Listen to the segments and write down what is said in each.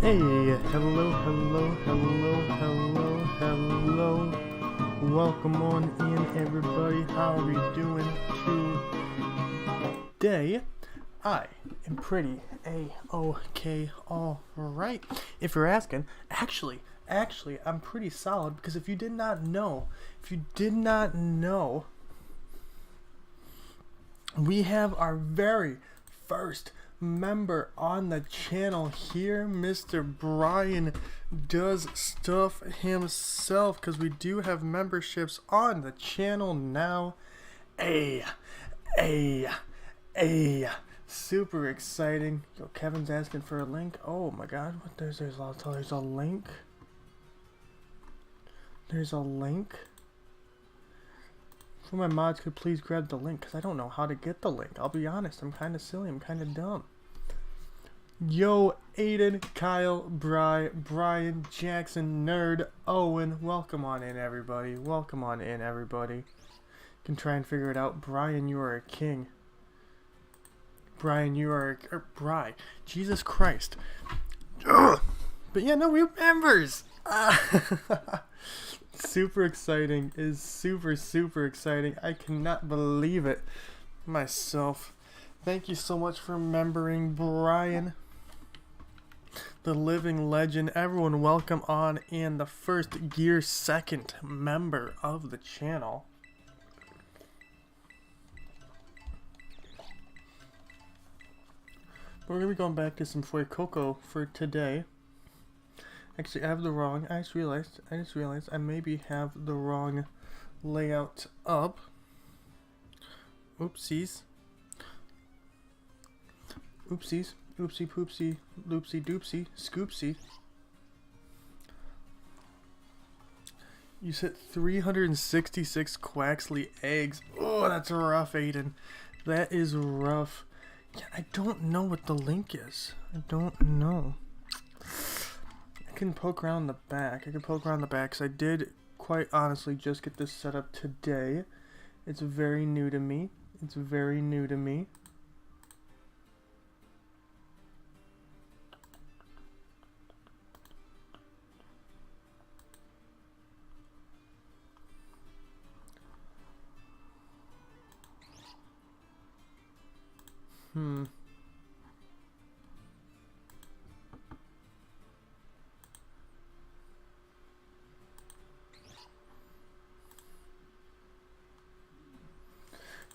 Hey, hello. Welcome on in, everybody. How are we doing today? I am pretty A-OK, alright. If you're asking, actually, I'm pretty solid, because if you did not know, we have our very first member on the channel here. Mr. Brian does stuff himself, because we do have memberships on the channel now. Super exciting. Yo, Kevin's asking for a link. Oh my god, what there's a link. There's a link. If my mods could please grab the link, because I don't know how to get the link. I'll be honest, I'm kind of silly, I'm kind of dumb. Yo, Aiden, Kyle, Brian, Jackson, Nerd, Owen, welcome on in, everybody. You can try and figure it out. Brian, you are a king. Brian, you are a... Jesus Christ. Ugh. But yeah, no, we have members. Super exciting. Is super exciting. I cannot believe it myself. Thank you so much for remembering Brian, the living legend. Everyone, welcome on in, the first Gear second member of the channel. We're gonna be going back to some FUECOCO for today. Actually, I have the wrong. I just realized I maybe have the wrong layout up. Oopsie poopsie, loopsie doopsie, scoopsie. You said 366 Quaxley eggs. Oh, that's rough, Aiden. That is rough. Yeah, I don't know what the link is. I don't know. I can poke around the back. Because I did, quite honestly, just get this set up today. It's very new to me.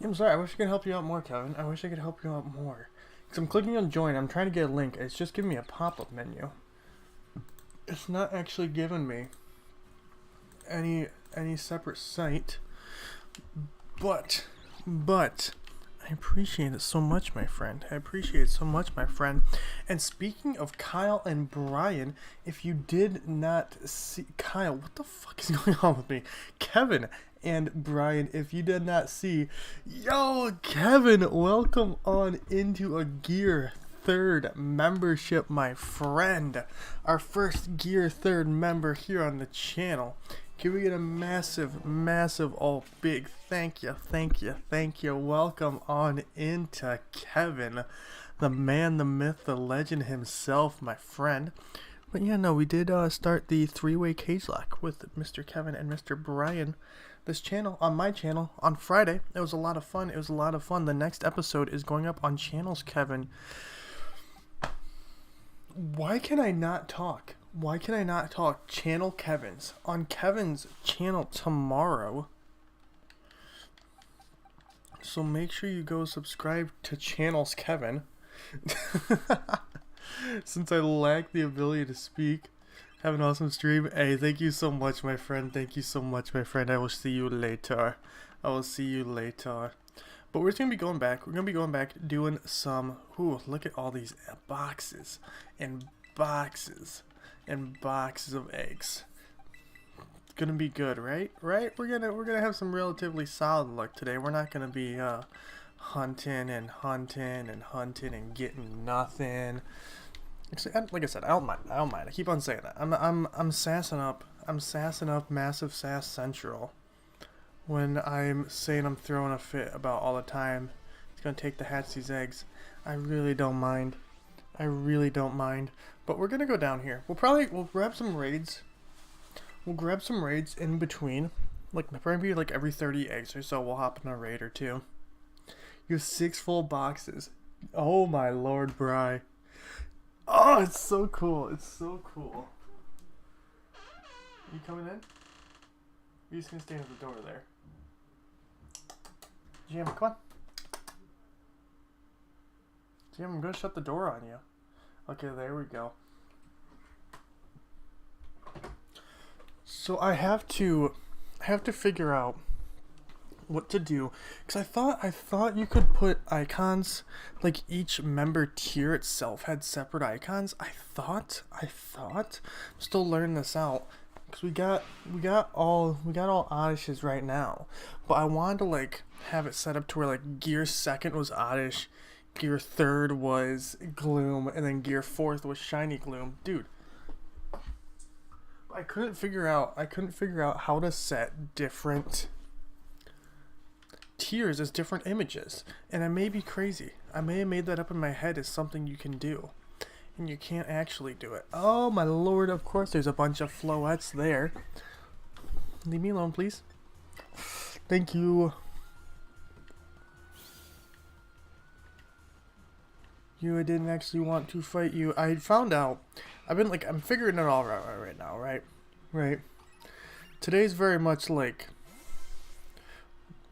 I'm sorry, I wish I could help you out more, Kevin. Because I'm clicking on join, I'm trying to get a link. It's just giving me a pop-up menu. It's not actually giving me any separate site. But I appreciate it so much, my friend. And speaking of Kyle and Brian, if you did not see... Kyle, what the fuck is going on with me? Kevin and Brian, if you did not see... Yo, Kevin, welcome on into a Gear 3rd membership, my friend. Our first Gear 3rd member here on the channel. Can we get a massive, big thank you. Welcome on into Kevin, the man, the myth, the legend himself, my friend. But yeah, no, we did start the three-way cage lock with Mr. Kevin and Mr. Brian. This channel, on my channel, on Friday. It was a lot of fun. The next episode is going up on channels, Kevin. Why can I not talk? Channel Kevin's. On Kevin's channel tomorrow. So make sure you go subscribe to channels Kevin. Since I lack the ability to speak. Have an awesome stream. Hey, thank you so much, my friend. I will see you later. But we're just going to be going back. Doing some... Ooh, look at all these boxes. And boxes of eggs. It's gonna be good, right? We're gonna have some relatively solid luck today. We're not gonna be hunting and getting nothing. Actually, like I said, I don't mind. I keep on saying that. I'm sassing up Massive Sass Central when I'm saying I'm throwing a fit about all the time. It's gonna take the Hatsy's eggs. I really don't mind. I really don't mind. But we're gonna go down here. We'll grab some raids. We'll grab some raids in between. Like maybe like every 30 eggs or so we'll hop in a raid or two. You have 6 full boxes. Oh my lord, Bri. Oh, it's so cool. It's so cool. You coming in? You're just gonna stand at the door there. Jim, come on. Jim, I'm gonna shut the door on you. Okay, there we go. So I have to figure out what to do, because I thought you could put icons, like each member tier itself had separate icons. I thought I'm still learning this out, because we got all Oddishes right now, but I wanted to like have it set up to where like gear 2nd was Oddish, gear 3rd was Gloom, and then gear 4th was Shiny Gloom. Dude, I couldn't figure out how to set different tiers as different images, and I may be crazy. I may have made that up in my head as something you can do, and you can't actually do it. Oh my lord, of course there's a bunch of floettes there. Leave me alone, please. Thank you. I didn't actually want to fight you. I found out. I'm figuring it all out right now, right? Right. Today's very much like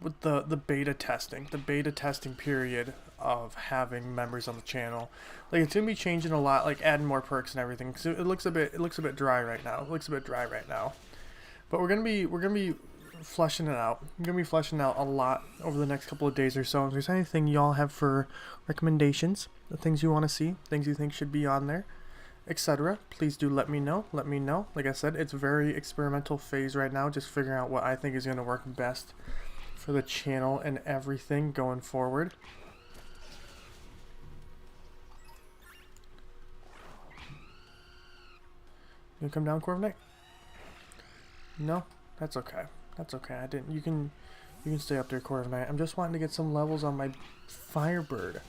with the beta testing period of having members on the channel. Like it's gonna be changing a lot, like adding more perks and everything. So it looks a bit dry right now. But we're gonna be fleshing it out. I'm gonna be fleshing out a lot over the next couple of days or so. If there's anything y'all have for recommendations, the things you want to see, things you think should be on there, etc., please do let me know. Like I said, it's a very experimental phase right now, just figuring out what I think is going to work best for the channel and everything going forward. You come down, Corviknight? No? That's okay. I didn't. You can stay up there, Corviknight. I'm just wanting to get some levels on my Firebird.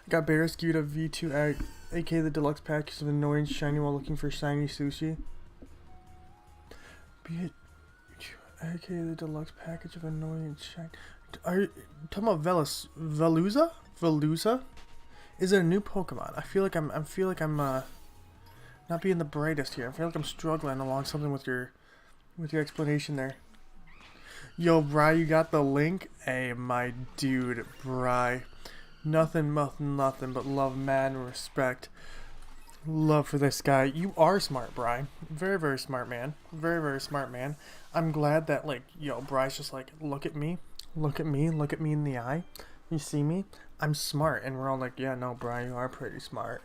I got Barraskewda V2 aka the deluxe package of annoying shiny while looking for shiny sushi. Be it aka the deluxe package of annoying shiny. Are you talking about Veluza? Veluza? Is it a new Pokemon? I feel like I'm not being the brightest here. I feel like I'm struggling along something with your explanation there. Yo, Bri, you got the link? Hey, my dude, Bri. Nothing but love, man, respect. Love for this guy. You are smart, Bri. Very, very smart, man. Very, very smart, man. I'm glad that, like, yo, Bri's just like, look at me in the eye. You see me? I'm smart. And we're all like, yeah, no, Bri, you are pretty smart.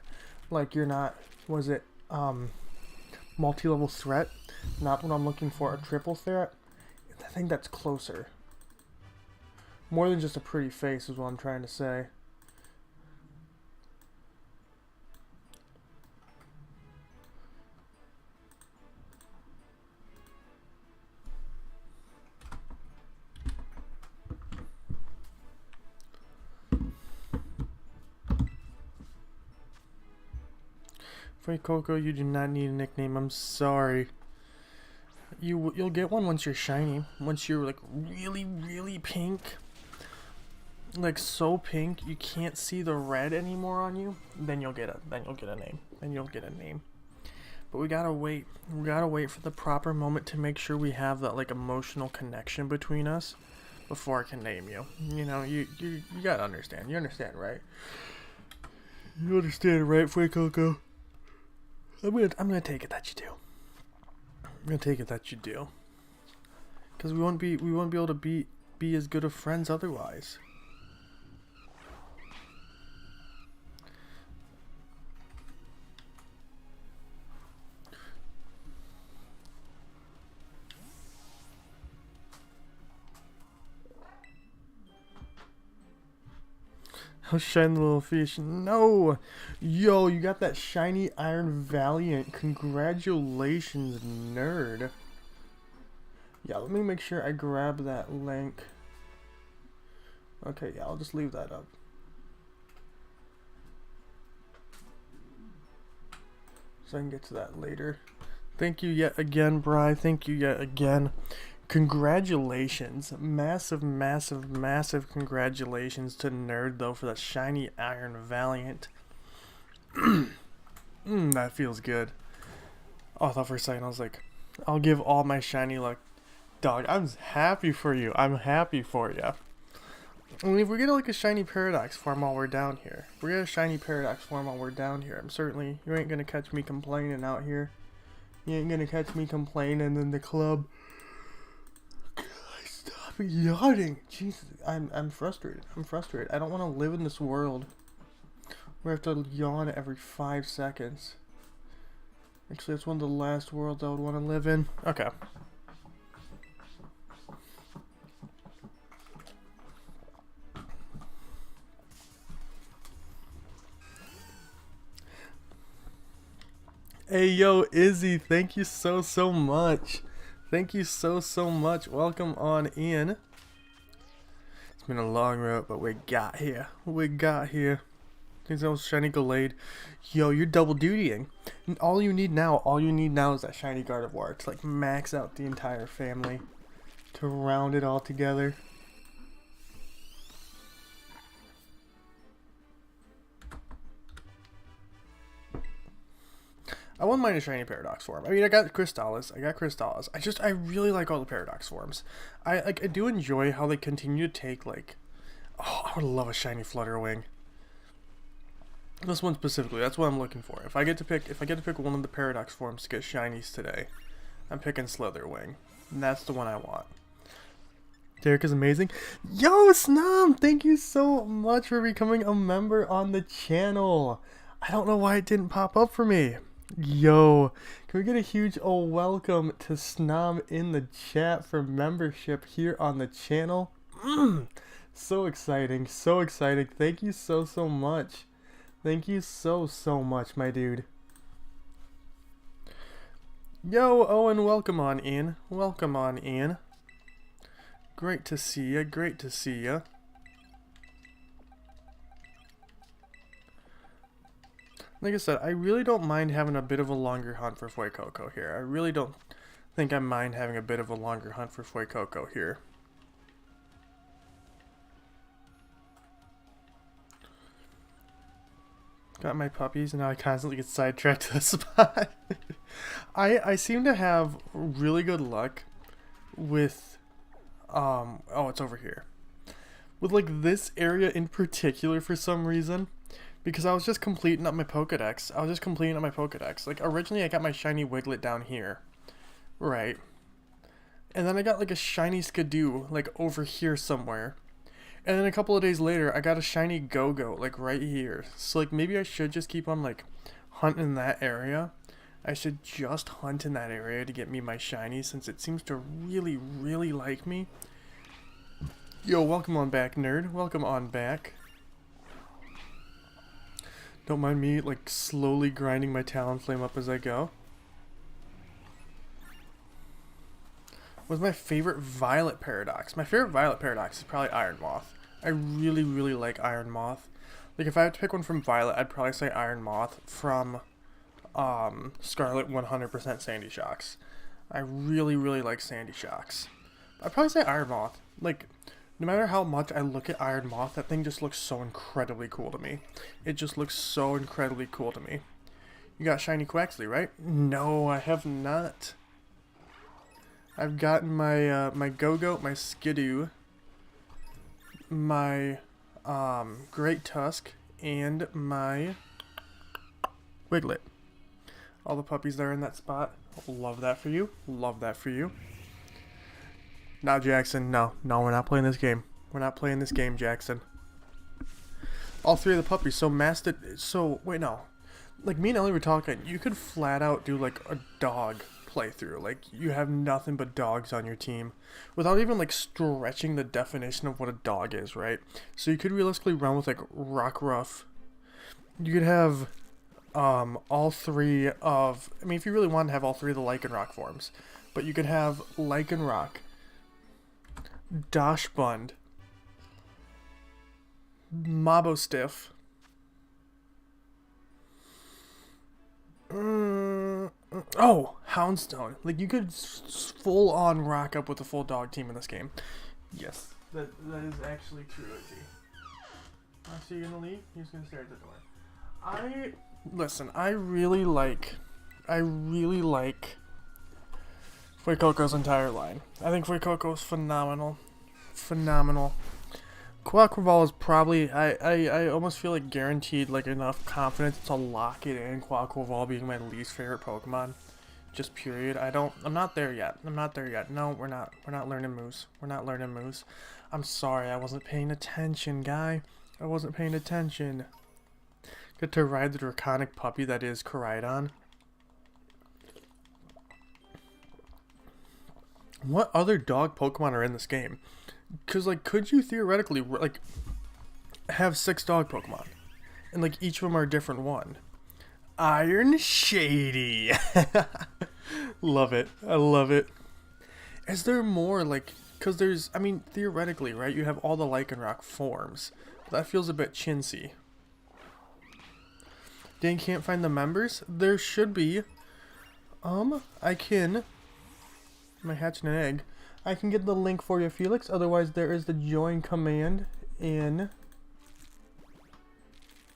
Like, you're not, was it, multi-level threat? Not what I'm looking for, a triple threat? I think that's closer. More than just a pretty face is what I'm trying to say. FUECOCO, you do not need a nickname. I'm sorry. You'll get one once you're shiny. Once you're like really pink, like so pink you can't see the red anymore on you. Then you'll get a name. But we gotta wait. We gotta wait for the proper moment to make sure we have that like emotional connection between us before I can name you. You know, you gotta understand. You understand, right? You understand, right, FUECOCO? I'm gonna take it that you do. Because we won't be able to be as good of friends otherwise. Oh, shiny little fish. No! Yo, you got that shiny Iron Valiant. Congratulations, nerd. Yeah, let me make sure I grab that link. Okay, yeah, I'll just leave that up. so I can get to that later. Thank you yet again, Bri. Thank you yet again. Congratulations. Massive, massive, massive congratulations to Nerd, though, for that shiny Iron Valiant. That feels good. Oh, I thought for a second, I was like, I'll give all my shiny luck. Dog, I'm happy for you. I'm happy for you. I mean, if we get like a shiny Paradox form while we're down here. If we get a shiny Paradox form while we're down here, I'm certainly, you ain't gonna catch me complaining out here. You ain't gonna catch me complaining in the club. Stop yawning. Jesus, I'm frustrated. I'm frustrated. I don't want to live in this world where I have to yawn every 5 seconds. Actually, that's one of the last worlds I would want to live in. Okay. Hey, yo, Izzy, thank you so much. Thank you so much. Welcome on in. It's been a long road, but we got here. We got here. Things that was shiny Glade. Yo, you're double dutying. All you need now is that shiny Gardevoir to like max out the entire family. To round it all together. I wouldn't mind a shiny Paradox form. I mean, I got Crystallis. I really like all the Paradox forms. I do enjoy how they continue to take, like... Oh, I would love a shiny Flutterwing. This one specifically, that's what I'm looking for. If I get to pick one of the Paradox forms to get shinies today, I'm picking Slitherwing. And that's the one I want. Derek is amazing. Yo, Snom! Thank you so much for becoming a member on the channel. I don't know why it didn't pop up for me. Yo, can we get a huge welcome to Snom in the chat for membership here on the channel? So exciting, so exciting. Thank you so much. Thank you so much, my dude. Yo, Owen, welcome on in. Welcome on in. Great to see ya, great to see ya. Like I said, I really don't mind having a bit of a longer hunt for FUECOCO here. I really don't think I mind having a bit of a longer hunt for FUECOCO here. Got my puppies and now I constantly get sidetracked to the spot. I seem to have really good luck with, oh, it's over here. With like this area in particular for some reason. Because I was just completing up my Pokedex. Like, originally I got my shiny Wiglet down here. Right. And then I got, like, a shiny Skidoo, like, over here somewhere. And then a couple of days later, I got a shiny Go-Go, like, right here. So, like, maybe I should just keep on, like, hunting in that area. I should just hunt in that area to get me my shiny, since it seems to really like me. Yo, welcome on back, Nerd. Welcome on back. Don't mind me, like, slowly grinding my Talonflame up as I go. What's my favorite Violet Paradox? My favorite Violet Paradox is probably Iron Moth. I really like Iron Moth. Like, if I had to pick one from Violet, I'd probably say Iron Moth. From Scarlet, 100% Sandy Shocks. I really like Sandy Shocks. I'd probably say Iron Moth. Like... No matter how much I look at Iron Moth, that thing just looks so incredibly cool to me. It just looks so incredibly cool to me. You got shiny Quaxley, right? No, I have not. I've gotten my my Go-Go, my Skidoo, my Great Tusk, and my Wiglet. All the puppies there in that spot. Love that for you. Love that for you. No, Jackson, no, we're not playing this game. We're not playing this game, Jackson. All three of the puppies, wait, no. Like, me and Ellie were talking, you could flat out do, like, a dog playthrough. Like, you have nothing but dogs on your team. Without even, like, stretching the definition of what a dog is, right? So you could realistically run with, like, Rockruff. You could have, all three of, I mean, if you really want to have all three of the Lycanroc forms. But you could have Lycanroc, Dachshund, Mabostiff, Oh, Houndstone. Like, you could full on rock up with a full dog team in this game. Yes, that is actually true, Izzy. So you're gonna leave? You're just gonna stare at the door. Listen, I really like FUECOCO's entire line. I think FUECOCO is phenomenal. Phenomenal. Quaquaval is probably, I almost feel like guaranteed like enough confidence to lock it in, Quaquaval being my least favorite Pokemon. Just period. I'm not there yet. No, we're not learning moves. We're not learning moves. I'm sorry, I wasn't paying attention, guy. I wasn't paying attention. Get to ride the draconic puppy that is Koraidon. What other dog Pokemon are in this game? Because, like, could you theoretically, like, have 6 dog Pokemon? And, like, each of them are a different one. Iron Shady. Love it. I love it. Is there more, like, because there's, I mean, theoretically, right, you have all the Lycanroc forms. But that feels a bit chintzy. Dan can't find the members? There should be. I can. Am I hatching an egg? I can get the link for you, Felix. Otherwise, there is the join command in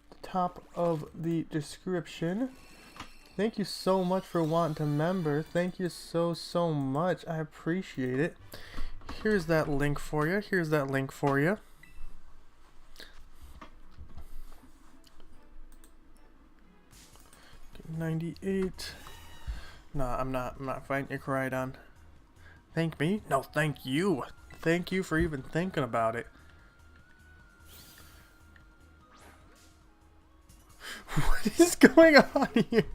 the top of the description. Thank you so much for wanting to member. Thank you so much. I appreciate it. Here's that link for you. 98. Nah, I'm not fighting your Koraidon. Thank me? No, thank you. Thank you for even thinking about it. What is going on here?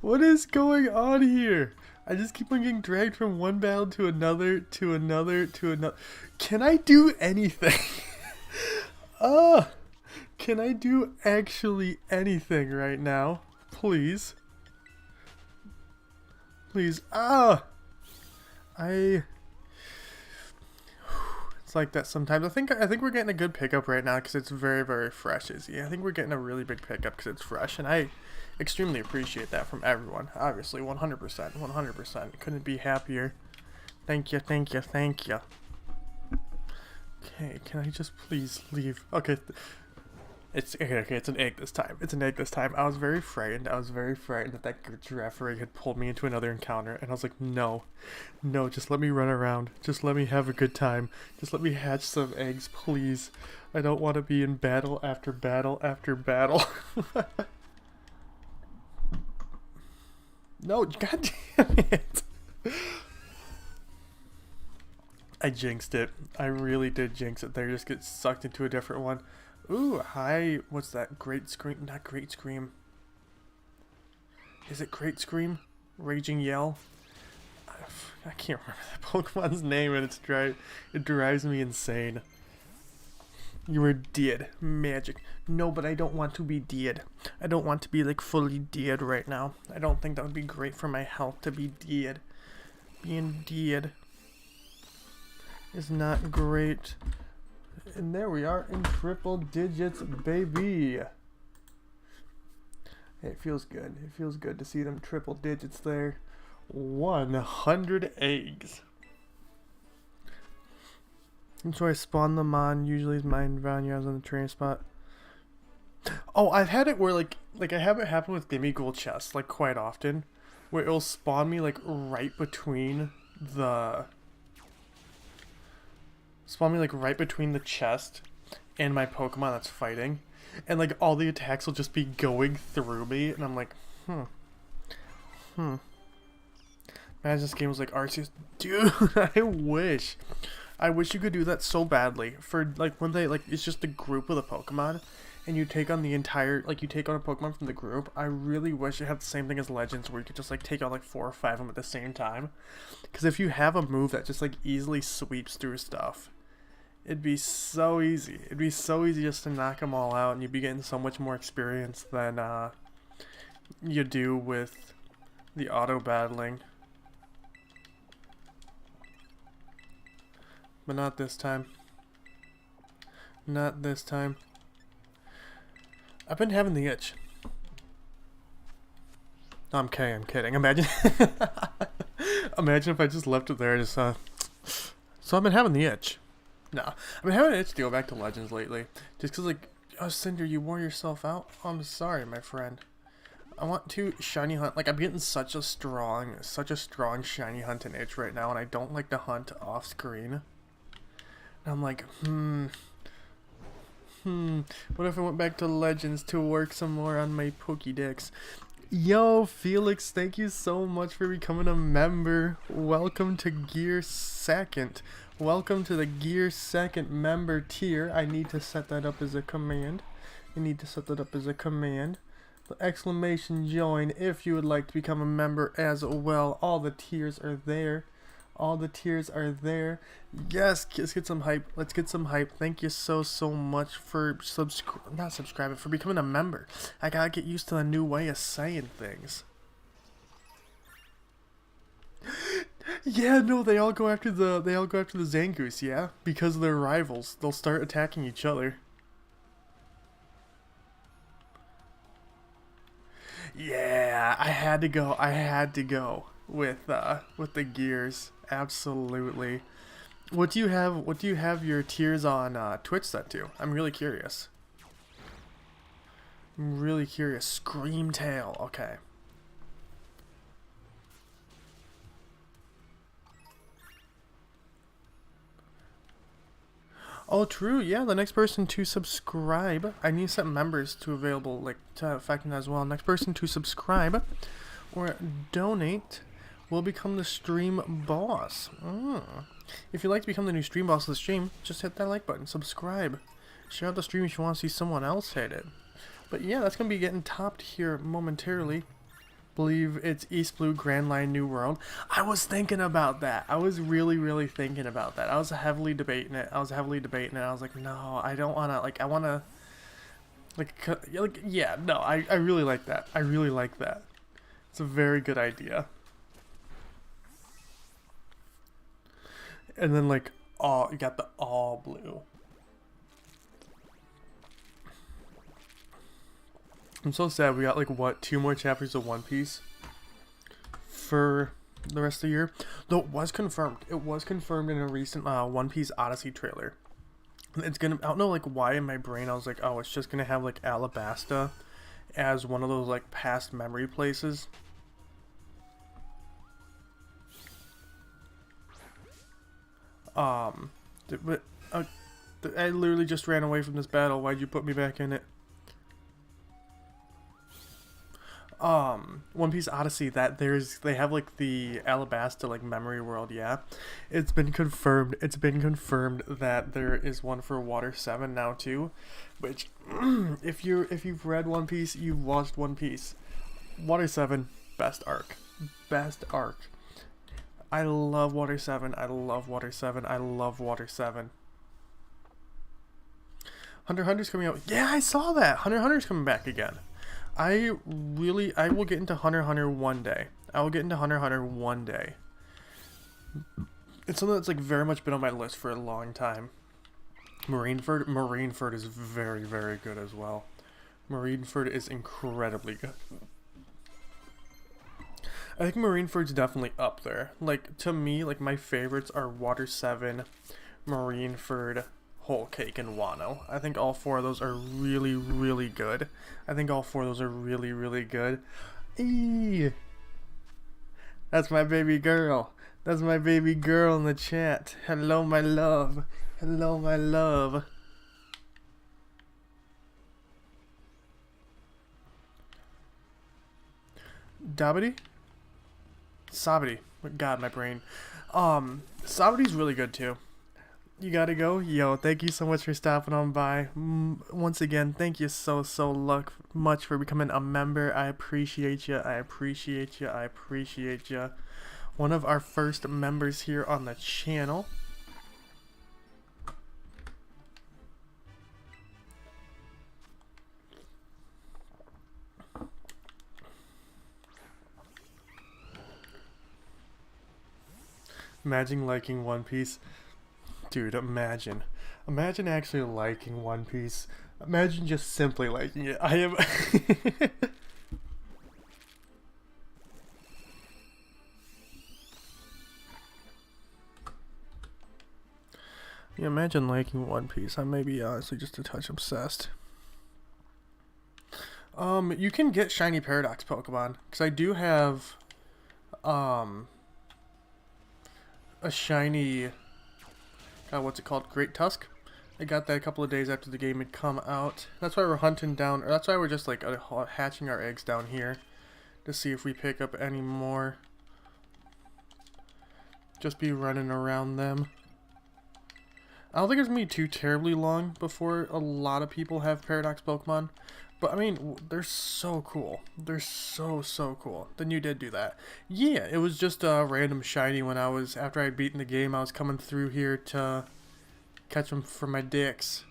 What is going on here? I just keep on getting dragged from one battle to another, to another, to another. Can I do anything? Can I do actually anything right now? Please. Please. It's like that sometimes. I think we're getting a good pickup right now because it's very, very fresh, Izzy. I think we're getting a really big pickup because it's fresh, and I extremely appreciate that from everyone. Obviously, 100%. Couldn't be happier. Thank you. Okay, can I just please leave? Okay. It's an egg this time. I was very frightened. that giraffe rig had pulled me into another encounter, and I was like, no, just let me run around. Just let me have a good time. Just let me hatch some eggs, please. I don't want to be in battle after battle after battle. No, god damn it. I jinxed it. I really did jinx it there. Just get sucked into a different one. Ooh, hi. What's that? Great Scream? Not Great Scream. Is it Great Scream? Raging Yell? I can't remember that Pokemon's name, and it drives me insane. You were dead. Magic. No, but I don't want to be dead. I don't want to be, like, fully dead right now. I don't think that would be great for my health to be dead. Being dead is not great. And there we are in triple digits, baby. It feels good. It feels good to see them triple digits there. 100 eggs. And so I spawn them on. Usually it's mine Vanyas on the train spot. Oh, I've had it where like I have it happen with Gimmighoul chests like quite often, where it'll spawn me like right between the chest and my Pokemon that's fighting, and like all the attacks will just be going through me, and I'm like, Imagine this game was like Arceus. Dude, I wish you could do that so badly. For like when they like it's just a group with a Pokemon and you take on the entire you take on a Pokemon from the group. I really wish it had the same thing as Legends where you could just like take on like 4 or 5 of them at the same time. Because if you have a move that just like easily sweeps through stuff, it'd be so easy. It'd be so easy just to knock them all out, and you'd be getting so much more experience than you do with the auto battling. But not this time. Not this time. I've been having the itch. No, I'm kidding. I'm kidding. Imagine, imagine if I just left it there. Just So I've been having the itch. No, I've been having an itch to go back to Legends lately. Just cause like, oh Cinder, you wore yourself out. Oh, I'm sorry, my friend. I want to shiny hunt. Like I'm getting such a strong shiny hunting itch right now, and I don't like to hunt off screen. And I'm like, what if I went back to Legends to work some more on my Pokedexes? Yo, Felix, thank you so much for becoming a member. Welcome to Gear 2nd. Welcome to the Gear 2nd member tier. I need to set that up as a command. The exclamation join if you would like to become a member as well. All the tiers are there. Yes, let's get some hype. Thank you so much for for becoming a member. I gotta get used to a new way of saying things. Yeah, no, they all go after the Zangoose, yeah? Because they're rivals. They'll start attacking each other. Yeah, I had to go with the gears. Absolutely. What do you have your tiers on Twitch set to? I'm really curious. Screamtail. Okay. Oh, true. Yeah, the next person to subscribe. I need to set members to available, like, to affecting as well. Next person to subscribe or donate will become the stream boss. If you'd like to become the new stream boss of the stream, just hit that like button, subscribe, share out the stream if you want to see someone else hit it. But yeah, that's going to be getting topped here momentarily. Believe it's East Blue Grand Line New World. I was thinking about that. I was really thinking about that. I was heavily debating it. I was like, no, I don't want to, like, I want to, like, yeah, no, I really like that. It's a very good idea. And then like, you got the all blue. I'm so sad we got like, what, 2 more chapters of One Piece for the rest of the year. Though it was confirmed. It was confirmed in a recent One Piece Odyssey trailer. It's gonna, I don't know like why in my brain I was like, oh, it's just gonna have like Alabasta as one of those like past memory places. But I literally just ran away from this battle. Why'd you put me back in it? One Piece Odyssey, that they have like the Alabasta like memory world, yeah. It's been confirmed that there is one for Water 7 now too, which if you've read One Piece, you've watched One Piece. Water 7, best arc. I love Water 7. Hunter x Hunter's coming out. Yeah, I saw that. Hunter x Hunter's coming back again. I will get into Hunter x Hunter one day. It's something that's like very much been on my list for a long time. Marineford is very good as well. Marineford is incredibly good. I think Marineford's definitely up there. Like, to me, like, my favorites are Water 7, Marineford, Whole Cake, and Wano. I think all 4 of those are really good. Eee! That's my baby girl. In the chat. Hello, my love. Dabity? Sabity. God, my brain. Sabity's really good too. You gotta go? Yo, thank you so much for stopping on by. Once again, thank you so much for becoming a member. I appreciate you. One of our first members here on the channel. Imagine liking One Piece. Dude, imagine actually liking One Piece. Imagine just simply liking it. I am Yeah, imagine liking One Piece. I may be honestly just a touch obsessed. You can get shiny Paradox Pokemon, because I do have, a shiny, what's it called? Great Tusk. I got that a couple of days after the game had come out. That's why we're hunting down, or that's why we're just like hatching our eggs down here to see if we pick up any more. Just be running around them. I don't think it's going to be too terribly long before a lot of people have Paradox Pokemon. But, I mean, they're so cool. They're so, so cool. Then you did do that. Yeah, it was just a random shiny when I was, after I had beaten the game, I was coming through here to catch them for my dicks.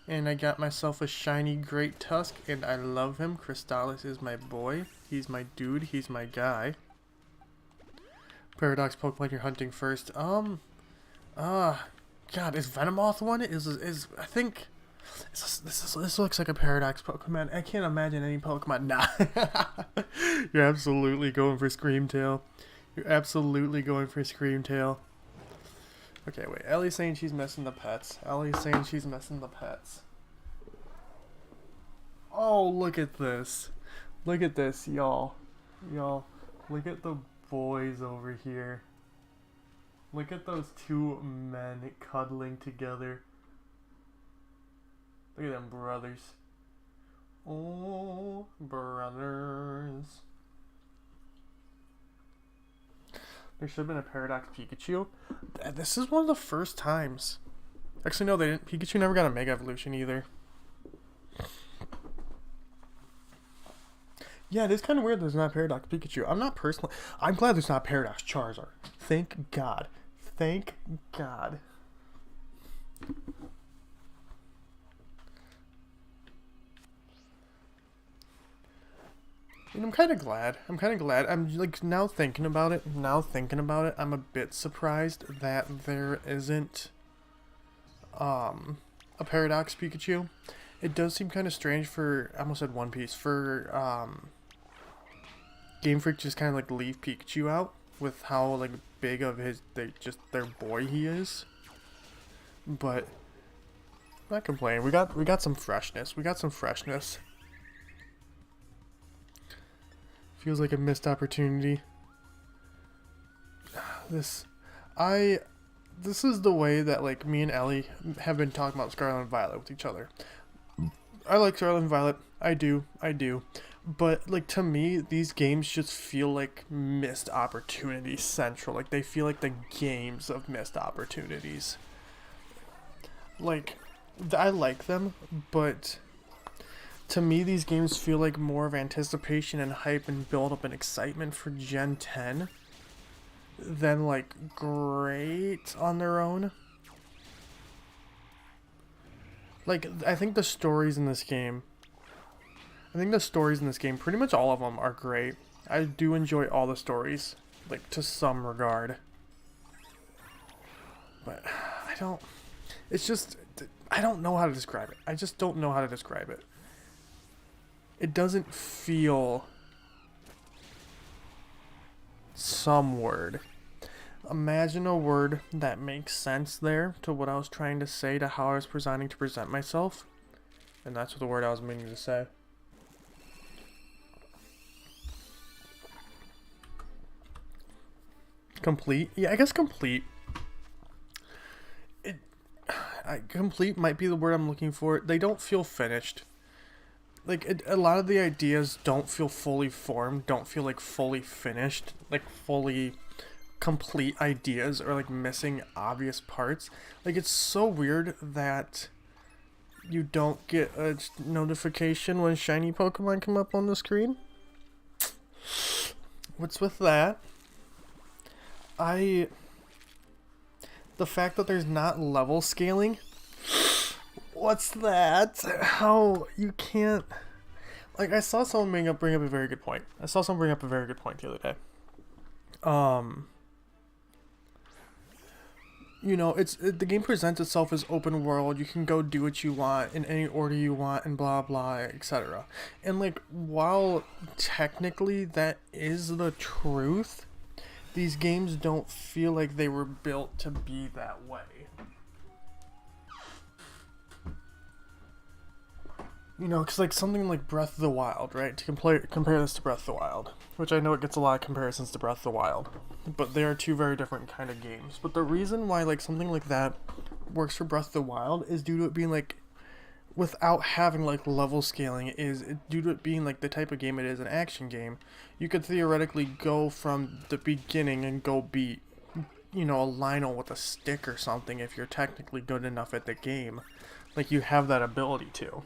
And I got myself a shiny Great Tusk, and I love him. Crystallis is my boy. He's my dude. He's my guy. Paradox Pokemon you're hunting first. God, is Venomoth one? I think this looks like a Paradox Pokemon. I can't imagine any Pokemon. Nah. You're absolutely going for Screamtail. You're absolutely going for Screamtail. Okay, wait. Ellie's saying she's missing the pets. Ellie's saying she's missing the pets. Oh, look at this. Look at this, y'all. Y'all, look at the boys over here. Look at those two men cuddling together. Look at them brothers. Oh, brothers. There should have been a Paradox Pikachu. This is one of the first times. Actually, no, they didn't. Pikachu never got a Mega Evolution either. Yeah, it is kind of weird there's not Paradox Pikachu. I'm glad there's not Paradox Charizard. Thank God. Thank God. And I'm kind of glad. I'm like, now thinking about it, I'm a bit surprised that there isn't a Paradox Pikachu. It does seem kind of strange for, I almost said One Piece, for Game Freak just kind of like leave Pikachu out with how like big of their boy he is. But I'm not complaining. We got some freshness. Feels like a missed opportunity. This is the way that like me and Ellie have been talking about Scarlet and Violet with each other. I like Scarlet and Violet. I do. But, like, to me, these games just feel like missed opportunities central. Like, they feel like the games of missed opportunities. Like, I like them, but to me, these games feel like more of anticipation and hype and build up and excitement for Gen 10 than, like, great on their own. Like, I think the stories in this game, pretty much all of them are great. I do enjoy all the stories, like, to some regard. But, I don't know how to describe it. I just don't know how to describe it. It doesn't feel some word. Imagine a word that makes sense there to what I was trying to say, to how I was presenting to present myself. And that's the word I was meaning to say. Complete? Yeah, I guess complete. Complete might be the word I'm looking for. They don't feel finished. Like, a lot of the ideas don't feel fully formed, don't feel like fully finished, like fully complete ideas, or like missing obvious parts. Like, it's so weird that you don't get a notification when shiny Pokemon come up on the screen. What's with that? The fact that there's not level scaling. What's that? How you can't... Like, I saw someone bring up a very good point. The other day. You know, the game presents itself as open world. You can go do what you want in any order you want and blah blah, etc. And like, while technically that is the truth, these games don't feel like they were built to be that way. You know, because like something like Breath of the Wild, right? To compare this to Breath of the Wild, which I know it gets a lot of comparisons to Breath of the Wild, but they are two very different kind of games. But the reason why like something like that works for Breath of the Wild is due to it being like, without having like level scaling, due to it being like the type of game it is, an action game. You could theoretically go from the beginning and go beat, you know, a Lionel with a stick or something if you're technically good enough at the game. Like, you have that ability to.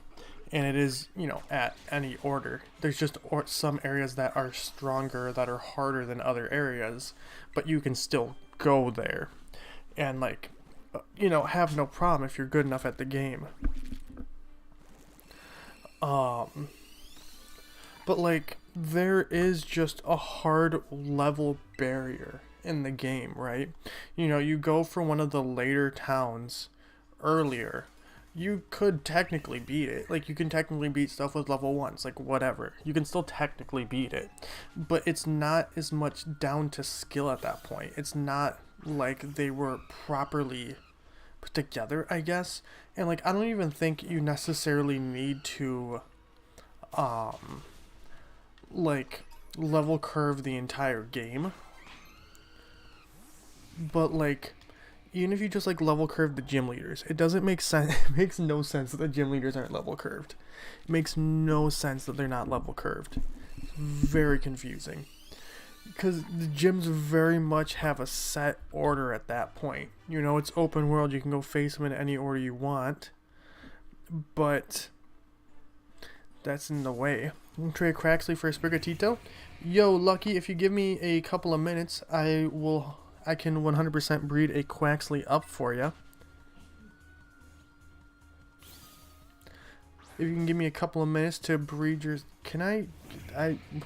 And it is, you know, at any order. There's just some areas that are stronger, that are harder than other areas, but you can still go there and, like, you know, have no problem if you're good enough at the game. But, like, there is just a hard level barrier in the game, right? You know, you go for one of the later towns earlier, you could technically beat it. Like, you can technically beat stuff with level 1s, like, whatever. You can still technically beat it. But it's not as much down to skill at that point. It's not like they were properly put together, I guess. And, like, I don't even think you necessarily need to, like, level curve the entire game. But, like, even if you just like level curve the gym leaders, it doesn't make sense. It makes no sense that the gym leaders aren't level curved. It makes no sense that they're not level curved. It's very confusing. Because the gyms very much have a set order at that point. You know, it's open world, you can go face them in any order you want. But that's in the way. Trade Craxley for a Sprigatito. Yo, Lucky, if you give me a couple of minutes, I can 100% breed a Quaxley up for you. If you can give me a couple of minutes to breed your...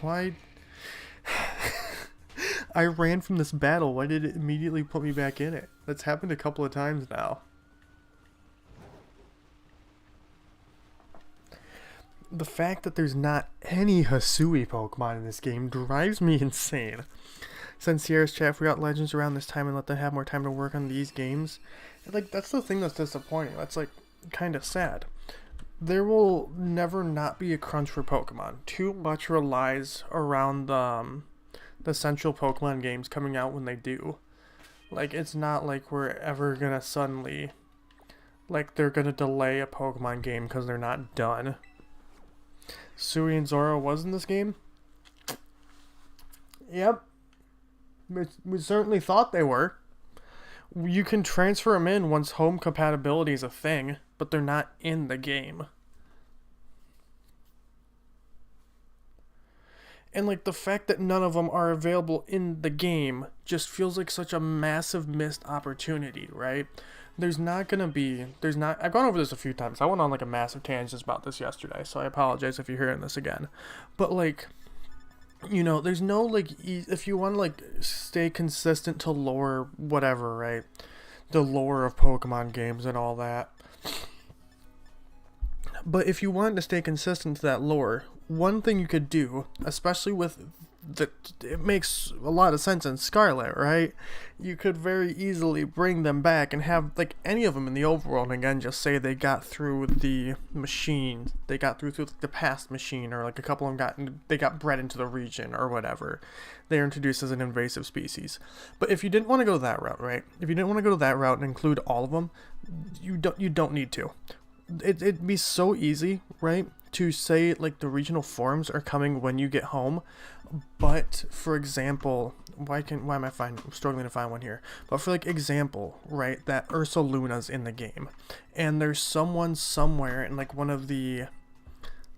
Why... I ran from this battle. Why did it immediately put me back in it? That's happened a couple of times now. The fact that there's not any Hisui Pokemon in this game drives me insane. Since Sierra's chat, we got Legends around this time and let them have more time to work on these games. And, like, that's the thing that's disappointing. That's, like, kind of sad. There will never not be a crunch for Pokemon. Too much relies around the central Pokemon games coming out when they do. Like, it's not like we're ever gonna suddenly... Like, they're gonna delay a Pokemon game because they're not done. Sui and Zora was in this game? Yep. We certainly thought they were. You can transfer them in once home compatibility is a thing, but they're not in the game. And, like, the fact that none of them are available in the game just feels like such a massive missed opportunity, right? I've gone over this a few times. I went on, like, a massive tangent about this yesterday, so I apologize if you're hearing this again. But, like... You know, there's no, like, if you want to, like, stay consistent to lore, whatever, right? The lore of Pokemon games and all that. But if you want to stay consistent to that lore, one thing you could do, especially with it makes a lot of sense in Scarlet, right? You could very easily bring them back and have, like, any of them in the overworld, and again, just say they got through the machine, they got through the past machine, or, like, a couple of them got bred into the region, or whatever. They're introduced as an invasive species. But if you didn't want to go that route, right? If you didn't want to go that route and include all of them, you don't need to. It'd be so easy, right? To say, like, the regional forms are coming when you get home, but for example, I'm struggling to find one here, but for, like, example, right, that Ursaluna's in the game, and there's someone somewhere in, like, one of the,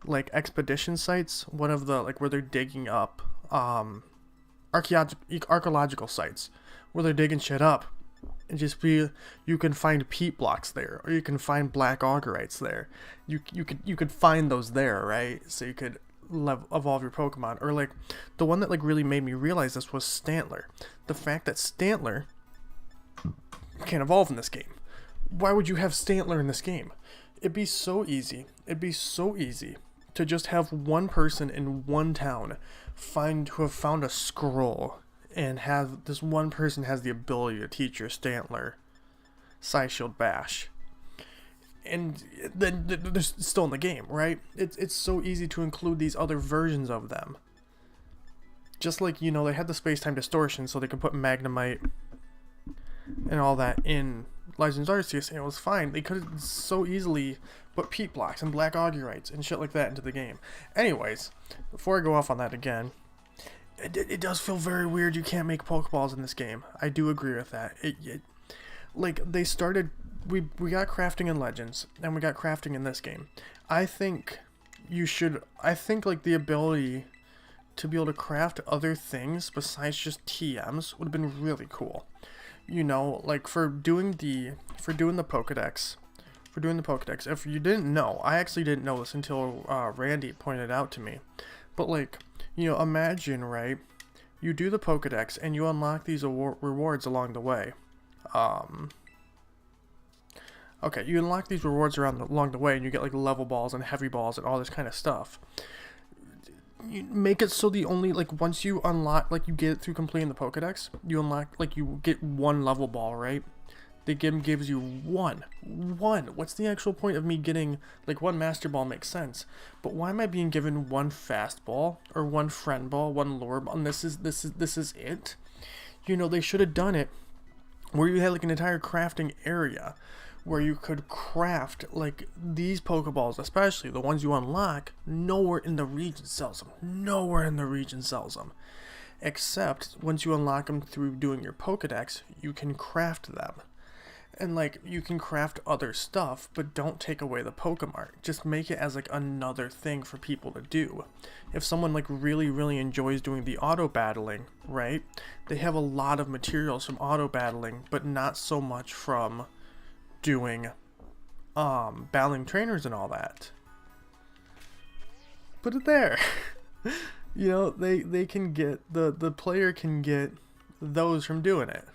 like, expedition sites, one of the, like, where they're digging up archaeological sites where they're digging shit up, and you can find peat blocks there, or you can find black augurites there. You could find those there, right? So you could evolve your Pokemon. Or, like, the one that, like, really made me realize this was Stantler. The fact that Stantler can't evolve in this game. Why would you have Stantler in this game? It'd be so easy. It'd be so easy to just have one person in one town who have found a scroll, and have this one person has the ability to teach your Stantler Psyshield Bash. and then they're still in the game, right? It's so easy to include these other versions of them. Just like, you know, they had the space-time distortion so they could put Magnemite and all that in Legends Arceus, and it was fine. They could have so easily put Peat Blocks and Black Augurites and shit like that into the game. Anyways, before I go off on that again, it does feel very weird you can't make Pokeballs in this game. I do agree with that. Like, they started... We got crafting in Legends, and we got crafting in this game. I think you should... I think, like, the ability to be able to craft other things besides just TMs would have been really cool. You know, like, for doing the Pokedex, if you didn't know, I actually didn't know this until Randy pointed it out to me. But, like, you know, imagine, right, you do the Pokedex and you unlock these rewards along the way. Okay, you unlock these rewards along the way and you get, like, level balls and heavy balls and all this kind of stuff. You make it so the only, like, once you unlock, like, you get it through completing the Pokedex, you unlock, like, you get one level ball, right? The game gives you one. What's the actual point of me getting, like, one Master Ball makes sense, but why am I being given one Fast Ball, or one Friend Ball, one Lure Ball, and this is it? You know, they should have done it where you had, like, an entire crafting area, where you could craft, like, these Pokeballs, especially the ones you unlock. Nowhere in the region sells them. Except, once you unlock them through doing your Pokedex, you can craft them. And, like, you can craft other stuff, but don't take away the Pokemart. Just make it as, like, another thing for people to do. If someone, like, really, really enjoys doing the auto-battling, right? They have a lot of materials from auto-battling, but not so much from doing battling trainers and all that. Put it there. You know, they can get the player can get those from doing it.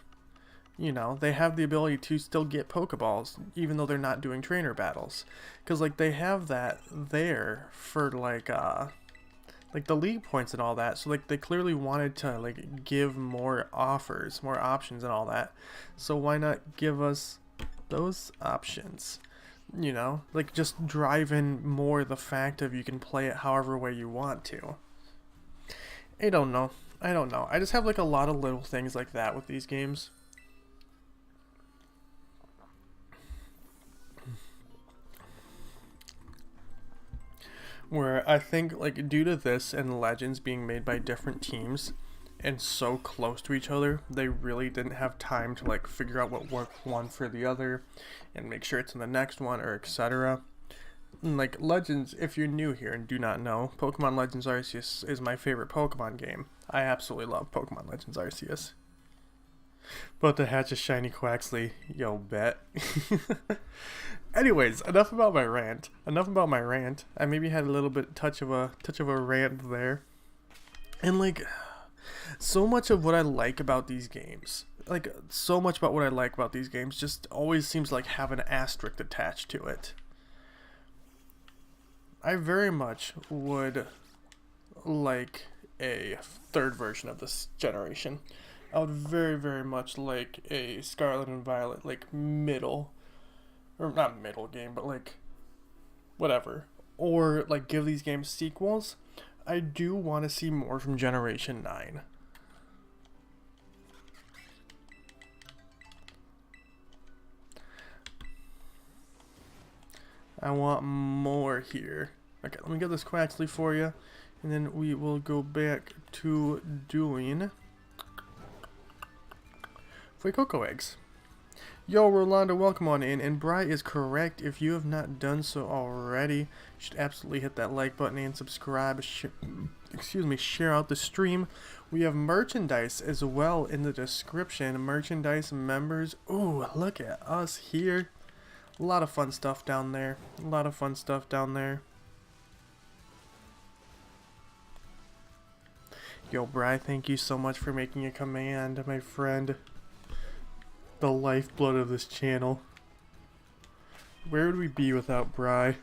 You know, they have the ability to still get Pokeballs even though they're not doing trainer battles, because, like, they have that there for, like the league points and all that. So, like, they clearly wanted to, like, give more offers, more options and all that. So why not give us those options? You know, like, just drive in more the fact of you can play it however way you want to. I don't know. I just have, like, a lot of little things like that with these games. Where I think, like, due to this and Legends being made by different teams and so close to each other, they really didn't have time to, like, figure out what worked one for the other and make sure it's in the next one, or etc. Like, Legends, if you're new here and do not know, Pokemon Legends Arceus is my favorite Pokemon game. I absolutely love Pokemon Legends Arceus. About to hatch a shiny Quaxley, yo, bet. Anyways, enough about my rant. I maybe had a little bit touch of a rant there. And, like, so much of what I like about these games, just always seems like have an asterisk attached to it. I very much would like a third version of this generation. I would very, very much like a Scarlet and Violet, like, middle, or not middle game, but, like, whatever. Or, like, give these games sequels. I do want to see more from Generation 9. I want more here. Okay, let me get this Quaxley for you, and then we will go back to doing FUECOCO eggs. Yo, Rolando, welcome on in. And Bri is correct. If you have not done so already, you should absolutely hit that like button and subscribe. Share out the stream. We have merchandise as well in the description. Merchandise members. Ooh, look at us here. A lot of fun stuff down there. Yo, Bri, thank you so much for making a command, my friend. The lifeblood of this channel. Where would we be without Bri?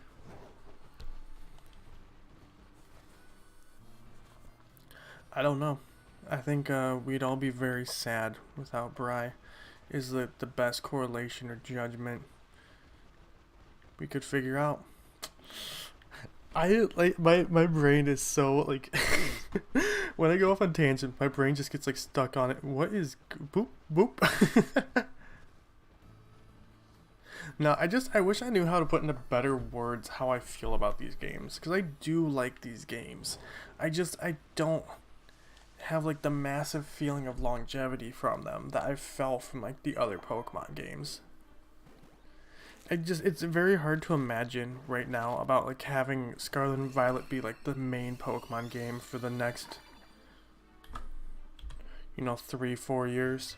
I don't know. I think we'd all be very sad without Bri. Is the best correlation or judgment. we could figure out. I like my brain is so like when I go off on tangent, my brain just gets like stuck on it. What is boop boop? No, I wish I knew how to put into better words how I feel about these games, because I do like these games. I don't have like the massive feeling of longevity from them that I felt from like the other Pokemon games. It's very hard to imagine right now about like having Scarlet and Violet be like the main Pokemon game for the next, 3-4 years.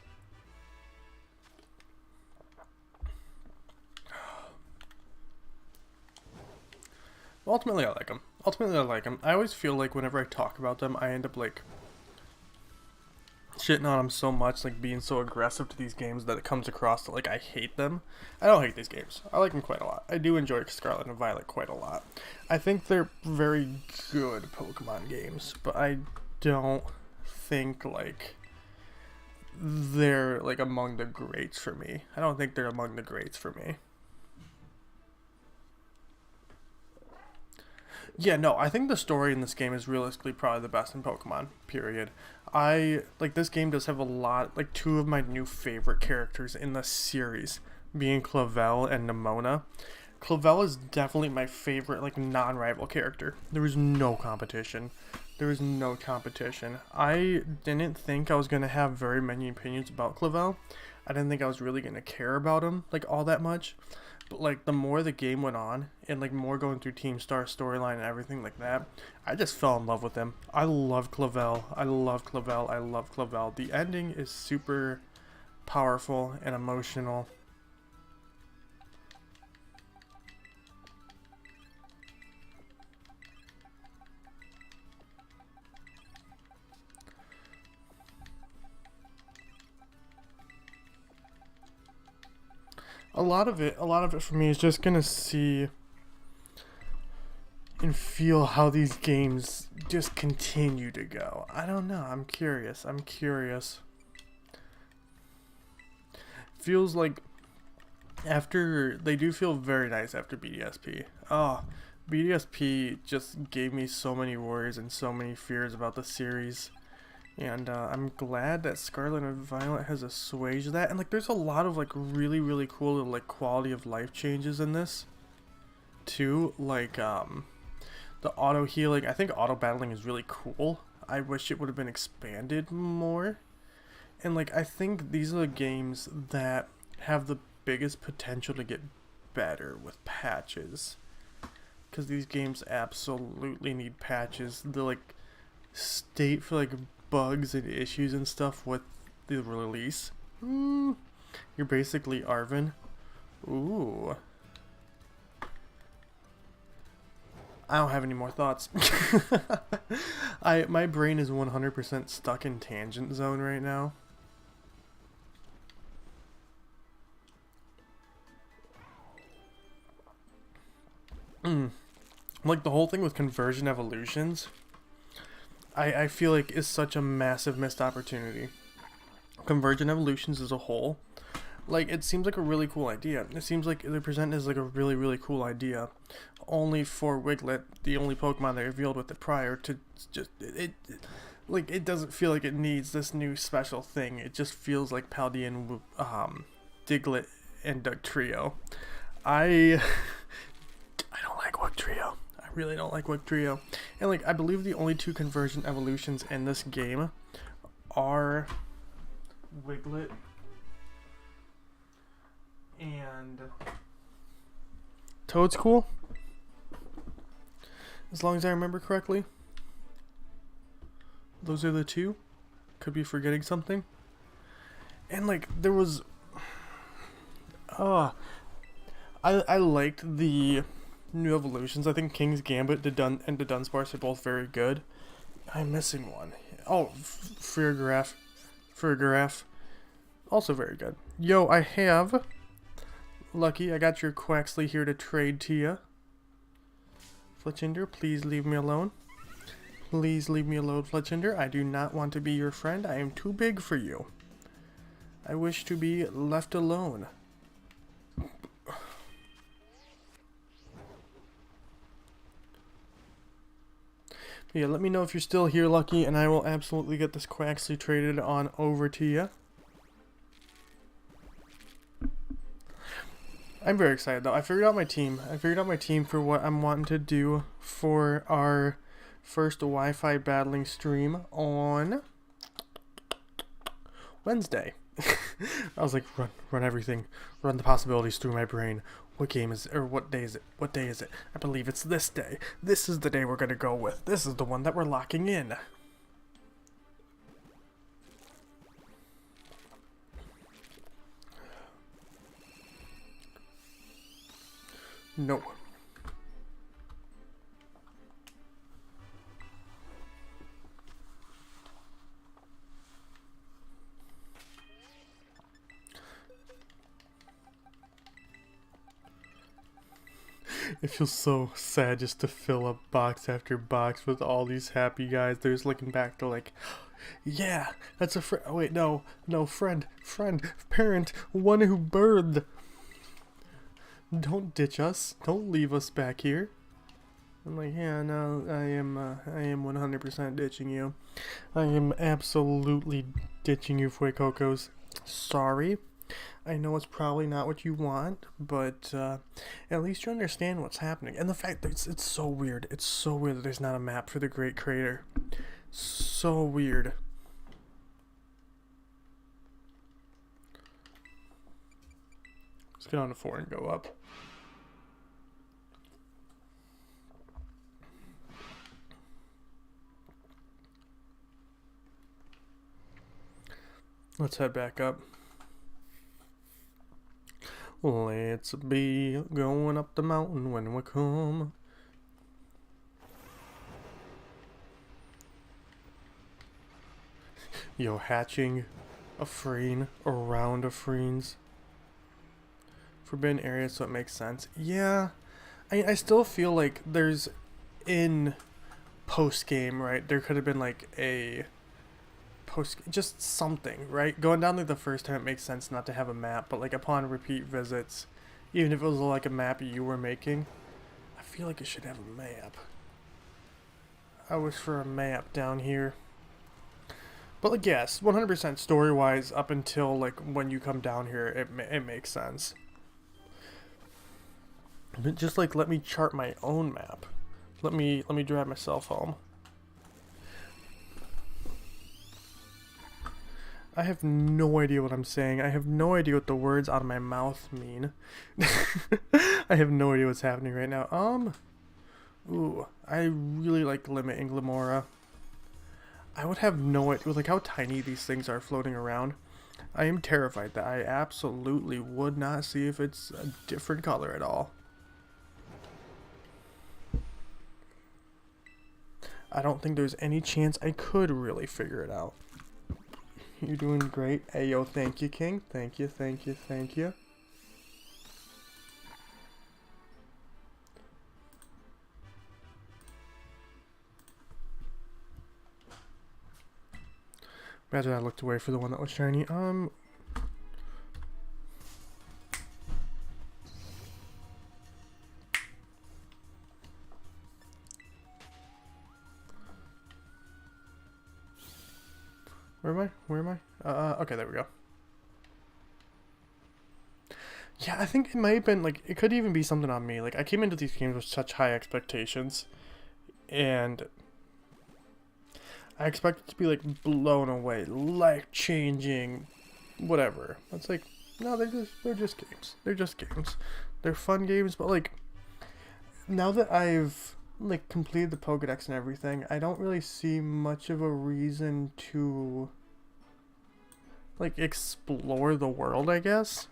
Ultimately, I like them. I always feel like whenever I talk about them, I end up like shitting on them so much, like being so aggressive to these games that it comes across that like I hate them. I don't hate these games. I like them quite a lot. I do enjoy Scarlet and Violet quite a lot. I think they're very good Pokemon games, but I don't think like they're like among the greats for me. I don't think they're among the greats for me. Yeah, no, I think the story in this game is realistically probably the best in Pokemon, period. I, like, this game does have a lot, like, two of my new favorite characters in the series, being Clavel and Nimona. Clavel is definitely my favorite, like, non-rival character. There was no competition. There was no competition. I didn't think I was going to have very many opinions about Clavel. I didn't think I was really going to care about him, like, all that much. But, like, the more the game went on, and, like, more going through Team Star storyline and everything like that, I just fell in love with him. I love Clavel. I love Clavel. I love Clavel. The ending is super powerful and emotional. A lot of it for me is just gonna see and feel how these games just continue to go. I don't know. I'm curious. Feels like they do feel very nice after BDSP. Oh, BDSP just gave me so many worries and so many fears about the series. And I'm glad that Scarlet and Violet has assuaged that. And like, there's a lot of like really, really cool like quality of life changes in this too. Like the auto healing. I think auto battling is really cool. I wish it would have been expanded more. And like, I think these are the games that have the biggest potential to get better with patches. Because these games absolutely need patches. The like state for like bugs and issues and stuff with the release. You're basically Arvin. Ooh. I don't have any more thoughts. My brain is 100% stuck in tangent zone right now. Like the whole thing with conversion evolutions, I feel like is such a massive missed opportunity. Convergent evolutions as a whole, like, it seems like a really cool idea. It seems like they're presented as like a really, really cool idea. Only for Wiglet, the only Pokemon they revealed with it prior to just like, it doesn't feel like it needs this new special thing. It just feels like Paldea and Diglett and Dugtrio. I don't like Wugtrio. I really don't like Wugtrio. And like, I believe the only two conversion evolutions in this game are Wiglet and Toadstool, as long as I remember correctly. Those are the two. Could be forgetting something. And like, there was I liked the new evolutions. I think King's Gambit and the Dunsparce are both very good. I'm missing one. Oh, Farigiraf, also very good. Yo, I have Lucky. I got your Quaxley here to trade to you. Fletchinder, please leave me alone. Please leave me alone, Fletchinder. I do not want to be your friend. I am too big for you. I wish to be left alone. Yeah, let me know if you're still here, Lucky, and I will absolutely get this Quaxley traded on over to you. I'm very excited, though. I figured out my team. I figured out my team for what I'm wanting to do for our first Wi-Fi battling stream on Wednesday. I was like, run everything. Run the possibilities through my brain. What game is it? Or what day is it? What day is it? I believe it's this day. This is the day we're going to go with. This is the one that we're locking in. No. It feels so sad just to fill up box after box with all these happy guys. They're just looking back to like, yeah, that's a friend. Oh, wait, no, friend, parent, one who birthed. Don't ditch us. Don't leave us back here. I'm like, yeah, no, I am 100% ditching you. I am absolutely ditching you, FUECOCOs. Sorry. I know it's probably not what you want, but at least you understand what's happening. And the fact that it's so weird. It's so weird that there's not a map for the Great Crater. So weird. Let's get on to 4 and go up. Let's head back up. Let's be going up the mountain when we come. Yo, hatching a freen around a freens. Forbidden area, so it makes sense. Yeah, I still feel like there's in post-game, right? There could have been like a just something, right? Going down there the first time, it makes sense not to have a map, but like upon repeat visits, even if it was like a map you were making, I feel like it should have a map. I wish for a map down here. But like, yes, 100% story-wise, up until like when you come down here, it makes sense. But just like, let me chart my own map. Let me drive myself home. I have no idea what I'm saying. I have no idea what the words out of my mouth mean. I have no idea what's happening right now. Ooh, I really like Limit and Glamora. I would have no idea, like how tiny these things are floating around. I am terrified that I absolutely would not see if it's a different color at all. I don't think there's any chance I could really figure it out. You're doing great. Ayo, thank you, King. Thank you, thank you, thank you. Imagine I looked away for the one that was shiny. Where am I? Okay, there we go. Yeah, I think it might have been, like, it could even be something on me. Like, I came into these games with such high expectations, and I expected to be, like, blown away, life-changing, whatever. It's like, no, they're just games. They're just games. They're fun games, but, like, now that I've, like, completed the Pokedex and everything, I don't really see much of a reason to, like, explore the world, I guess.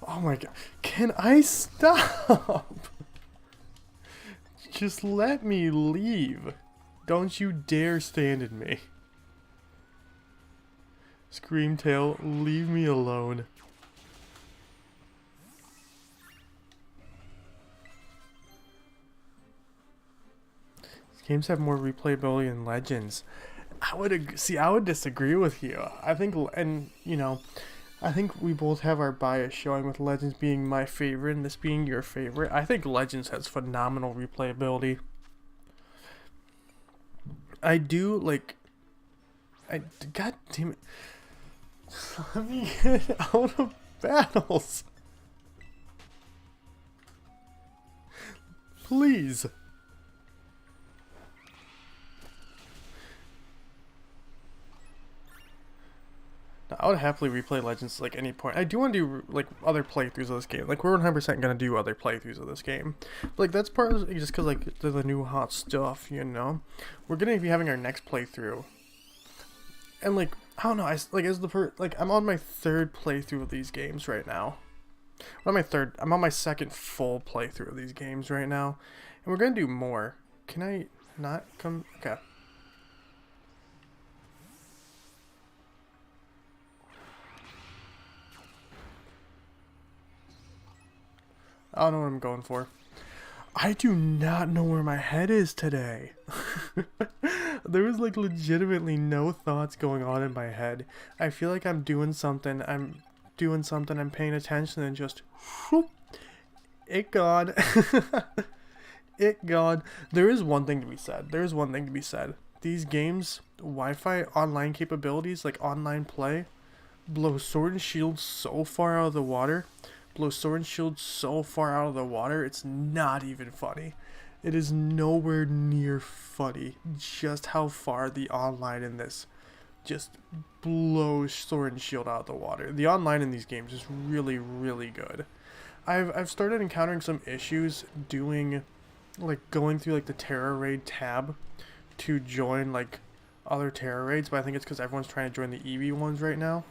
Oh my god. Can I stop? Just let me leave. Don't you dare stand in me. Screamtail, leave me alone. These games have more replayability than Legends. I would disagree with you. I think, and you know, I think we both have our bias showing with Legends being my favorite and this being your favorite. I think Legends has phenomenal replayability. I do like. God damn it! Let me get out of battles, please. I would happily replay Legends like any point. I do want to do like other playthroughs of this game. Like we're 100% gonna do other playthroughs of this game. But, like that's part of just because like the new hot stuff, you know. We're gonna be having our next playthrough, and like I don't know. I'm on my third playthrough of these games right now. I'm on my second full playthrough of these games right now, and we're gonna do more. Can I not come? Okay. I don't know what I'm going for. I do not know where my head is today. There was like legitimately no thoughts going on in my head. I feel like I'm doing something, I'm paying attention, and just whoop, it gone. It gone. There is one thing to be said. These games, Wi-Fi online capabilities, like online play, blow Sword and Shield so far out of the water. It's not even funny. It is nowhere near funny just how far the online in this just blows Sword and Shield out of the water. The online in these games is really, really good. I've started encountering some issues going through like the Tera Raid tab to join like other Tera Raids, but I think it's because everyone's trying to join the EV ones right now.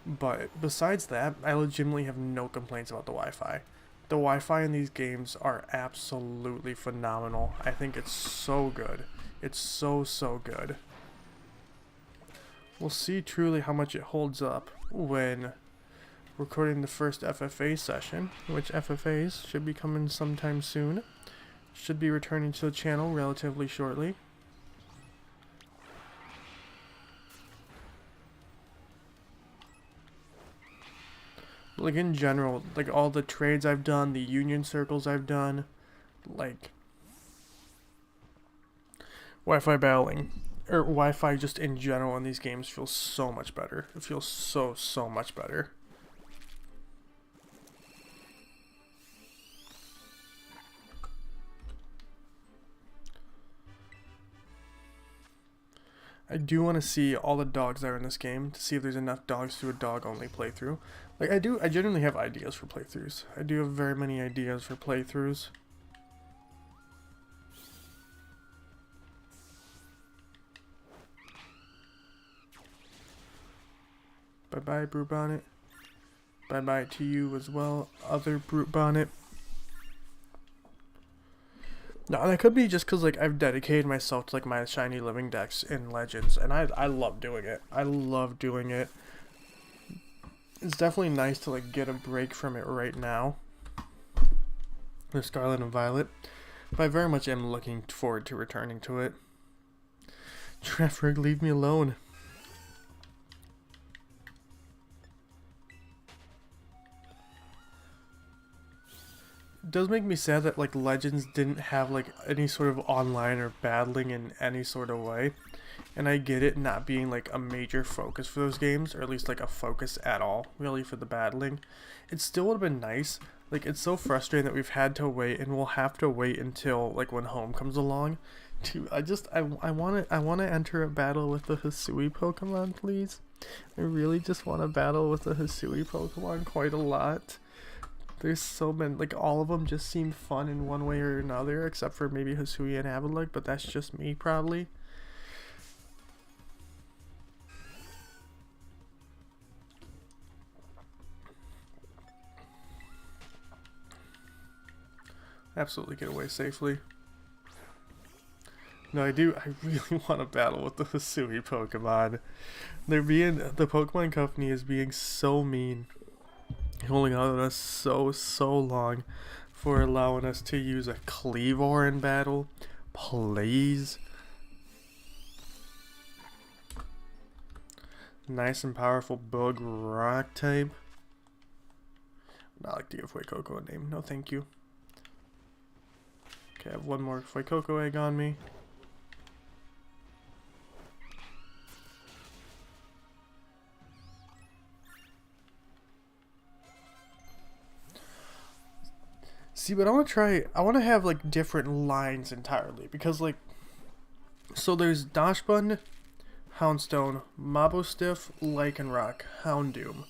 But besides that, I legitimately have no complaints about the Wi-Fi. The Wi-Fi in these games are absolutely phenomenal. I think it's so good. It's so good. We'll see truly how much it holds up when recording the first FFA session, which FFAs should be coming sometime soon. Should be returning to the channel relatively shortly. Like in general, like all the trades I've done, the union circles I've done, like Wi-Fi battling or Wi-Fi just in general in these games feels so much better. It feels so much better. I do want to see all the dogs that are in this game to see if there's enough dogs to a dog-only playthrough. Like I genuinely have ideas for playthroughs. I do have very many ideas for playthroughs. Bye-bye, Brute Bonnet. Bye-bye to you as well, other Brute Bonnet. No, that could be just because like I've dedicated myself to like my shiny living decks in Legends, and I love doing it. I love doing it. It's definitely nice to like get a break from it right now. With Scarlet and Violet, but I very much am looking forward to returning to it. Trevor, leave me alone. It does make me sad that like Legends didn't have like any sort of online or battling in any sort of way, and I get it not being like a major focus for those games, or at least like a focus at all really for the battling. It still would have been nice. Like it's so frustrating that we've had to wait, and we'll have to wait until like when home comes along to I want to enter a battle with the Hisui Pokemon, please. I really just want to battle with the Hisui Pokemon quite a lot. There's so many, like all of them just seem fun in one way or another, except for maybe Hisui and Avalugg, but that's just me probably. Absolutely get away safely. No, I really want to battle with the Hisui Pokemon. The Pokemon Company is being so mean. Holding on to us so long for allowing us to use a Cleavor in battle. Please. Nice and powerful bug rock type. Not like to give FUECOCO a name. No, thank you. Okay, I have one more FUECOCO egg on me. See, but I want to have, like, different lines entirely. Because, like, so there's Dashbun, Houndstone, Mabostiff, Lycanroc, Houndoom.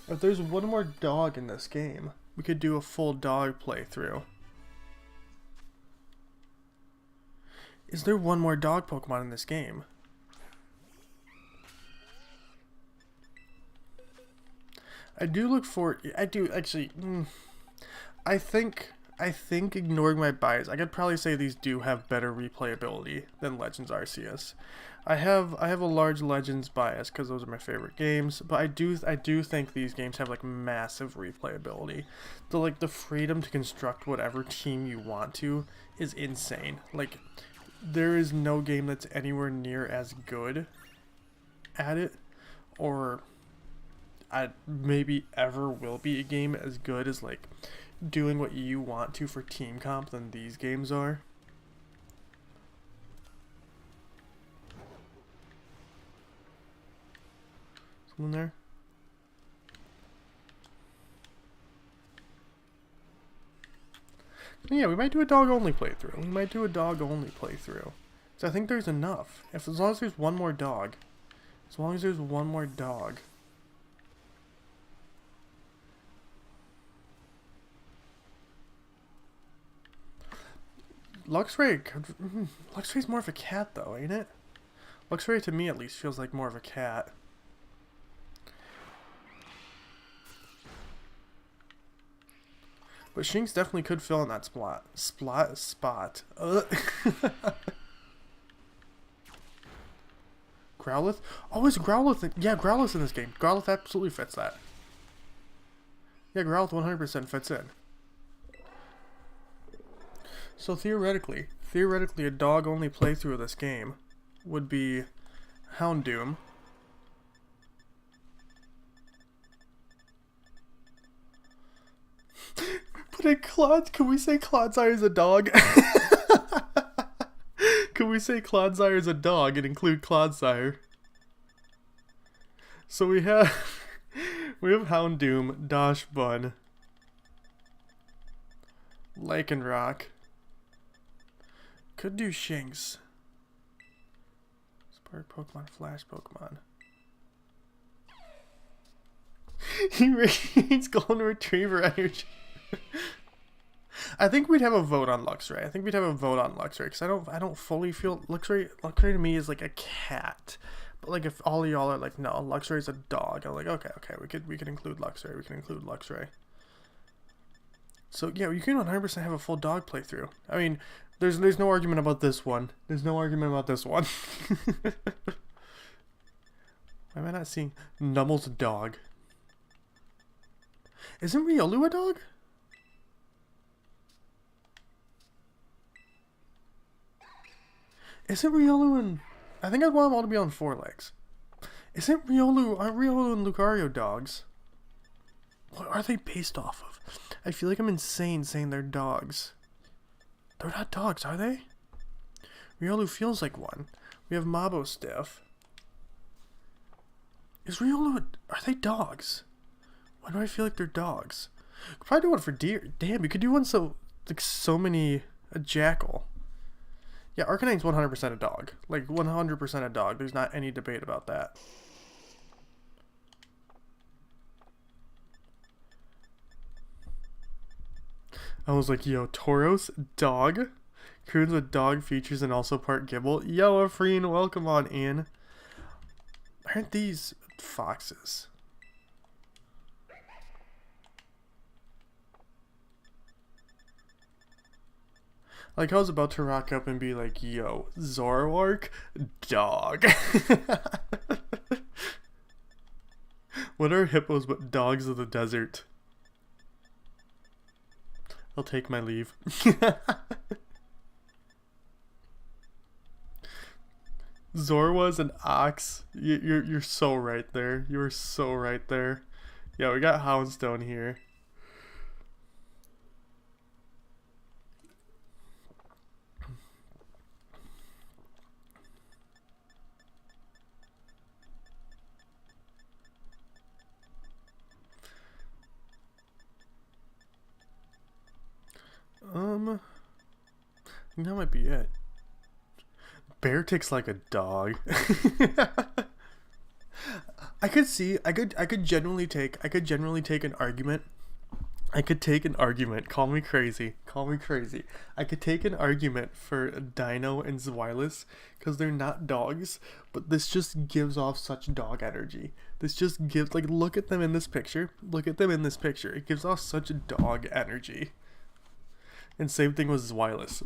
If there's one more dog in this game, we could do a full dog playthrough. Is there one more dog Pokemon in this game? I do look for... I do, actually... I think ignoring my bias, I could probably say these do have better replayability than Legends Arceus. I have a large Legends bias because those are my favorite games, but I do think these games have like massive replayability. The freedom to construct whatever team you want to is insane. Like, there is no game that's anywhere near as good at it, or maybe ever will be a game as good as like doing what you want to for team comp than these games are. Someone there? Yeah, we might do a dog only playthrough. So I think there's enough. As long as there's one more dog. Luxray's more of a cat though, ain't it? Luxray to me at least feels like more of a cat. But Shinx definitely could fill in that spot. Growlithe? Oh, is Growlithe? Yeah, Growlithe's in this game. Growlithe absolutely fits that. Yeah, Growlithe 100% fits in. So theoretically, a dog-only playthrough of this game would be Houndoom. But in can we say Clodsire is a dog? Can we say Clodsire is a dog and include Clodsire? So we have Houndoom, Dashbun, Lycanroc. Could do Shinx. Spark Pokemon, Flash Pokemon. He radiates Golden Retriever energy. I think we'd have a vote on Luxray. Because I don't fully feel Luxray to me is like a cat. But like if all of y'all are like, no, Luxray's a dog, I'm like, okay, we could include Luxray. So yeah, you can 100% have a full dog playthrough. I mean, there's no argument about this one. Why am I not seeing Nubble's dog? Isn't Riolu a dog? Isn't Riolu and... I think I'd want them all to be on 4 legs. Aren't Riolu and Lucario dogs? What are they based off of? I feel like I'm insane saying they're dogs. They're not dogs, are they? Riolu feels like one. We have Mabostiff. Is Riolu... Are they dogs? Why do I feel like they're dogs? Could probably do one for deer. Damn, you could do one so many... A jackal. Yeah, Arcanine's 100% a dog. Like, 100% a dog. There's not any debate about that. I was like, yo, Tauros, dog? Croons with dog features and also part Gibble. Yo, Afreen, welcome on in. Aren't these foxes? Like, I was about to rock up and be like, yo, Zoroark, dog. What are hippos but dogs of the desert? I'll take my leave. Zorwa's an ox. You're so right there. You're so right there. Yeah, we got Houndstone here. That might be it. Bear ticks like a dog. I could generally take an argument. I could take an argument. Call me crazy. Call me crazy. I could take an argument for Dino and Zweilous because they're not dogs, but this just gives off such dog energy. This just gives, like, look at them in this picture. Look at them in this picture. It gives off such dog energy. And same thing with Zweilous.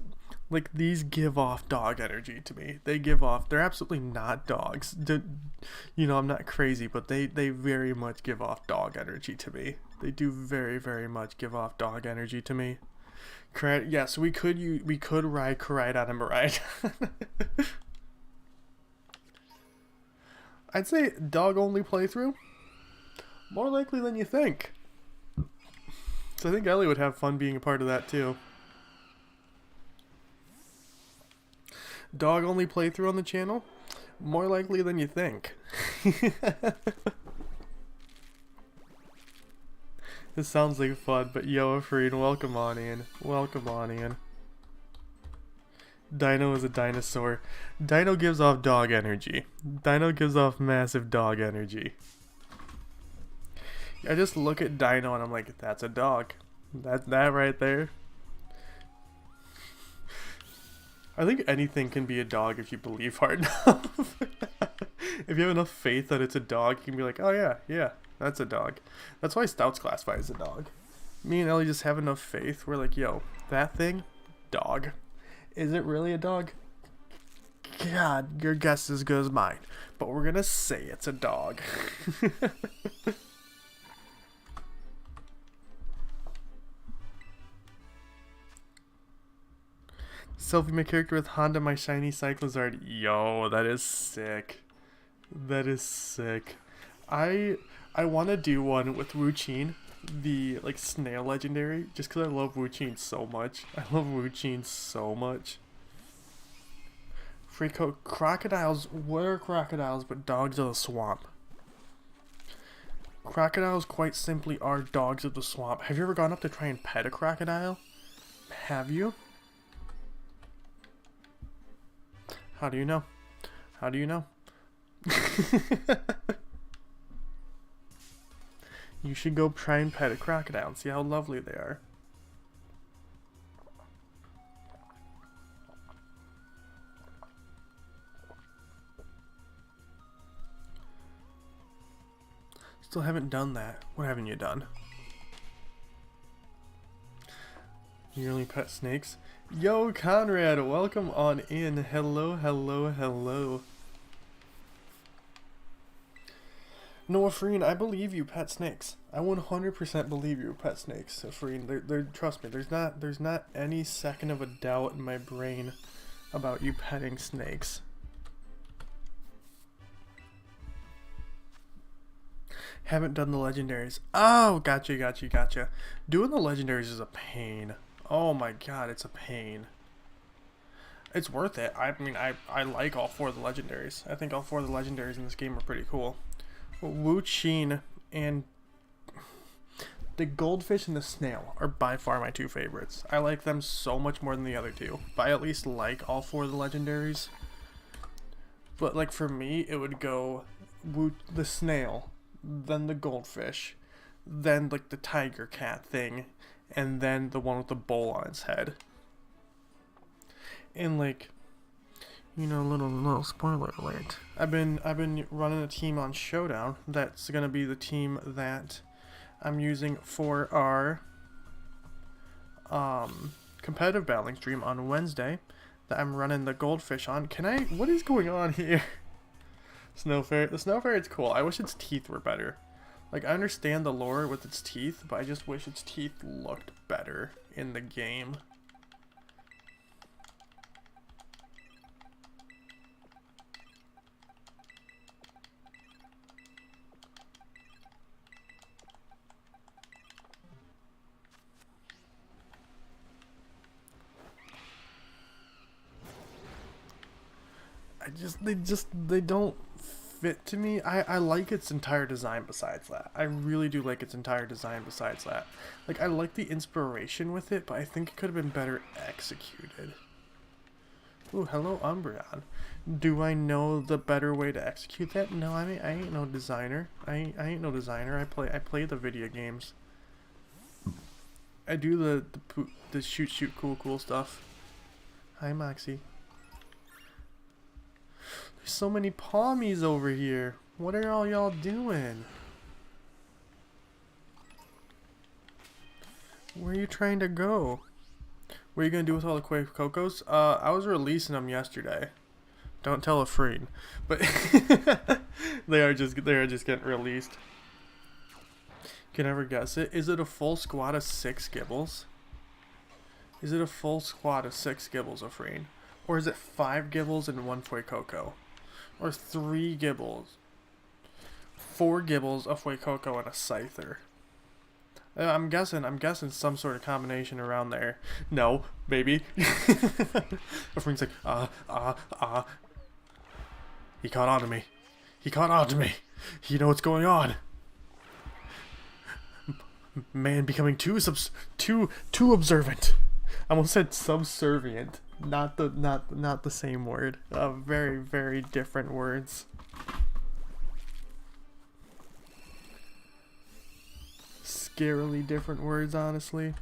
Like, these give off dog energy to me. They're absolutely not dogs. You know, I'm not crazy, but they very much give off dog energy to me. They do very, very much give off dog energy to me. Yes, we could ride Koraidon and Maridon. I'd say dog-only playthrough. More likely than you think. So I think Ellie would have fun being a part of that, too. Dog only playthrough on the channel? More likely than you think. This sounds like fun, but yo, Afreen, welcome on in. Welcome on in. Dino is a dinosaur. Dino gives off dog energy. Dino gives off massive dog energy. I just look at Dino and I'm like, that's a dog. That right there. I think anything can be a dog if you believe hard enough. If you have enough faith that it's a dog, you can be like, oh yeah, that's a dog. That's why Stout's classified as a dog. Me and Ellie just have enough faith. We're like, yo, that thing, dog. Is it really a dog? God, your guess is as good as mine. But we're gonna say it's a dog. Selfie my character with Honda, my shiny Cyclozard. Yo, that is sick. That is sick. I want to do one with Wu-Chin, the like snail legendary, just because I love Wu-Chin so much. I love Wu-Chin so much. FUECOCO crocodiles. What are crocodiles but dogs of the swamp? Crocodiles quite simply are dogs of the swamp. Have you ever gone up to try and pet a crocodile? Have you? How do you know? How do you know? You should go try and pet a crocodile and see how lovely they are. Still haven't done that. What haven't you done? You only pet snakes? Yo, Conrad, welcome on in. Hello, hello, hello. No, Afreen, I believe you pet snakes. I 100% believe you pet snakes, Afreen. Trust me, there's not any second of a doubt in my brain about you petting snakes. Haven't done the legendaries. Oh, gotcha. Doing the legendaries is a pain. Oh my god, it's a pain. It's worth it. I mean, I like all four of the legendaries. I think all four of the legendaries in this game are pretty cool. Wu-Chin and the goldfish and the snail are by far my two favorites. I like them so much more than the other two. But I at least like all four of the legendaries. But like for me, it would go the snail, then the goldfish, then like the tiger cat thing, and then the one with the bowl on its head. And like, you know, little spoiler alert. I've been running a team on Showdown. That's gonna be the team that I'm using for our competitive battling stream on Wednesday. That I'm running the goldfish on. What is going on here? Snow ferret. The snow ferret's cool. I wish its teeth were better. Like, I understand the lore with its teeth, but I just wish its teeth looked better in the game. they don't fit to me. I like its entire design besides that. I really do like its entire design besides that. Like, I like the inspiration with it, but I think it could have been better executed. Ooh, hello, Umbreon. Do I know the better way to execute that? No, I mean, I ain't no designer. I ain't no designer. I play the video games. I do the shoot cool stuff. Hi, Moxie. There's so many Palmies over here. What are all y'all doing? Where are you trying to go? What are you gonna do with all the FUECOCOs? I was releasing them yesterday. Don't tell a friend, but they are just getting released. Can I ever guess it? Is it a full squad of 6 Gibbles? Is it a full squad of 6 Gibbles of Freen? Or is it 5 Gibbles and 1 FUECOCO? Or 3 Gibbles? 4 Gibbles, a FUECOCO, and a Scyther. I'm guessing some sort of combination around there. No, baby. A Freen's like, He caught on to me. He caught on to me. You know what's going on. Man becoming too observant. I almost said subservient. Not the same word. Very, very different words. Scarily different words, honestly.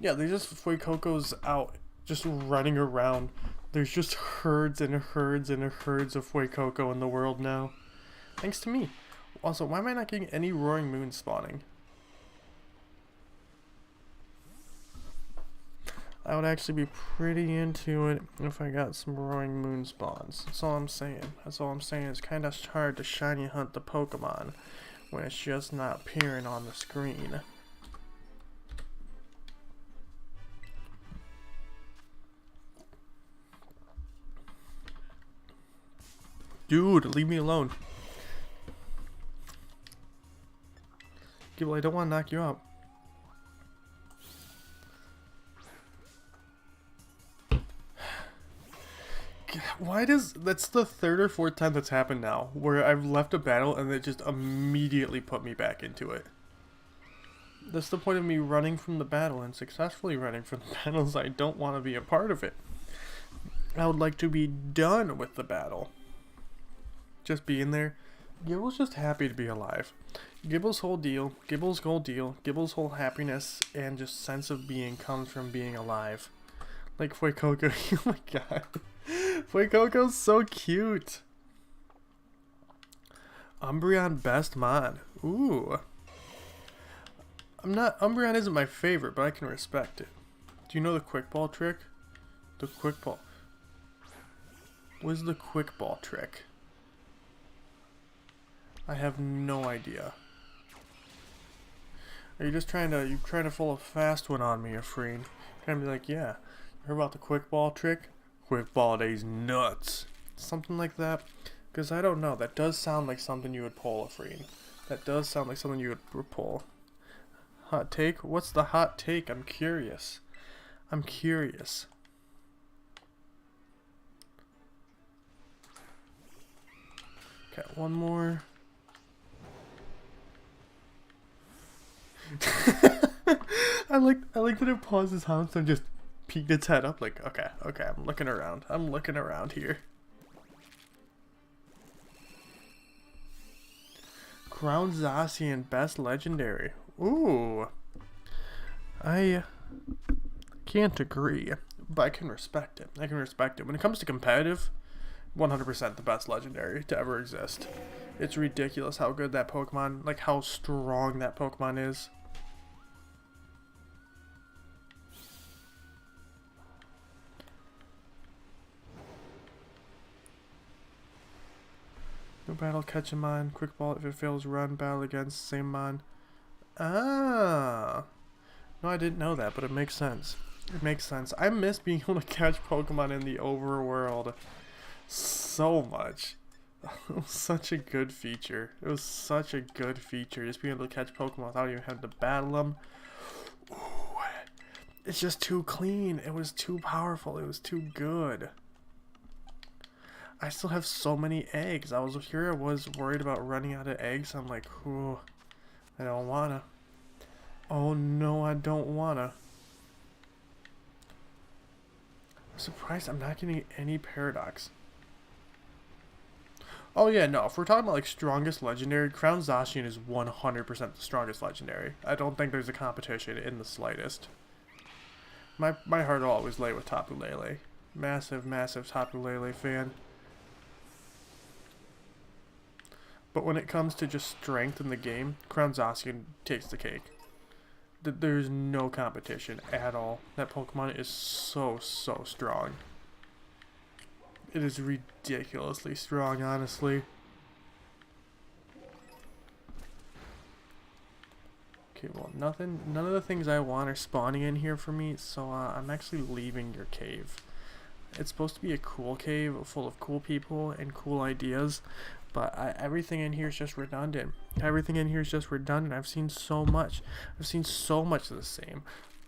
Yeah, there's just FUECOCOs out, just running around. There's just herds and herds and herds of FUECOCO in the world now. Thanks to me. Also, why am I not getting any Roaring Moon spawning? I would actually be pretty into it if I got some Roaring Moon spawns. That's all I'm saying. That's all I'm saying. It's kind of hard to shiny hunt the Pokemon when it's just not appearing on the screen. Dude, leave me alone. Gibble, I don't want to knock you out. Why that's the 3rd or 4th time that's happened now, where I've left a battle and it just immediately put me back into it. That's the point of me running from the battle and successfully running from the battles. I don't want to be a part of it. I would like to be done with the battle. Just being there. Gibble's just happy to be alive. Gibble's whole deal, Gibble's whole happiness and just sense of being comes from being alive. Like FUECOCO. Oh my god. FUECOCO's so cute. Umbreon best mod. Ooh. Umbreon isn't my favorite, but I can respect it. Do you know the quick ball trick? The quick ball. What is the quick ball trick? I have no idea. Are you just trying to pull a fast one on me, Afreen? Trying to be like, yeah, you heard about the quick ball trick? Quick ball day's nuts. Something like that. Because I don't know. That does sound like something you would pull, Afreen. That does sound like something you would pull. Hot take? What's the hot take? I'm curious. I'm curious. Okay, one more. I like that it pauses Hounds and just peeked its head up like, okay, I'm looking around. I'm looking around here. Crown Zacian best legendary. Ooh. I can't agree, but I can respect it. I can respect it. When it comes to competitive, 100% the best legendary to ever exist. It's ridiculous how good that Pokemon, like how strong that Pokemon is. No battle, catch a mon. Quick ball, if it fails, run. Battle against same mon. Ah. No, I didn't know that, but it makes sense. It makes sense. I miss being able to catch Pokemon in the overworld so much. It was such a good feature. It was such a good feature. Just being able to catch Pokemon without even having to battle them. Ooh. It's just too clean. It was too powerful. It was too good. I still have so many eggs. I was worried about running out of eggs. I'm like, ooh, I don't wanna. Oh no, I don't wanna. I'm surprised I'm not getting any paradox. Oh yeah, no, if we're talking about like strongest legendary, Crown Zacian is 100% the strongest legendary. I don't think there's a competition in the slightest. My heart will always lay with Tapu Lele. Massive, massive Tapu Lele fan. But when it comes to just strength in the game, Crown Zacian takes the cake. There's no competition at all. That Pokemon is so strong. It is ridiculously strong, honestly. Okay, well, none of the things I want are spawning in here for me, so I'm actually leaving your cave. It's supposed to be a cool cave full of cool people and cool ideas, but everything in here is just redundant. Everything in here is just redundant. I've seen so much. I've seen so much of the same.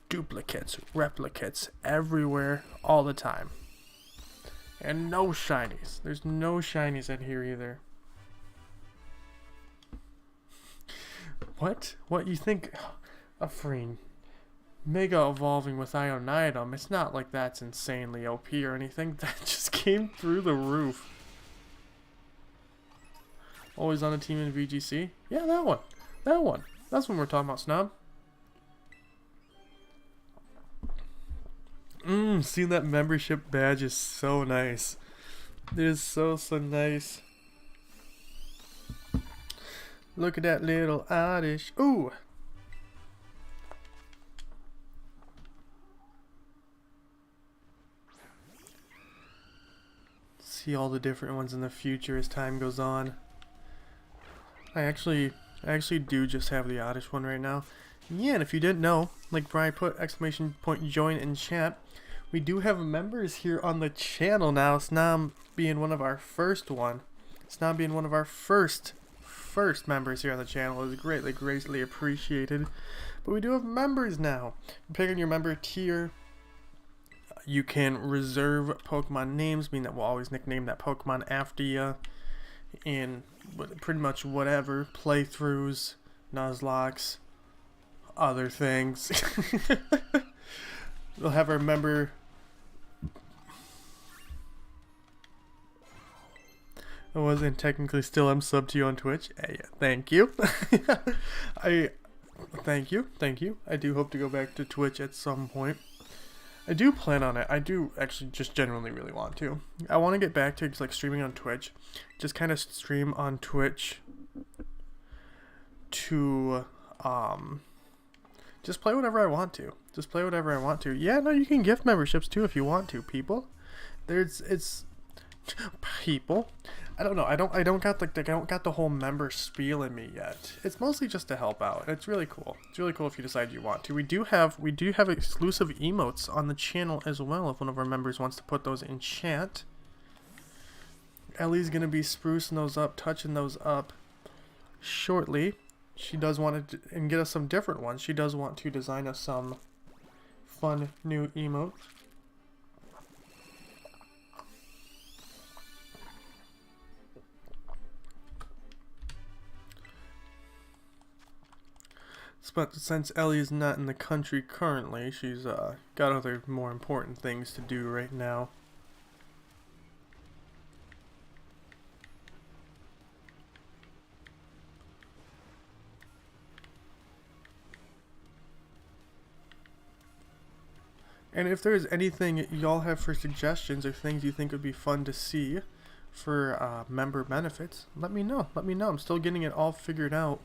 Duplicates, replicates, everywhere, all the time. And no shinies. There's no shinies in here either. What? What you think? A freaking Mega Evolving with Ionitum. It's not like that's insanely OP or anything. That just came through the roof. Always on a team in VGC? Yeah, that one. That one. That's what we're talking about, Snob. Seeing that membership badge is so nice. It is so nice. Look at that little oddish. Ooh! See all the different ones in the future as time goes on. I actually do just have the oddish one right now. Yeah, and if you didn't know, like Brian put !join in chat, we do have members here on the channel now. Snom being one of our first one. Snom being one of our first members here on the channel is greatly appreciated. But we do have members now. Depending on your member tier, you can reserve Pokemon names, meaning that we'll always nickname that Pokemon after you. In pretty much whatever playthroughs, Nuzlocks, other things. We'll have our member. I wasn't technically still. I'm sub to you on Twitch. Hey, thank you. Thank you. I do hope to go back to Twitch at some point. I do plan on it. I do actually just genuinely really want to. I want to get back to like streaming on Twitch. Just kind of stream on Twitch to just play whatever I want to. Just play whatever I want to. Yeah, no, you can gift memberships too if you want to, people. It's people. I don't know. I don't got the whole member spiel in me yet. It's mostly just to help out. It's really cool. It's really cool if you decide you want to. We do have exclusive emotes on the channel as well if one of our members wants to put those in chat. Ellie's gonna be sprucing those up, touching those up shortly. She does want to and get us some different ones. She does want to design us some fun new emotes. But since Ellie is not in the country currently, she's got other more important things to do right now. And if there's anything y'all have for suggestions or things you think would be fun to see for member benefits, let me know. Let me know. I'm still getting it all figured out.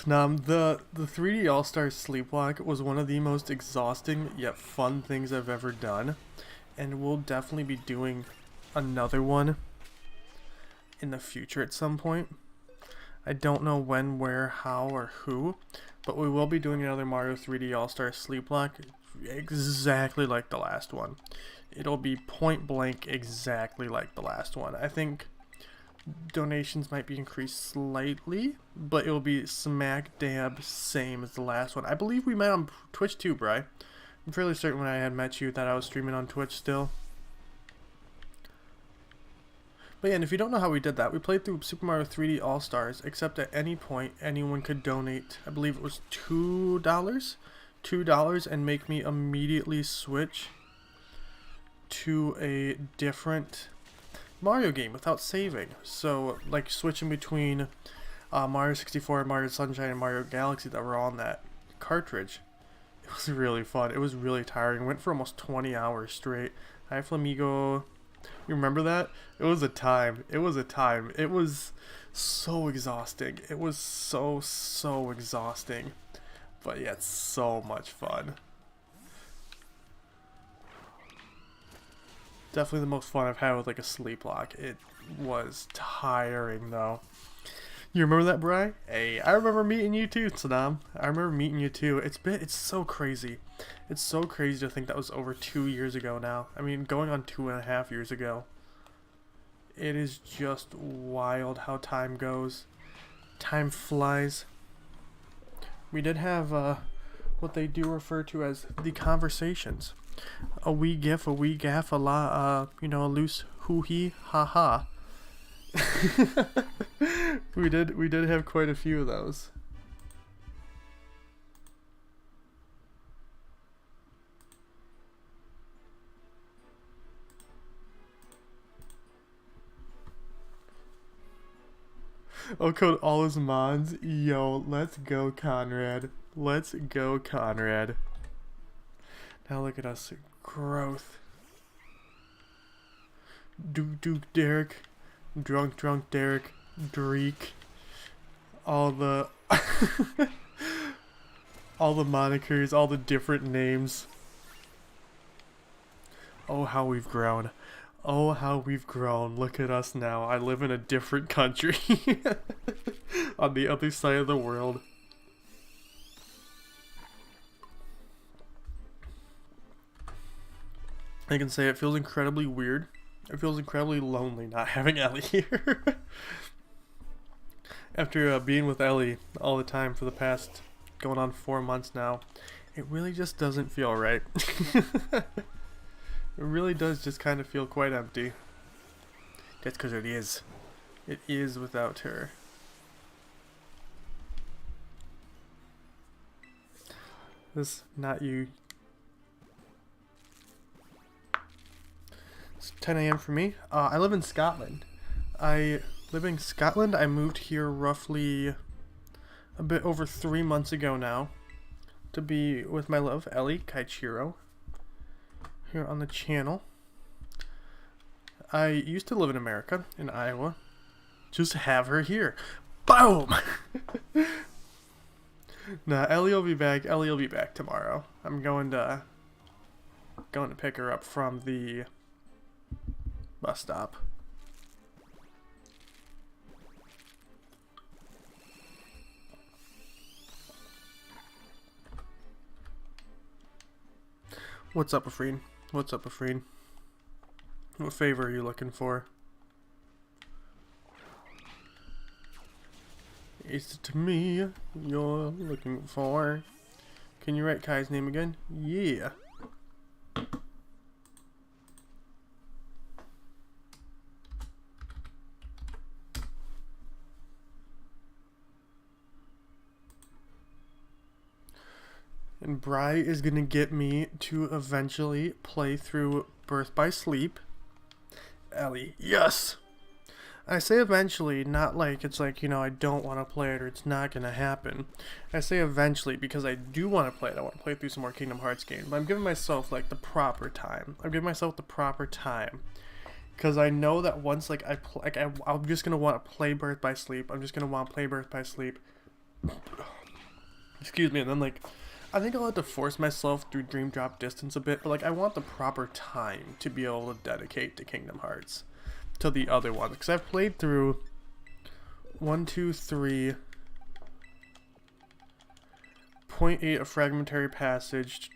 The 3D All-Star Sleepwalk was one of the most exhausting yet fun things I've ever done, and we'll definitely be doing another one in the future at some point. I don't know when, where, how, or who, but we will be doing another Mario 3D All-Star Sleepwalk exactly like the last one. It'll be point blank exactly like the last one. I think donations might be increased slightly, but it will be smack dab same as the last one. I believe we met on Twitch too, Bri. I'm fairly certain when I had met you that I was streaming on Twitch still. But yeah, and if you don't know how we did that, we played through Super Mario 3D All-Stars, except at any point anyone could donate, I believe it was $2, $2 and make me immediately switch to a different Mario game without saving. So like switching between Mario 64, Mario Sunshine, and Mario Galaxy that were on that cartridge. It was really fun. It was really tiring. Went for almost 20 hours straight. Hi Flamigo. You remember that? It was a time. It was a time. It was so exhausting. It was so exhausting. But yeah, it's so much fun. Definitely the most fun I've had with like a sleep lock. It was tiring though. You remember that, Bri? Hey, I remember meeting you too, Saddam. I remember meeting you too. It's so crazy. It's so crazy to think that was over 2 years ago now. I mean, going on 2.5 years ago. It is just wild how time goes. Time flies. We did have what they do refer to as the conversations. A wee gif, a wee gaff, a la, you know, a loose hoo-hee, ha-ha. we did have quite a few of those. I'll code all his mods. Yo, let's go, Conrad. Let's go, Conrad. Now look at us. Growth. Duke Derek. Drunk Derek. Dreek. All the all the monikers, all the different names. Oh, how we've grown. Oh, how we've grown. Look at us now. I live in a different country. On the other side of the world. I can say it feels incredibly weird. It feels incredibly lonely not having Ellie here. After being with Ellie all the time for the past going on 4 months now, it really just doesn't feel right. It really does just kind of feel quite empty. That's because it is. It is without her. This not you. It's 10 a.m. for me. I live in Scotland. I moved here roughly a bit over 3 months ago now to be with my love, Ellie Kaichiro, here on the channel. I used to live in America, in Iowa. Just have her here. Boom! Nah, Ellie will be back. Ellie will be back tomorrow. I'm going to pick her up from the bus stop. What's up, Afreen? What's up, Afreen? What favor are you looking for? Is it me you're looking for? Can you write Kai's name again? Yeah. And Bri is gonna get me to eventually play through Birth by Sleep. Ellie, yes! I say eventually, not like it's like, you know, I don't want to play it or it's not gonna happen. I say eventually because I do want to play it. I want to play through some more Kingdom Hearts games. But I'm giving myself like the proper time. I'm giving myself the proper time. Because I know that once like I'm just gonna want to play Birth by Sleep. I'm just gonna want to play Birth by Sleep. Excuse me, and then like I think I'll have to force myself through Dream Drop Distance a bit, but like I want the proper time to be able to dedicate to Kingdom Hearts, to the other ones, because I've played through 1, 2, 3, 0.8 a Fragmentary Passage.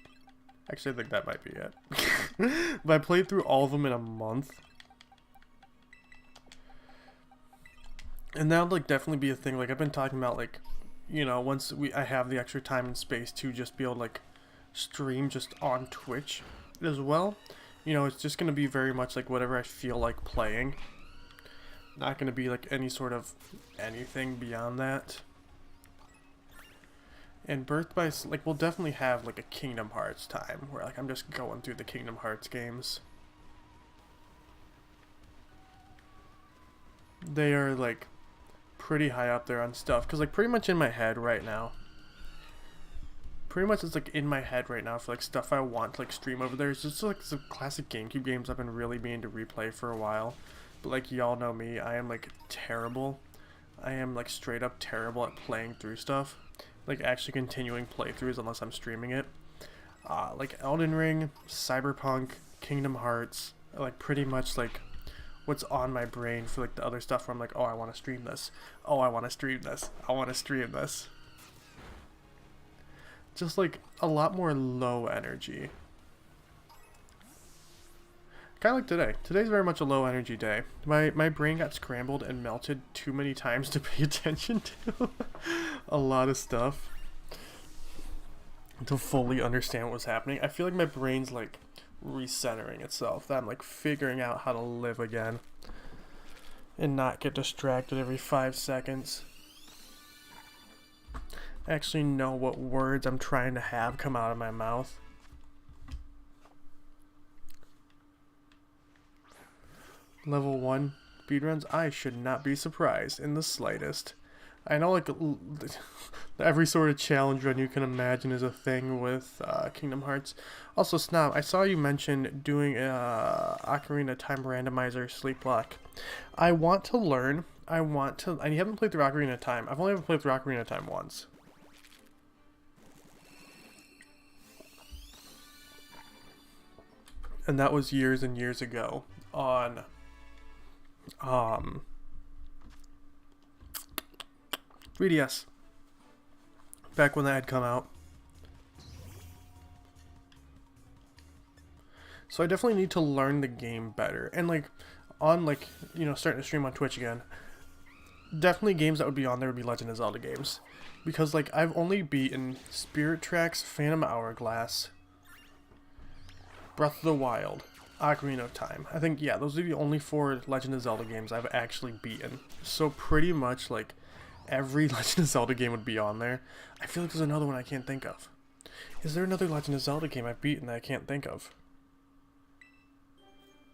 Actually, I think that might be it. But I played through all of them in a month. And that'll like definitely be a thing. Like I've been talking about, like, you know, once I have the extra time and space to just be able to like stream just on Twitch as well. You know, it's just gonna be very much like whatever I feel like playing. Not gonna be like any sort of anything beyond that. And Birth by like we'll definitely have like a Kingdom Hearts time where like I'm just going through the Kingdom Hearts games. They are like pretty high up there on stuff because like pretty much in my head right now. Pretty much it's like in my head right now for like stuff I want to like stream over there. It's just like some classic GameCube games I've been really meaning to replay for a while. But like y'all know me, I am like terrible. I am like straight up terrible at playing through stuff. Like actually continuing playthroughs unless I'm streaming it. Like Elden Ring, Cyberpunk, Kingdom Hearts, like pretty much like what's on my brain for like the other stuff where I'm like, oh, I want to stream this. Oh, I want to stream this. I want to stream this. Just like a lot more low energy. Kind of like today. Today's very much a low energy day. My brain got scrambled and melted too many times to pay attention to a lot of stuff. To fully understand what was happening. I feel like my brain's like recentering itself. That I'm like figuring out how to live again. And not get distracted every 5 seconds. Actually know what words I'm trying to have come out of my mouth. Level 1 speedruns, I should not be surprised in the slightest. I know like every sort of challenge run you can imagine is a thing with Kingdom Hearts. Also, Snob, I saw you mention doing Ocarina Time Randomizer Sleep Block. I want to learn. And you haven't played through Ocarina of Time. I've only ever played through Ocarina of Time once. And that was years and years ago on 3DS. Back when that had come out. So I definitely need to learn the game better. And like on like, you know, starting to stream on Twitch again. Definitely games that would be on there would be Legend of Zelda games. Because like I've only beaten Spirit Tracks, Phantom Hourglass, Breath of the Wild, Ocarina of Time. I think, yeah, those are the only 4 Legend of Zelda games I've actually beaten. So pretty much, like, every Legend of Zelda game would be on there. I feel like there's another one I can't think of. Is there another Legend of Zelda game I've beaten that I can't think of?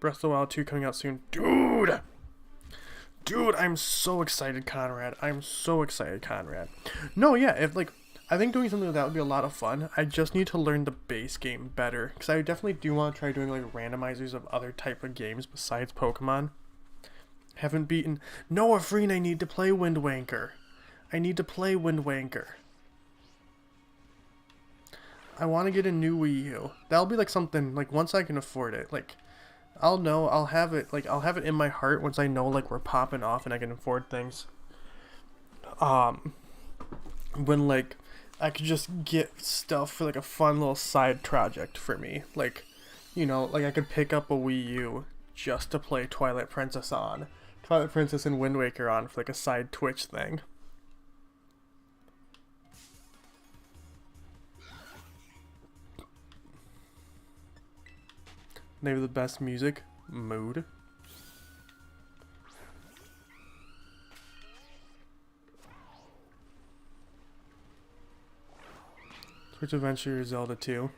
Breath of the Wild 2 coming out soon. Dude! Dude, I'm so excited, Conrad. I'm so excited, Conrad. No, yeah, if, like, I think doing something like that would be a lot of fun. I just need to learn the base game better. Because I definitely do want to try doing like randomizers of other type of games besides Pokemon. Haven't beaten... No, Afreen, I need to play Wind Waker. I need to play Wind Waker. I want to get a new Wii U. That'll be like something, like once I can afford it. Like, I'll have it in my heart once I know like we're popping off and I can afford things. When like... I could just get stuff for like a fun little side project for me. Like, you know, like I could pick up a Wii U just to play Twilight Princess and Wind Waker on for like a side Twitch thing. Name of the best music? Mood. Switch Adventure Zelda 2.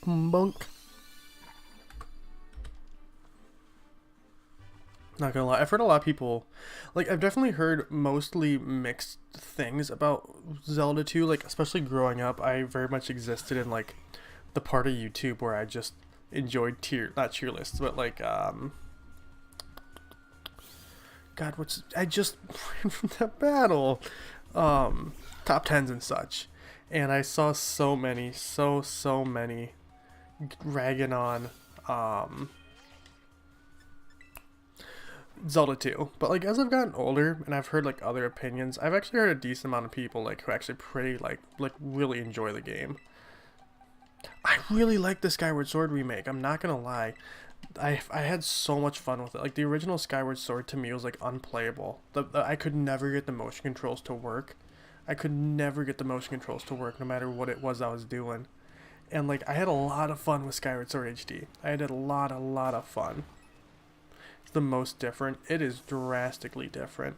Monk. Not gonna lie, I've heard a lot of people, like, I've definitely heard mostly mixed things about Zelda 2, like, especially growing up. I very much existed in, like, the part of YouTube where I just enjoyed not tier lists, but, like, God, I just ran from that battle, top 10s and such, and I saw so many ragging on, Zelda 2. But like as I've gotten older and I've heard like other opinions, I've actually heard a decent amount of people like who actually pretty like really enjoy the game. I really like the Skyward Sword remake. I'm not gonna lie. I had so much fun with it. Like the original Skyward Sword to me was like unplayable. I could never get the motion controls to work. I could never get the motion controls to work no matter what it was I was doing. And like I had a lot of fun with Skyward Sword HD. I had a lot of fun. It's the most different. It is drastically different.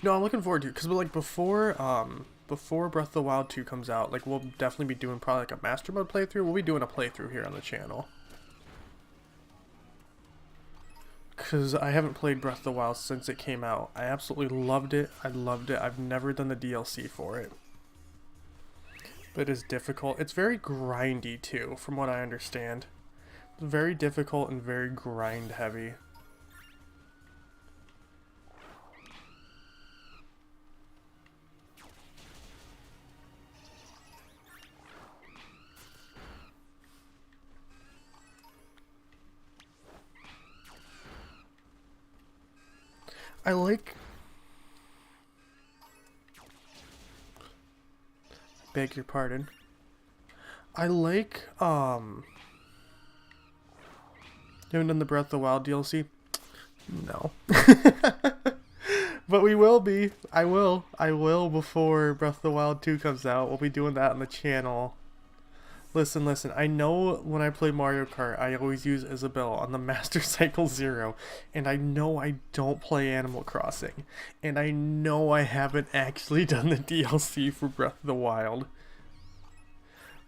No, I'm looking forward to it because like before Breath of the Wild 2 comes out, like we'll definitely be doing probably like a master mode playthrough. We'll be doing a playthrough here on the channel. Because I haven't played Breath of the Wild since it came out. I absolutely loved it. I loved it. I've never done the DLC for it. But it is difficult. It's very grindy too, from what I understand. It's very difficult and very grind heavy. I like... Beg your pardon. I like, You haven't done the Breath of the Wild DLC? No. But we will be. I will before Breath of the Wild 2 comes out. We'll be doing that on the channel. Listen. I know when I play Mario Kart, I always use Isabelle on the Master Cycle 0. And I know I don't play Animal Crossing. And I know I haven't actually done the DLC for Breath of the Wild.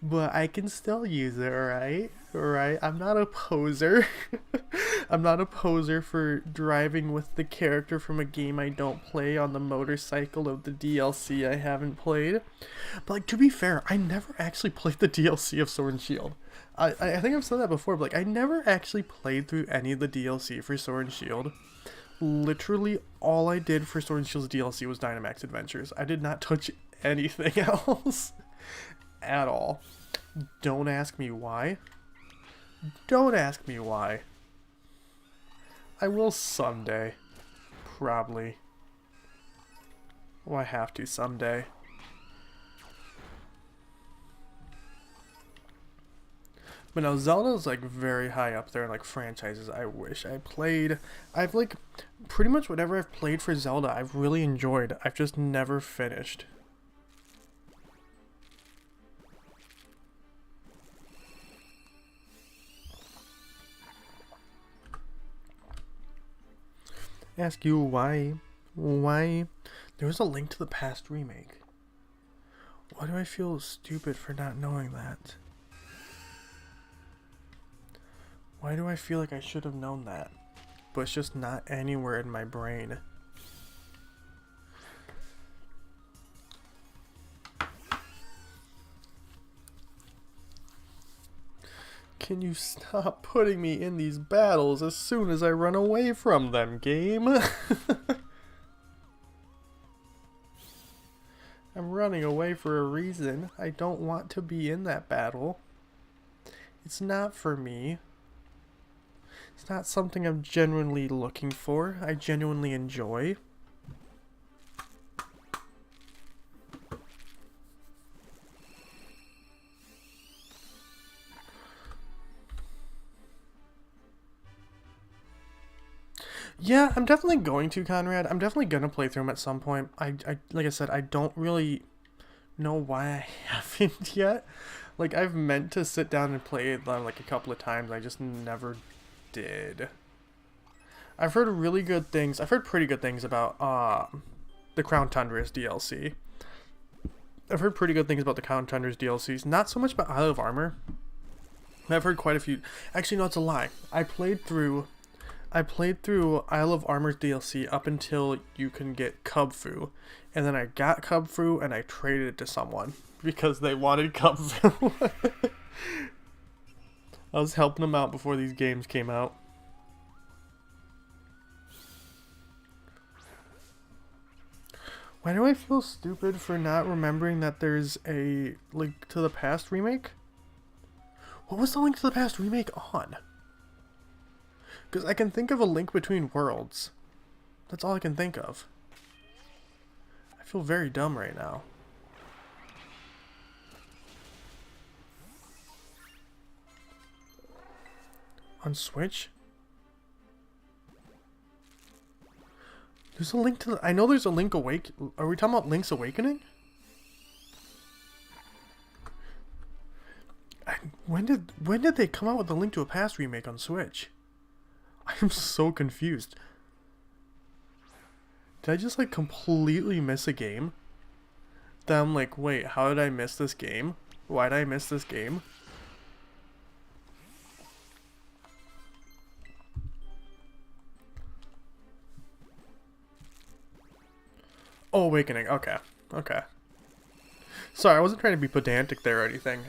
But I can still use it, right? Right? I'm not a poser. I'm not a poser for driving with the character from a game I don't play on the motorcycle of the DLC I haven't played. But like, to be fair, I never actually played the DLC of Sword and Shield. I think I've said that before, but like I never actually played through any of the DLC for Sword and Shield. Literally all I did for Sword and Shield's DLC was Dynamax Adventures. I did not touch anything else. At all. Don't ask me why. Don't ask me why. I will someday. Probably. Well, I have to someday. But no, Zelda's like very high up there in like franchises I wish I played. I've like pretty much whatever I've played for Zelda I've really enjoyed. I've just never finished. Ask you why there was a Link to the Past remake. Why do I feel stupid for not knowing that? Why do I feel like I should have known that, but it's just not anywhere in my brain? Can you stop putting me in these battles as soon as I run away from them, game? I'm running away for a reason. I don't want to be in that battle. It's not for me. It's not something I'm genuinely looking for. I genuinely enjoy. Yeah, I'm definitely going to, Conrad. I'm definitely going to play through them at some point. I like I said, I don't really know why I haven't yet. Like, I've meant to sit down and play it like a couple of times. I just never did. I've heard really good things. I've heard pretty good things about the Crown Tundra's DLC. I've heard pretty good things about the Crown Tundra's DLCs. Not so much about Isle of Armor. I've heard quite a few. Actually, no, it's a lie. I played through Isle of Armor's DLC up until you can get Kubfu. And then I got Kubfu and I traded it to someone because they wanted Kubfu. I was helping them out before these games came out. Why do I feel stupid for not remembering that there's a Link to the Past remake? What was the Link to the Past remake on? Because I can think of a Link Between Worlds. That's all I can think of. I feel very dumb right now. On Switch? There's a link to the... I know there's a Link Awake... Are we talking about Link's Awakening? When did they come out with the Link to a Past remake on Switch? I'm so confused. Did I just like completely miss a game? That I'm like, wait, how did I miss this game? Why did I miss this game? Oh, Awakening. Okay. Okay. Sorry, I wasn't trying to be pedantic there or anything.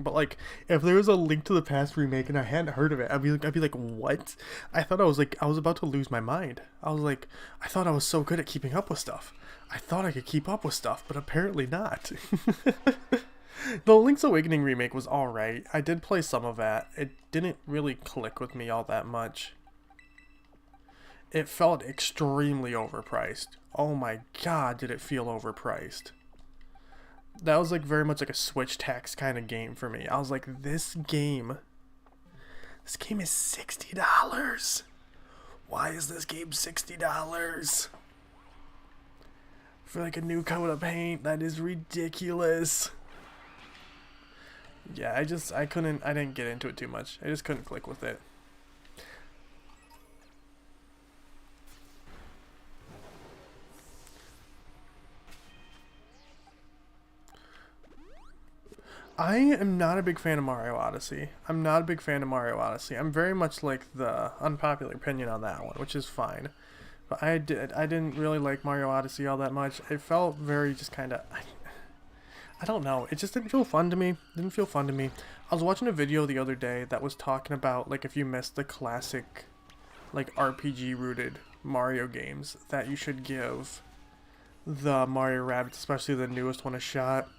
But like, if there was a Link to the Past remake and I hadn't heard of it, I'd be like, what? I thought I was about to lose my mind. I was like, I thought I was so good at keeping up with stuff. I thought I could keep up with stuff, but apparently not. The Link's Awakening remake was alright. I did play some of that. It didn't really click with me all that much. It felt extremely overpriced. Oh my god, did it feel overpriced. That was like very much like a Switch tax kind of game for me. I was like, this game is $60. Why is this game $60? For like a new coat of paint, that is ridiculous. Yeah, I didn't get into it too much. I just couldn't click with it. I am not a big fan of Mario Odyssey. I'm very much like the unpopular opinion on that one, which is fine. But I didn't really like Mario Odyssey all that much. It felt very just kind of... I don't know. It just didn't feel fun to me. I was watching a video the other day that was talking about, like, if you missed the classic, like, RPG-rooted Mario games, that you should give the Mario Rabbids, especially the newest one, a shot.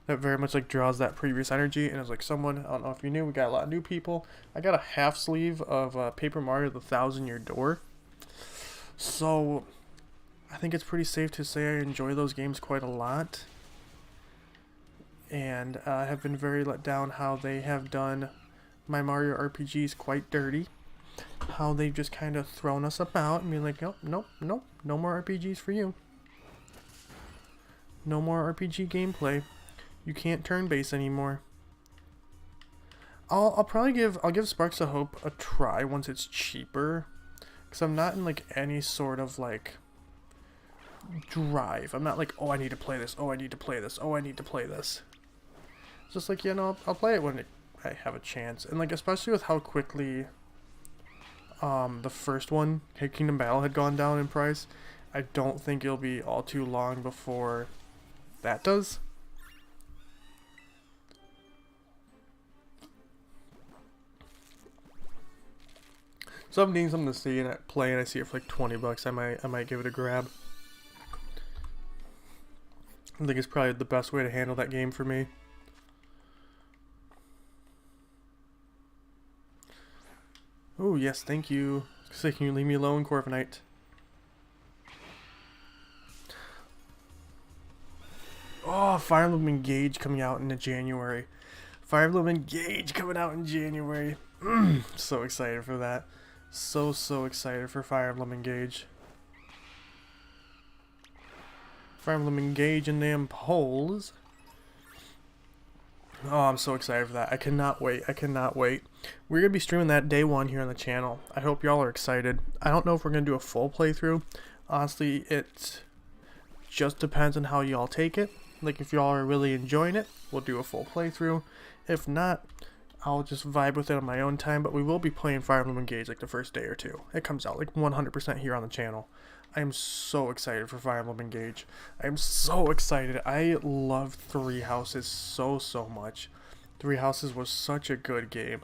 That very much like draws that previous energy. And it was like, someone, I don't know if you knew, we got a lot of new people. I got a half sleeve of Paper Mario the 1000-Year Door. So I think it's pretty safe to say I enjoy those games quite a lot. And I have been very let down how they have done my Mario RPGs quite dirty. How they've just kind of thrown us about and been like, nope, no more RPGs for you. No more RPG gameplay. You can't turn base anymore. I'll give Sparks of Hope a try once it's cheaper, because I'm not in like any sort of like drive. I'm not like, oh, I need to play this. It's just like, you know, I'll play it when I have a chance. And like, especially with how quickly the first one, Kingdom Battle, had gone down in price, I don't think it'll be all too long before that does. So I'm needing something to see and play, and I see it for like $20. I might give it a grab. I think it's probably the best way to handle that game for me. Oh yes, thank you. So can you leave me alone, Corviknight? Oh, Fire Emblem Engage coming out in January. So excited for that. So excited for Fire Emblem Engage. Fire Emblem Engage in them polls. Oh, I'm so excited for that. I cannot wait. We're going to be streaming that day one here on the channel. I hope y'all are excited. I don't know if we're going to do a full playthrough. Honestly, it just depends on how y'all take it. Like, if y'all are really enjoying it, we'll do a full playthrough. If not, I'll just vibe with it on my own time, but we will be playing Fire Emblem Engage like the first day or two. It comes out like 100% here on the channel. I am so excited for Fire Emblem Engage. I am so excited. I love Three Houses so much. Three Houses was such a good game.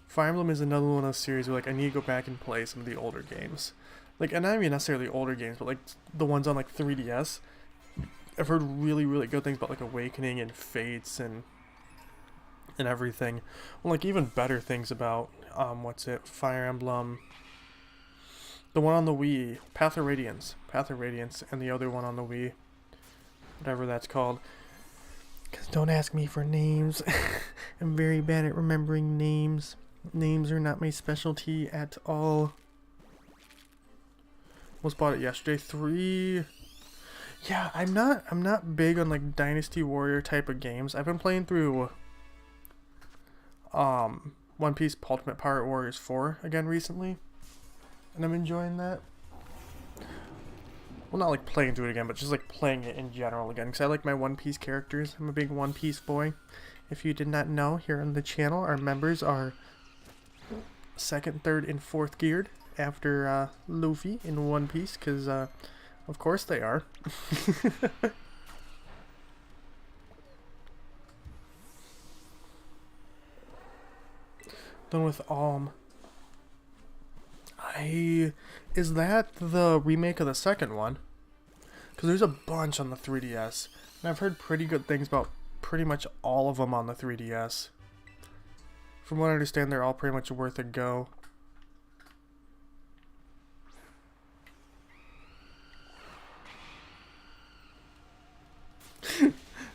Fire Emblem is another one of those series where like I need to go back and play some of the older games. Like, and not even necessarily older games, but like the ones on like 3DS. I've heard really good things about like Awakening and Fates and and everything. Well, like even better things about what's it? Fire Emblem. The one on the Wii, Path of Radiance, and the other one on the Wii, whatever that's called. Cause don't ask me for names. I'm very bad at remembering names. Names are not my specialty at all. Almost bought it yesterday. 3. Yeah, I'm not big on like Dynasty Warrior type of games. I've been playing through One Piece Ultimate Pirate Warriors 4 again recently, and I'm enjoying that. Well, not like playing through it again, but just like playing it in general again, because I like my One Piece characters. I'm a big One Piece boy. If you did not know, here on the channel, our members are 2nd, 3rd, and 4th geared after Luffy in One Piece, because of course they are. Done with is that the remake of the second one? Because there's a bunch on the 3DS, and I've heard pretty good things about pretty much all of them on the 3DS. From what I understand, they're all pretty much worth a go.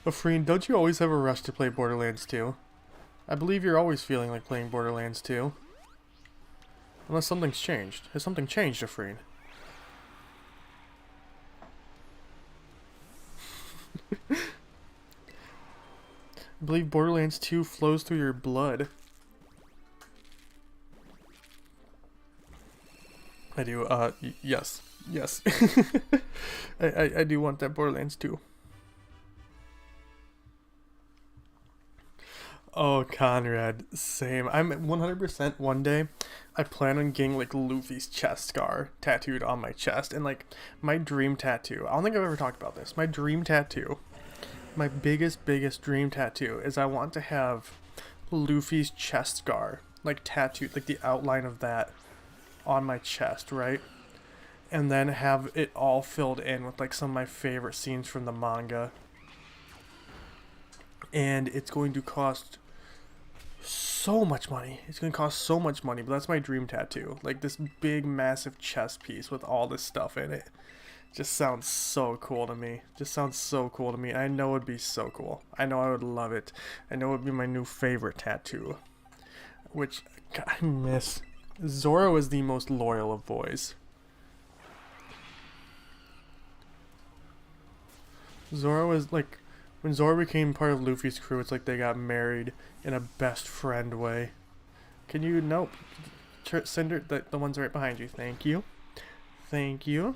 Afreen, don't you always have a rush to play Borderlands 2? I believe you're always feeling like playing Borderlands 2. Unless something's changed. Has something changed, Afreen? I believe Borderlands 2 flows through your blood. I do, yes. Yes. I do want that Borderlands 2. Oh, Conrad, same. I'm 100% one day, I plan on getting, like, Luffy's chest scar tattooed on my chest. And, like, my dream tattoo, I don't think I've ever talked about this. My dream tattoo, my biggest dream tattoo is I want to have Luffy's chest scar, like, tattooed, like, the outline of that on my chest, right? And then have it all filled in with, like, some of my favorite scenes from the manga. And it's going to cost so much money. It's going to cost so much money, but that's my dream tattoo. Like this big, massive chest piece with all this stuff in it. Just sounds so cool to me. Just sounds so cool to me. I know it'd be so cool. I know I would love it. I know it'd be my new favorite tattoo. Which, God, I miss. Zoro is the most loyal of boys. Zoro is like... When Zoro became part of Luffy's crew, it's like they got married in a best friend way. Can you... Nope. Cinder, the one's right behind you. Thank you. Thank you.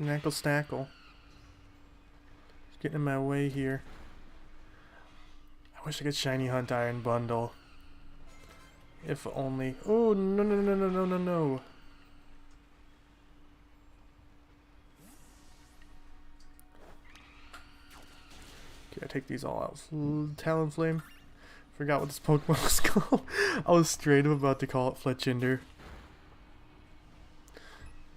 Knackle Snackle. It's getting in my way here. I wish I could shiny hunt Iron Bundle. If only... Oh, no, no, no, no, no, no, no. I take these all out. Talonflame. Forgot what this Pokemon was called. I was straight up about to call it Fletchinder.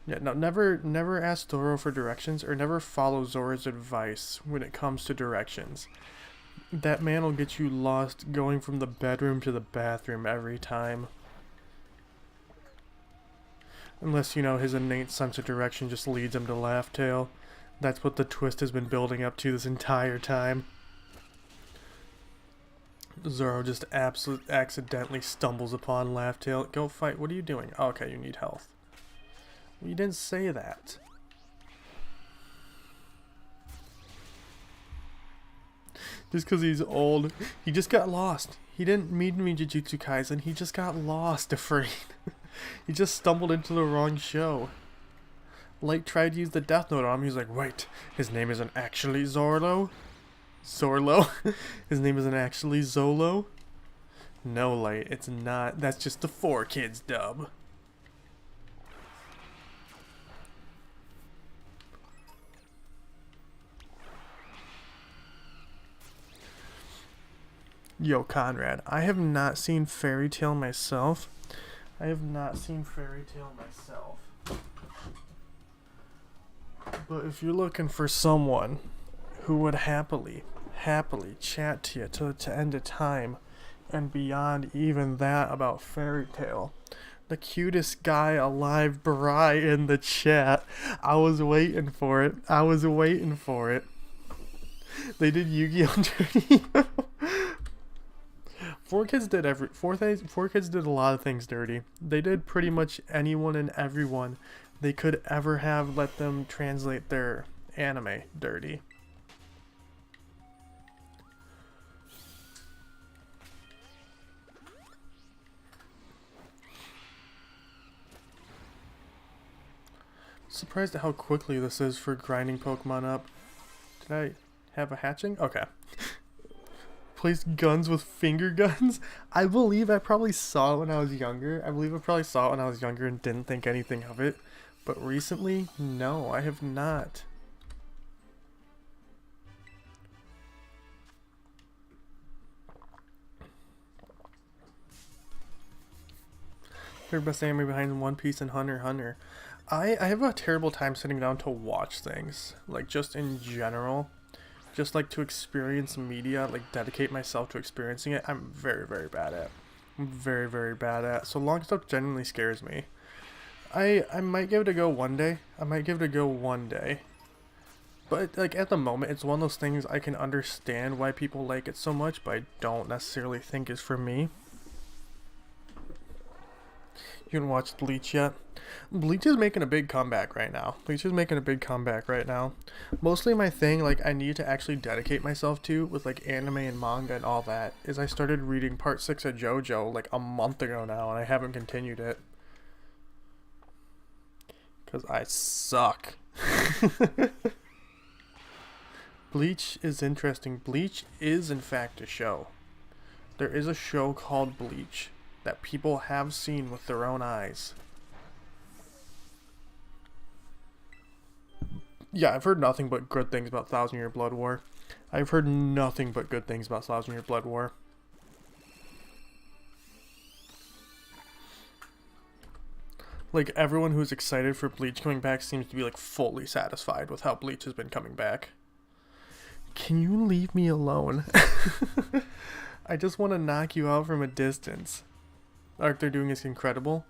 Yeah, no, never ask Zoro for directions, or never follow Zoro's advice when it comes to directions. That man will get you lost going from the bedroom to the bathroom every time. Unless, you know, his innate sense of direction just leads him to Laugh Tale. That's what the twist has been building up to this entire time. Zoro just accidentally stumbles upon Laugh Tale. Go fight. What are you doing? Oh, okay, you need health. Well, you didn't say that. Just because he's old. He just got lost. He didn't mean to be Jujutsu Kaisen. He just got lost, afraid. He just stumbled into the wrong show. Light tried to use the Death Note on him. He was like, wait, his name isn't actually Zorlo? Zorlo? His name isn't actually Zolo? No, Light, it's not. That's just the 4Kids dub. Yo, Conrad, I have not seen Fairy Tail myself. But if you're looking for someone who would happily chat to you to end of time and beyond even that about Fairy Tale, the cutest guy alive, Bri, in the chat. I was waiting for it. They did Yu-Gi-Oh! Dirty. Four Kids did a lot of things dirty. They did pretty much anyone and everyone they could ever have let them translate their anime dirty. Surprised at how quickly this is for grinding Pokemon up. Did I have a hatching? Okay. Place guns with finger guns? I believe I probably saw it when I was younger. And didn't think anything of it. But recently, no, I have not. Third best anime behind One Piece and Hunter x Hunter. I have a terrible time sitting down to watch things. Like, just in general. Just like to experience media, like dedicate myself to experiencing it, I'm very, very bad at. So long stuff genuinely scares me. I might give it a go one day. But like at the moment, it's one of those things I can understand why people like it so much, but I don't necessarily think is for me. You haven't watched Bleach yet? Bleach is making a big comeback right now. Mostly my thing, like, I need to actually dedicate myself to with, like, anime and manga and all that, is I started reading part 6 of JoJo, like, a month ago now, and I haven't continued it. Because I suck. Bleach is interesting. Bleach is, in fact, a show. There is a show called Bleach that people have seen with their own eyes. Yeah, I've heard nothing but good things about Thousand Year Blood War. Like, everyone who's excited for Bleach coming back seems to be, like, fully satisfied with how Bleach has been coming back. Can you leave me alone? I just want to knock you out from a distance. The art they're doing is incredible.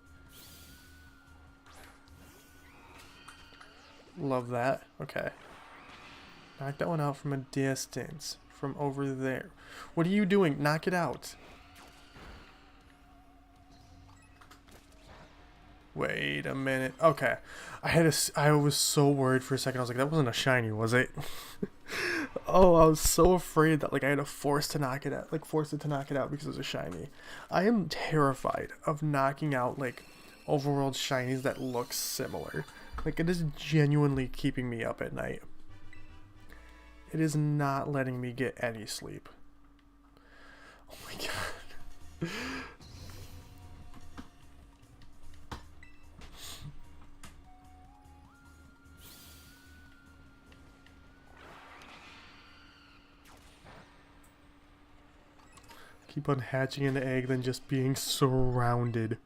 Love that. Okay. Knock that one out from a distance. From over there. What are you doing? Knock it out. Wait a minute. Okay. I was so worried for a second. I was like, that wasn't a shiny, was it? Oh, I was so afraid that, like, I had to force it to knock it out because it was a shiny. I am terrified of knocking out, like, overworld shinies that look similar. Like, it is genuinely keeping me up at night. It is not letting me get any sleep. Oh my god. Keep on hatching an egg than just being surrounded.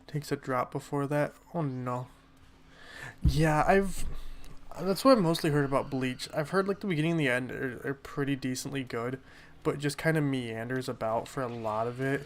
Takes a drop before that. Oh no. Yeah, that's what I've mostly heard about Bleach. I've heard like the beginning and the end are pretty decently good, but just kind of meanders about for a lot of it.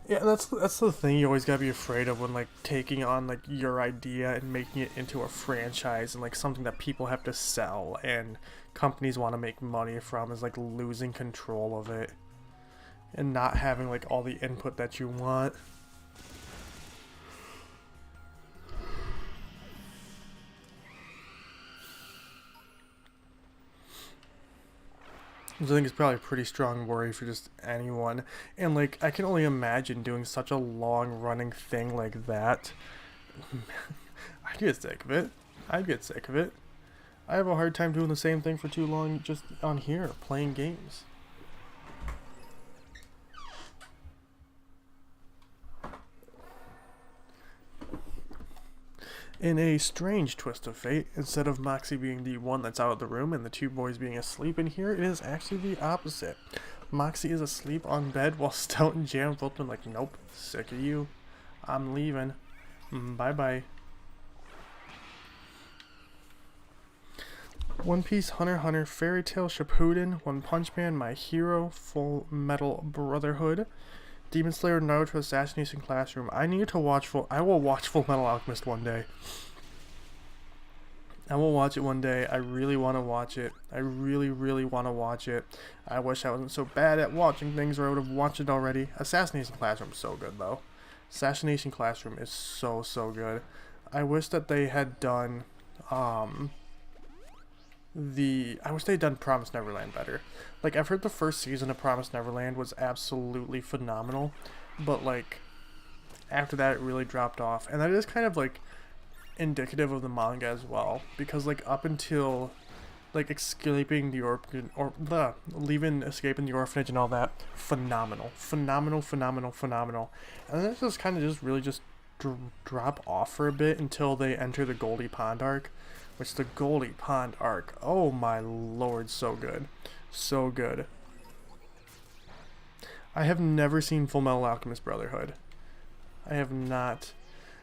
Yeah, that's the thing you always gotta be afraid of when, like, taking on, like, your idea and making it into a franchise and, like, something that people have to sell and companies want to make money from, is, like, losing control of it and not having, like, all the input that you want. I think it's probably a pretty strong worry for just anyone. And, like, I can only imagine doing such a long-running thing like that. I'd get sick of it. I have a hard time doing the same thing for too long just on here, playing games. In a strange twist of fate, instead of Moxie being the one that's out of the room and the two boys being asleep in here, it is actually the opposite. Moxie is asleep on bed while Stout and Jam both been like, nope, sick of you. I'm leaving. Bye-bye. One Piece, Hunter x Hunter, Fairy Tail, Shippuden, One Punch Man, My Hero, Full Metal Brotherhood, Demon Slayer, Naruto, Assassination Classroom. I need to watch I will watch Full Metal Alchemist one day. I will watch it one day. I really want to watch it. I really, really want to watch it. I wish I wasn't so bad at watching things, or I would have watched it already. Assassination Classroom is so good, though. Assassination Classroom is so, so good. I wish that they had done, I wish they had done Promised Neverland better. Like, I've heard the first season of Promised Neverland was absolutely phenomenal, but, like, after that it really dropped off. And that is kind of, like, indicative of the manga as well, because, like, up until, like, escaping the escaping the orphanage and all that, phenomenal. And then it just kind of just really just drop off for a bit until they enter the Goldie Pond arc. Which the Goldie Pond arc, oh my lord, so good. So good. I have never seen Full Metal Alchemist Brotherhood. I have not.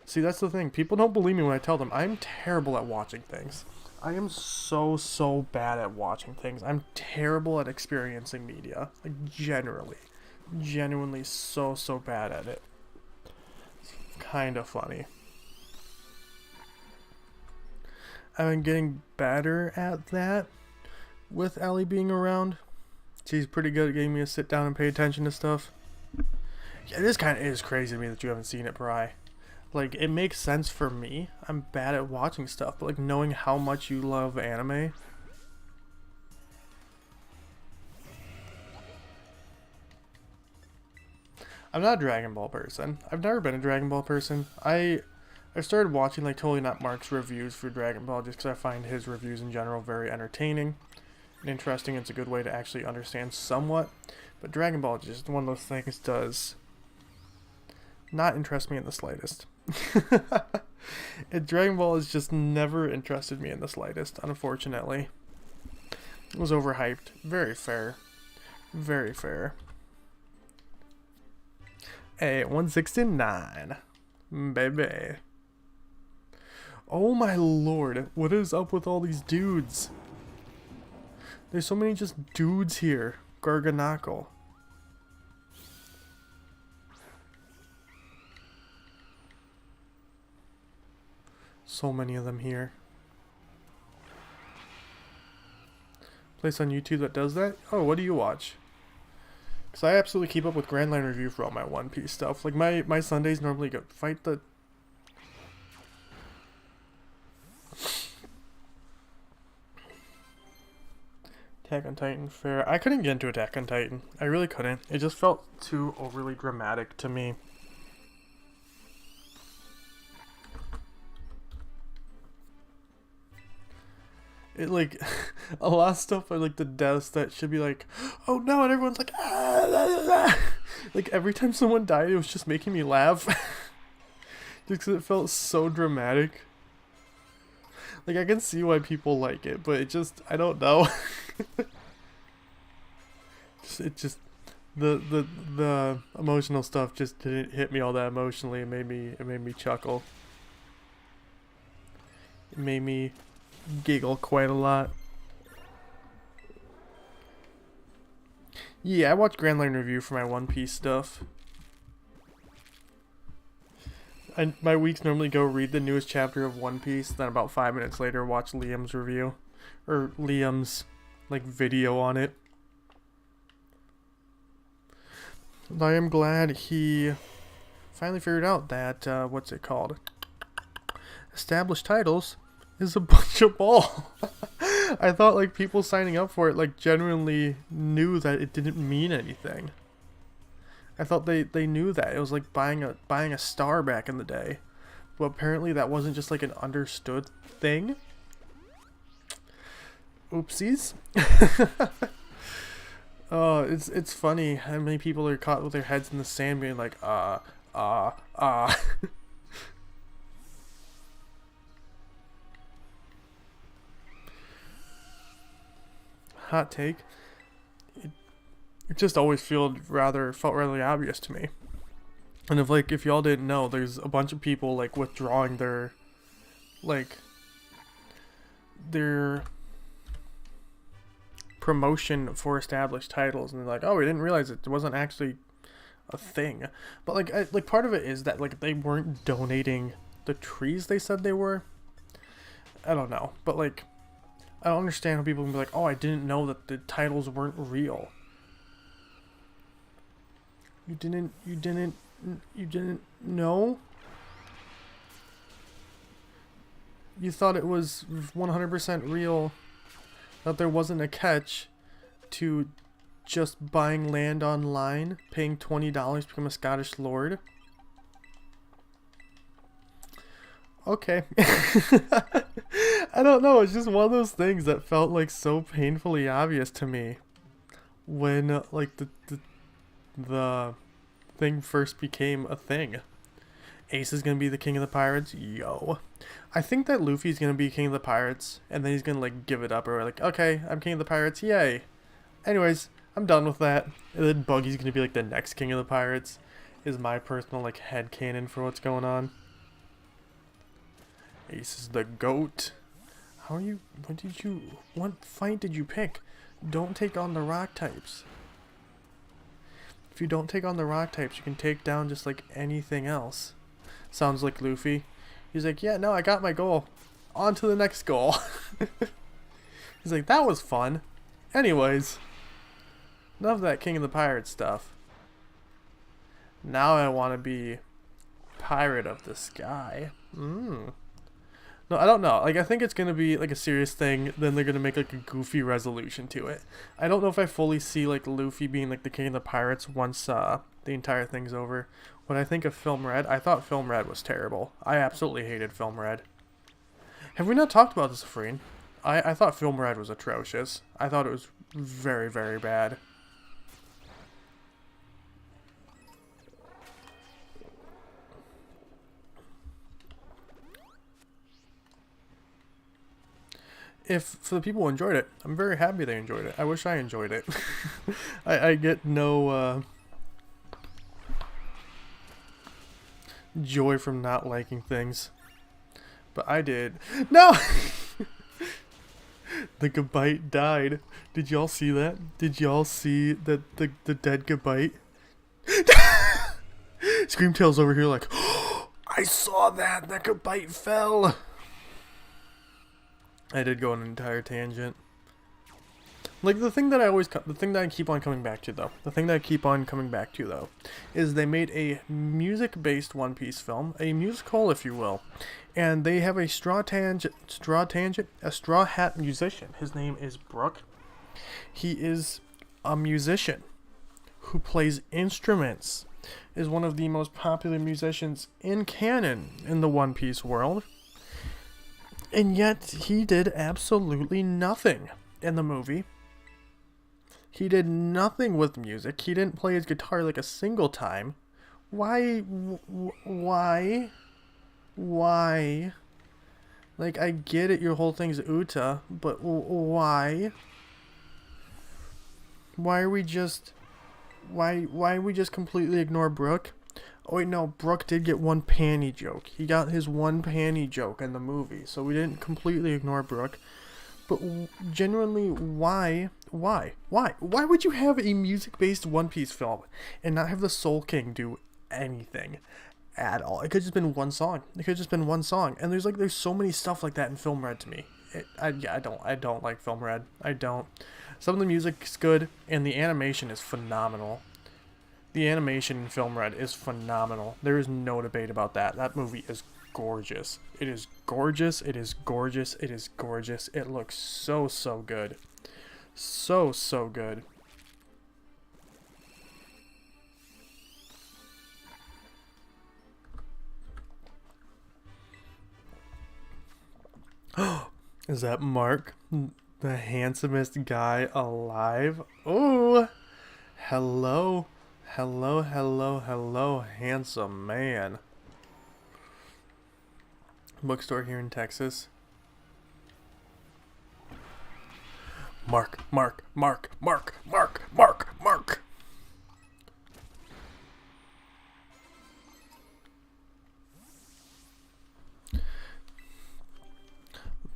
See, that's the thing. People don't believe me when I tell them. I'm terrible at watching things. I am so bad at watching things. I'm terrible at experiencing media. Like, generally. Genuinely so bad at it. It's kind of funny. I've been getting better at that with Allie being around. She's pretty good at getting me to sit down and pay attention to stuff. Yeah, it is crazy to me that you haven't seen it, Bri. Like, it makes sense for me. I'm bad at watching stuff, but like knowing how much you love anime. I'm not a Dragon Ball person. I've never been a Dragon Ball person. I started watching, like, Totally Not Mark's reviews for Dragon Ball just because I find his reviews in general very entertaining and interesting. It's a good way to actually understand somewhat. But Dragon Ball, just one of those things, does not interest me in the slightest. Dragon Ball has just never interested me in the slightest, unfortunately. It was overhyped. Very fair. Very fair. Hey, 169. Baby. Oh my lord, what is up with all these dudes? There's so many just dudes here. Garganacle. So many of them here. Place on YouTube that does that? Oh, what do you watch? Because I absolutely keep up with Grand Line Review for all my One Piece stuff. Like, my Sundays normally go fight the... Attack on Titan, fair. I couldn't get into Attack on Titan. I really couldn't. It just felt too overly dramatic to me. It, like, a lot of stuff are like the deaths that should be like, oh no, and everyone's like, ah, blah, blah, blah. Like, every time someone died, it was just making me laugh. Just because it felt so dramatic. Like, I can see why people like it, but it just, I don't know. The emotional stuff just didn't hit me all that emotionally. It made me chuckle. It made me giggle quite a lot. Yeah, I watch Grand Line Review for my One Piece stuff. My weeks normally go read the newest chapter of One Piece, then about 5 minutes later watch Liam's review. Or Liam's, like, video on it. And I am glad he finally figured out that, what's it called? Established titles is a bunch of bull. I thought, like, people signing up for it, like, genuinely knew that it didn't mean anything. I thought they knew that. It was like buying a star back in the day. But apparently that wasn't just like an understood thing. Oopsies. Oh, it's funny how many people are caught with their heads in the sand being like, Hot take. It just always felt rather obvious to me. And if y'all didn't know, there's a bunch of people like withdrawing their promotion for established titles, and they're like, oh, we didn't realize it wasn't actually a thing. But like part of it is that like they weren't donating the trees they said they were. I don't know, but like I don't understand how people can be like, oh, I didn't know that the titles weren't real. You didn't know? You thought it was 100% real, that there wasn't a catch to just buying land online, paying $20 to become a Scottish lord? Okay. I don't know, it's just one of those things that felt like so painfully obvious to me when like the thing first became a thing. Ace is gonna be the king of the pirates. Yo, I think that Luffy's gonna be king of the pirates, and then he's gonna like give it up, or like, okay, I'm king of the pirates, yay. Anyways, I'm done with that. And then Buggy's gonna be like the next king of the pirates. Is my personal like headcanon for what's going on. Ace is the GOAT. How are you? What fight did you pick? Don't take on the rock types. If you don't take on the rock types, you can take down just like anything else. Sounds like Luffy. He's like, yeah, no, I got my goal. On to the next goal. He's like, that was fun. Anyways, enough of that King of the Pirates stuff. Now I want to be Pirate of the Sky. No, I don't know. Like, I think it's going to be, like, a serious thing. Then they're going to make, like, a goofy resolution to it. I don't know if I fully see, like, Luffy being, like, the king of the pirates once the entire thing's over. When I think of Film Red, I thought Film Red was terrible. I absolutely hated Film Red. Have we not talked about this, Afreen? I thought Film Red was atrocious. I thought it was very, very bad. If for the people who enjoyed it, I'm very happy they enjoyed it. I wish I enjoyed it. I get no joy from not liking things, but I did. No. The Gabite died. Did y'all see that? Did y'all see that the dead Gabite? Screamtail's over here like, oh, I saw that. That Gabite fell. I did go on an entire tangent. Like, the thing that I keep on coming back to, though, is they made a music-based One Piece film, a musical, if you will, and they have a straw hat musician. His name is Brook. He is a musician who plays instruments, is one of the most popular musicians in canon in the One Piece world. And yet, he did absolutely nothing in the movie. He did nothing with music. He didn't play his guitar like a single time. Why? Like, I get it, your whole thing's Uta, but why? Why we just completely ignore Brook? Oh wait, no, Brook did get one panty joke. He got his one panty joke in the movie, so we didn't completely ignore Brook. But genuinely, why would you have a music-based One Piece film and not have the Soul King do anything at all? It could have just been one song. And there's so many stuff like that in Film Red to me. I don't like Film Red. I don't. Some of the music's good, and the animation is phenomenal. The animation in Film Red is phenomenal. There is no debate about that. That movie is gorgeous. It is gorgeous. It is gorgeous. It is gorgeous. It looks so, so good. So, so good. Is that Mark? The handsomest guy alive. Oh, hello, hello, hello, hello, handsome man. Bookstore here in Texas. Mark, Mark, Mark, Mark, Mark, Mark, Mark.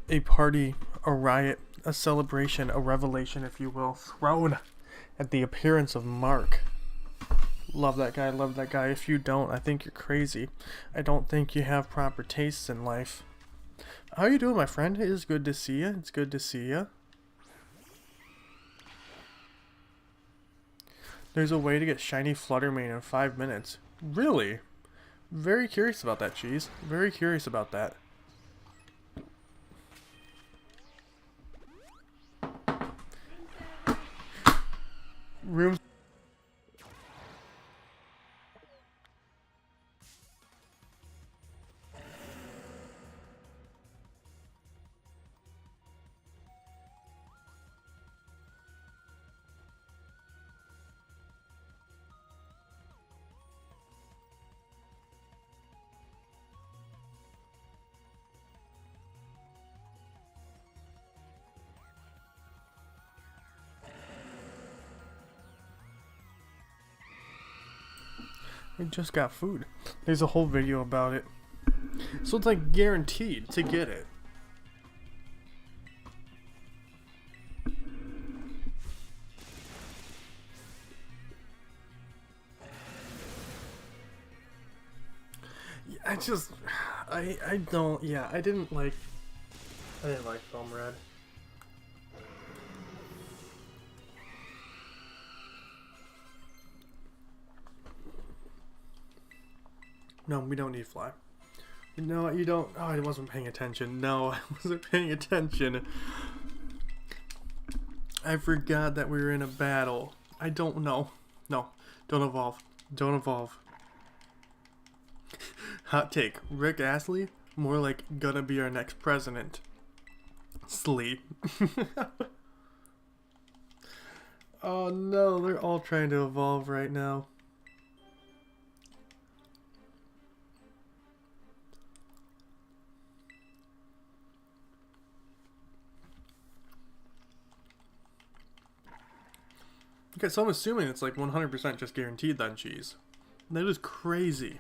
A party, a riot, a celebration, a revelation, if you will, thrown at the appearance of Mark. Love that guy, love that guy. If you don't, I think you're crazy. I don't think you have proper tastes in life. How you doing, my friend? It is good to see you. It's good to see you. There's a way to get shiny Fluttermane in 5 minutes. Really? Very curious about that, Cheese. Very curious about that. Room. We just got food. There's a whole video about it. So it's like guaranteed to get it. I don't, yeah, I didn't like Foam Red. No, we don't need fly. No, you don't. Oh, I wasn't paying attention. No, I wasn't paying attention. I forgot that we were in a battle. I don't know. No, don't evolve. Don't evolve. Hot take. Rick Astley? More like gonna be our next president. Sleep. Oh no, they're all trying to evolve right now. Okay, so I'm assuming it's like 100% just guaranteed then, Cheese. That is crazy.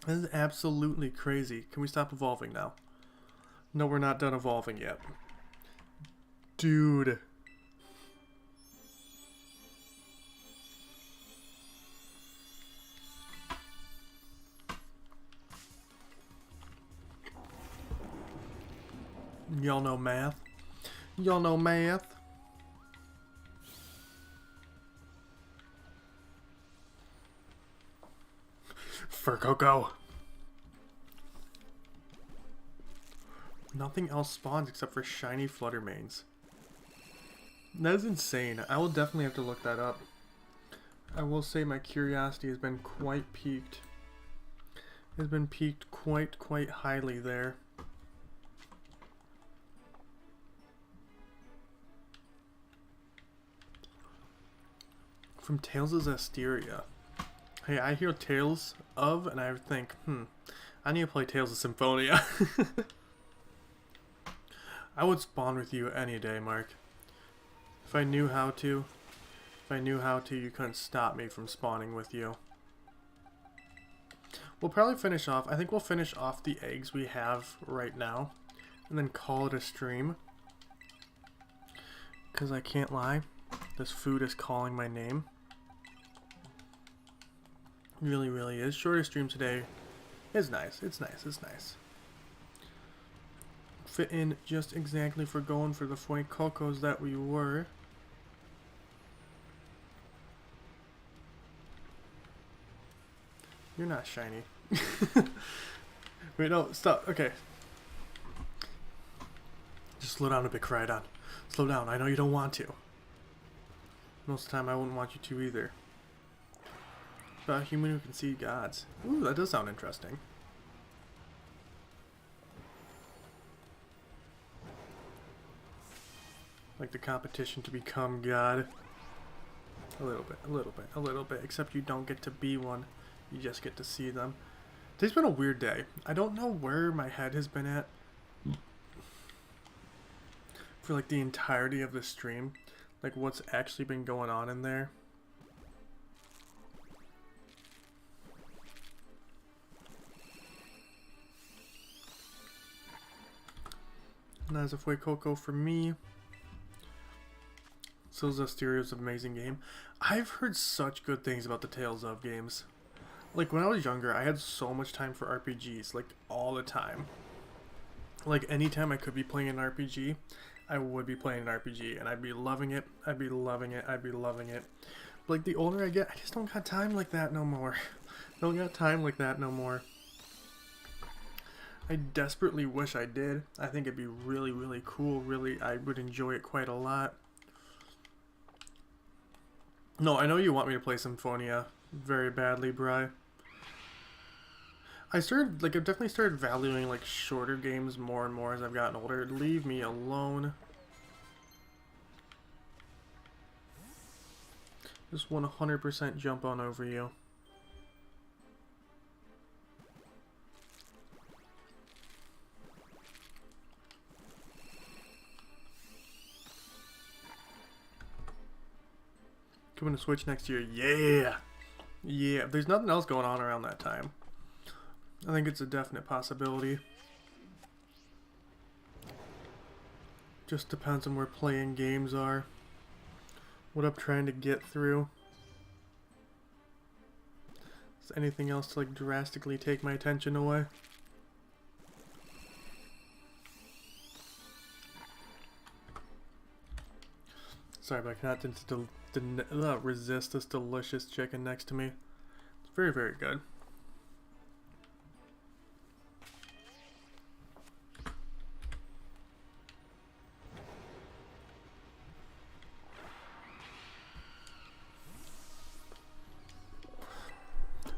That is absolutely crazy. Can we stop evolving now? No, we're not done evolving yet. Dude. Y'all know math? Y'all know math? FUECOCO. Nothing else spawns except for shiny Fluttermanes. That is insane. I will definitely have to look that up. I will say my curiosity has been quite piqued. It has been piqued quite highly there. From Tales of Zestiria. Hey, I hear Tales of, and I think, I need to play Tales of Symphonia. I would spawn with you any day, Mark. If I knew how to. If I knew how to, you couldn't stop me from spawning with you. We'll probably finish off, I think we'll finish off the eggs we have right now. And then call it a stream. Because I can't lie, this food is calling my name. Really is. Shorter stream today is nice. It's nice. Fit in just exactly for going for the FUECOCOs that we were. You're not shiny. Wait, no, stop. Okay. Just slow down a bit, Crydon. Slow down. I know you don't want to. Most of the time I wouldn't want you to either. About a human who can see gods. Ooh, that does sound interesting. Like the competition to become God. A little bit, a little bit, a little bit. Except you don't get to be one. You just get to see them. Today's been a weird day. I don't know where my head has been at for like the entirety of the stream. Like what's actually been going on in there. And that's a FUECOCO for me. So Asterios, amazing game. I've heard such good things about the Tales of games. Like when I was younger, I had so much time for RPGs, like all the time. Like anytime I could be playing an RPG, I would be playing an RPG, and I'd be loving it. I'd be loving it. I'd be loving it. But like the older I get, I just don't got time like that no more. Don't got time like that no more. I desperately wish I did. I think it'd be really, really cool. Really, I would enjoy it quite a lot. No, I know you want me to play Symphonia very badly, Bri. I've definitely started valuing, like, shorter games more and more as I've gotten older. Leave me alone. Just 100% jump on over you. Coming to Switch next year. Yeah! Yeah, there's nothing else going on around that time. I think it's a definite possibility. Just depends on where playing games are. What I'm trying to get through. Is anything else to like drastically take my attention away? Sorry, but I cannot resist this delicious chicken next to me. It's very, very good.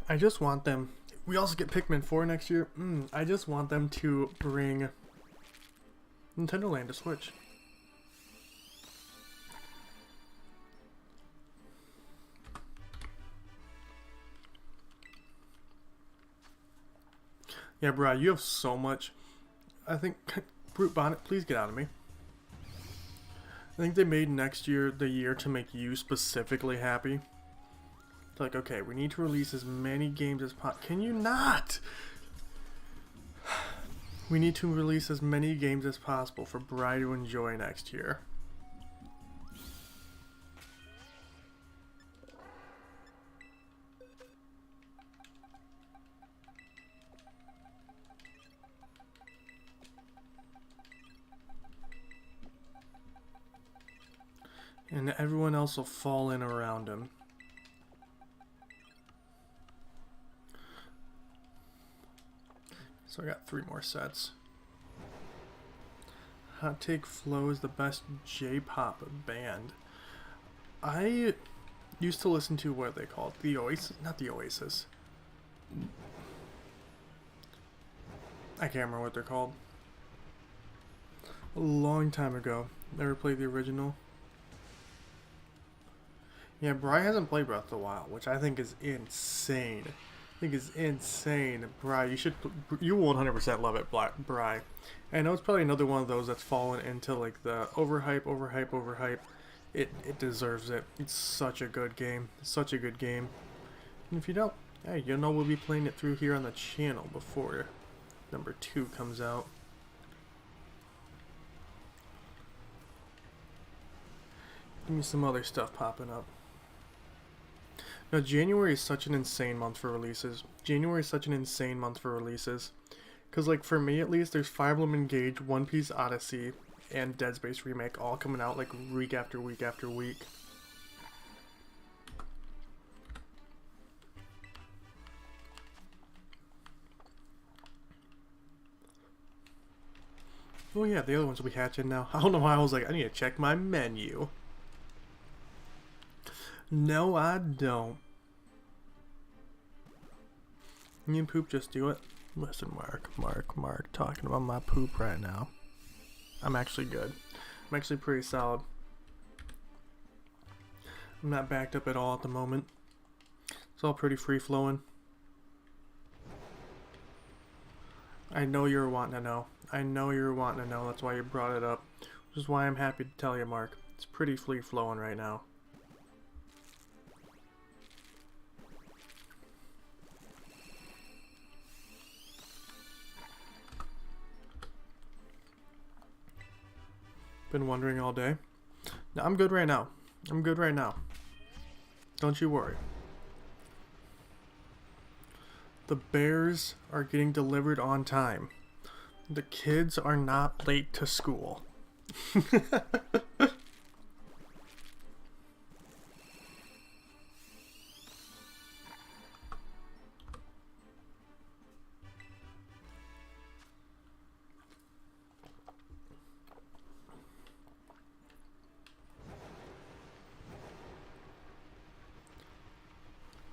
I just want them. We also get Pikmin 4 next year. I just want them to bring Nintendo Land to Switch. Yeah, bro, you have so much. I think, Brute Bonnet, please get out of me. I think they made next year the year to make you specifically happy. It's like, okay, we need to release as many games as possible. Can you not? We need to release as many games as possible for Bri to enjoy next year. And everyone else will fall in around him. So I got 3 more sets. Hot Take Flow is the best J-pop band. I used to listen to what they called the Oasis, not the Oasis. I can't remember what they're called. A long time ago. Never played the original. Yeah, Bri hasn't played Breath of the Wild, which I think is insane. Bri, you will 100% love it, Bri. I know it's probably another one of those that's fallen into like the overhype. It deserves it. It's such a good game. Such a good game. And if you don't, hey, you know we'll be playing it through here on the channel before number 2 comes out. Give me some other stuff popping up. Now, January is such an insane month for releases. Because, like, for me at least, there's Fire Emblem Engage, One Piece Odyssey, and Dead Space Remake all coming out, like, week after week after week. Oh, yeah, the other ones will be hatching now. I don't know why I was like, I need to check my menu. No, I don't. You and Poop just do it. Listen, Mark, talking about my poop right now. I'm actually good. I'm actually pretty solid. I'm not backed up at all at the moment. It's all pretty free flowing. I know you're wanting to know. I know you're wanting to know. That's why you brought it up. Which is why I'm happy to tell you, Mark. It's pretty free flowing right now. Been wondering all day. No, I'm good right now. I'm good right now. Don't you worry. The bears are getting delivered on time. The kids are not late to school.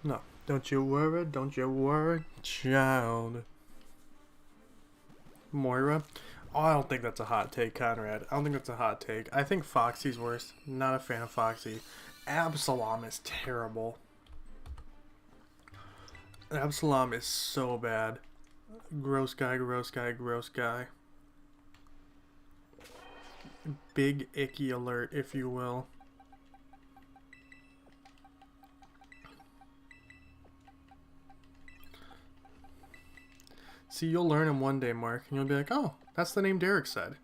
No, don't you worry, child. Moira? Oh, I don't think that's a hot take, Conrad. I don't think that's a hot take. I think Foxy's worse. Not a fan of Foxy. Absalom is terrible. Absalom is so bad. Gross guy, gross guy, gross guy. Big icky alert, if you will. See, you'll learn him one day, Mark, and you'll be like, oh, that's the name Derek said.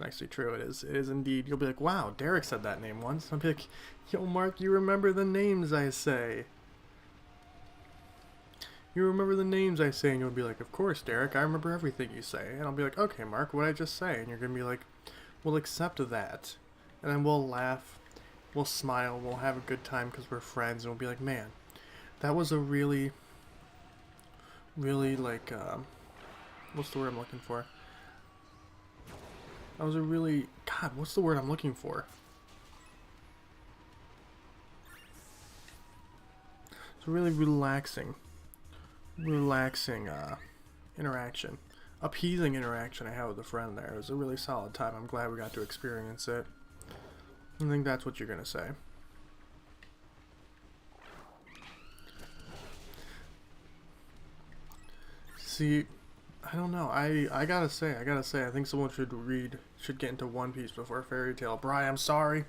Actually true, it is. It is indeed. You'll be like, wow, Derek said that name once. I'll be like, yo, Mark, you remember the names I say. You remember the names I say, and you'll be like, of course, Derek, I remember everything you say. And I'll be like, okay, Mark, what did I just say? And you're going to be like, we'll accept that. And then we'll laugh, we'll smile, we'll have a good time because we're friends, and we'll be like, man, that was a really, like, what's the word I'm looking for? That was a really, God, what's the word I'm looking for? It's a really relaxing interaction. Appeasing interaction I had with a friend there. It was a really solid time. I'm glad we got to experience it. I think that's what you're going to say. See, I don't know. I gotta say, I think someone should get into One Piece before Fairy Tail. Bri, I'm sorry.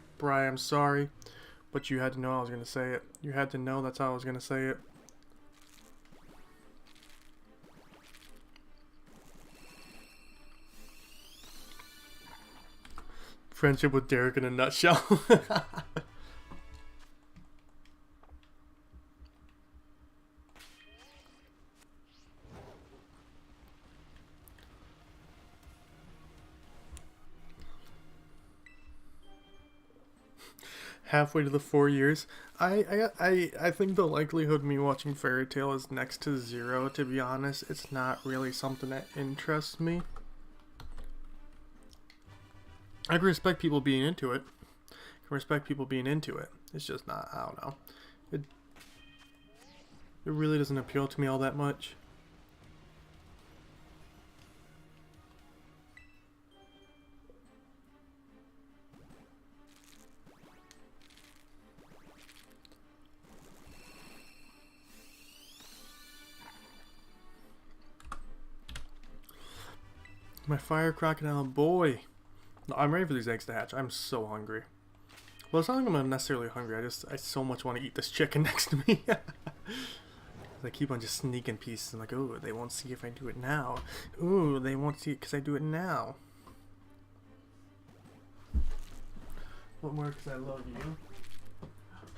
But you had to know I was gonna say it. You had to know that's how I was gonna say it. Friendship with Derek in a nutshell. Halfway to the 4 years. I think the likelihood of me watching Fairy Tail is next to zero, to be honest. It's not really something that interests me. I can respect people being into it. It's just not, I don't know. It really doesn't appeal to me all that much. My fire crocodile boy. No, I'm ready for these eggs to hatch. I'm so hungry. Well, it's not like I'm necessarily hungry. I so much want to eat this chicken next to me. I keep on just sneaking pieces. I'm like, ooh, they won't see if I do it now. Ooh, they won't see it because I do it now. What more? Because I love you.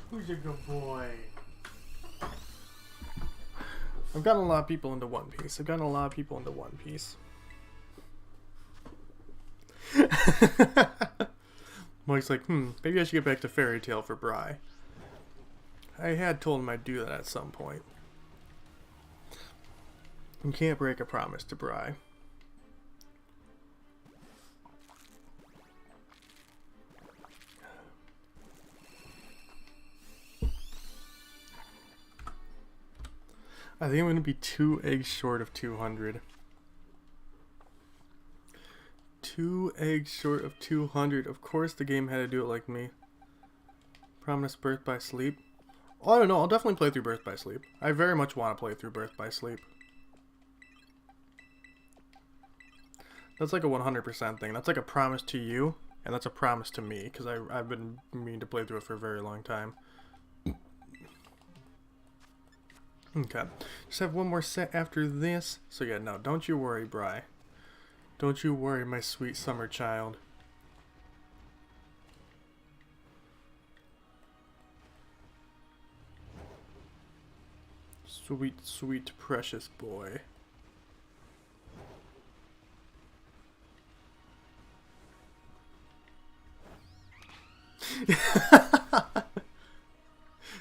Who's your good boy? I've gotten a lot of people into One Piece. Mike's like, maybe I should get back to Fairy Tail for Bri. I had told him I'd do that at some point. You can't break a promise to Bri. I think I'm going to be 2 eggs short of 200. 2 eggs short of 200. Of course the game had to do it like me. Promise Birth by Sleep. Oh, I don't know. I'll definitely play through Birth by Sleep. I very much want to play through Birth by Sleep. That's like a 100% thing. That's like a promise to you, and that's a promise to me, because I've been meaning to play through it for a very long time. Okay. Just have one more set after this. So yeah, no, don't you worry, Bri. Don't you worry, my sweet summer child. Sweet, sweet, precious boy.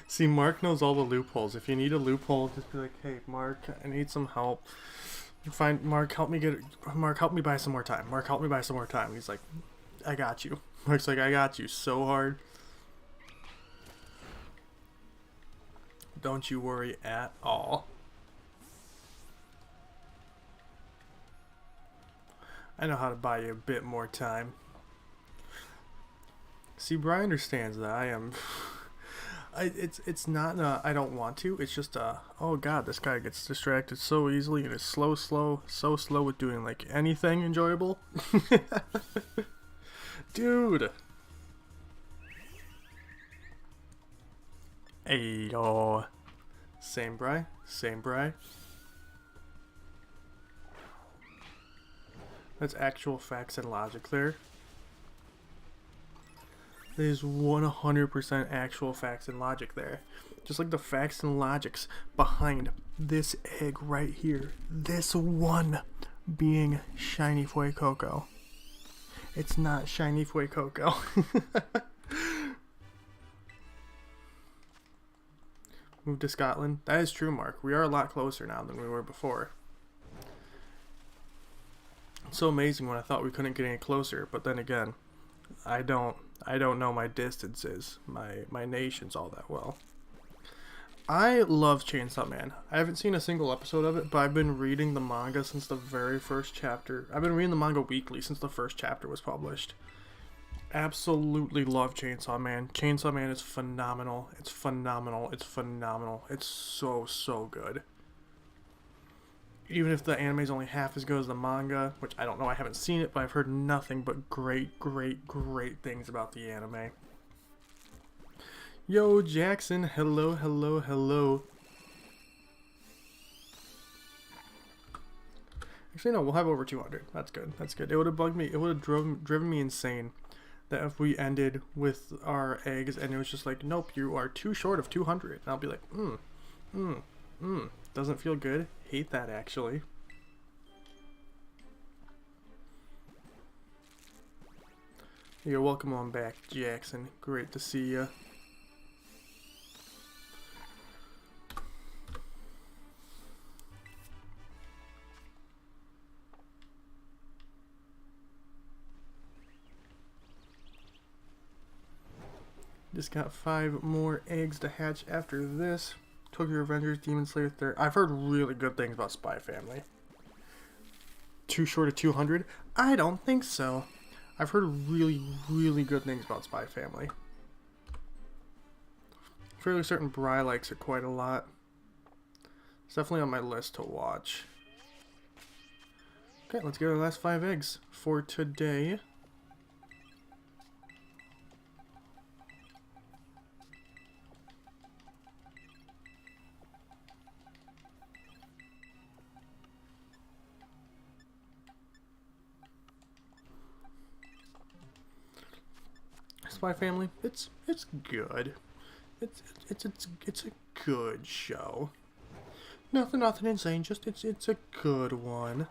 See, Mark knows all the loopholes. If you need a loophole, just be like, hey, Mark, I need some help. Find Mark, help me buy some more time. Mark, help me buy some more time. And he's like, I got you. Mark's like, I got you so hard. Don't you worry at all. I know how to buy you a bit more time. See, Brian understands that I am... It's not I don't want to. It's just oh god, this guy gets distracted so easily and is so slow with doing like anything enjoyable. Dude. Ayo. Same Bri. Same Bri. That's actual facts and logic there. There's 100% actual facts and logic there. Just like the facts and logics behind this egg right here. This one being shiny FUECOCO. It's not shiny FUECOCO. Move to Scotland. That is true, Mark. We are a lot closer now than we were before. It's so amazing when I thought we couldn't get any closer, but then again, I don't know my distances, my nations all that well. I love Chainsaw Man. I haven't seen a single episode of it, but I've been reading the manga since the very first chapter. I've been reading the manga weekly since the first chapter was published. Absolutely love Chainsaw Man. Chainsaw Man is phenomenal. It's phenomenal. It's phenomenal. It's so good. Even if the anime is only half as good as the manga, which I don't know, I haven't seen it, but I've heard nothing but great things about the anime. Yo, Jackson, hello. Actually, no, we'll have over 200. That's good. It would have bugged me. It would have driven me insane that if we ended with our eggs and it was just like, nope, you are too short of 200. And I'll be like, doesn't feel good. Hate that, actually. You're welcome on back, Jackson. Great to see you. Just got 5 more eggs to hatch after this. Tokyo Revengers, Demon Slayer 3rd. I've heard really good things about Spy Family. Too short of 200? I don't think so. I've heard really good things about Spy Family. Fairly certain Bri likes it quite a lot. It's definitely on my list to watch. Okay, let's get our last 5 eggs for today. Spy Family, it's good. It's a good show. Nothing insane. Just it's a good one.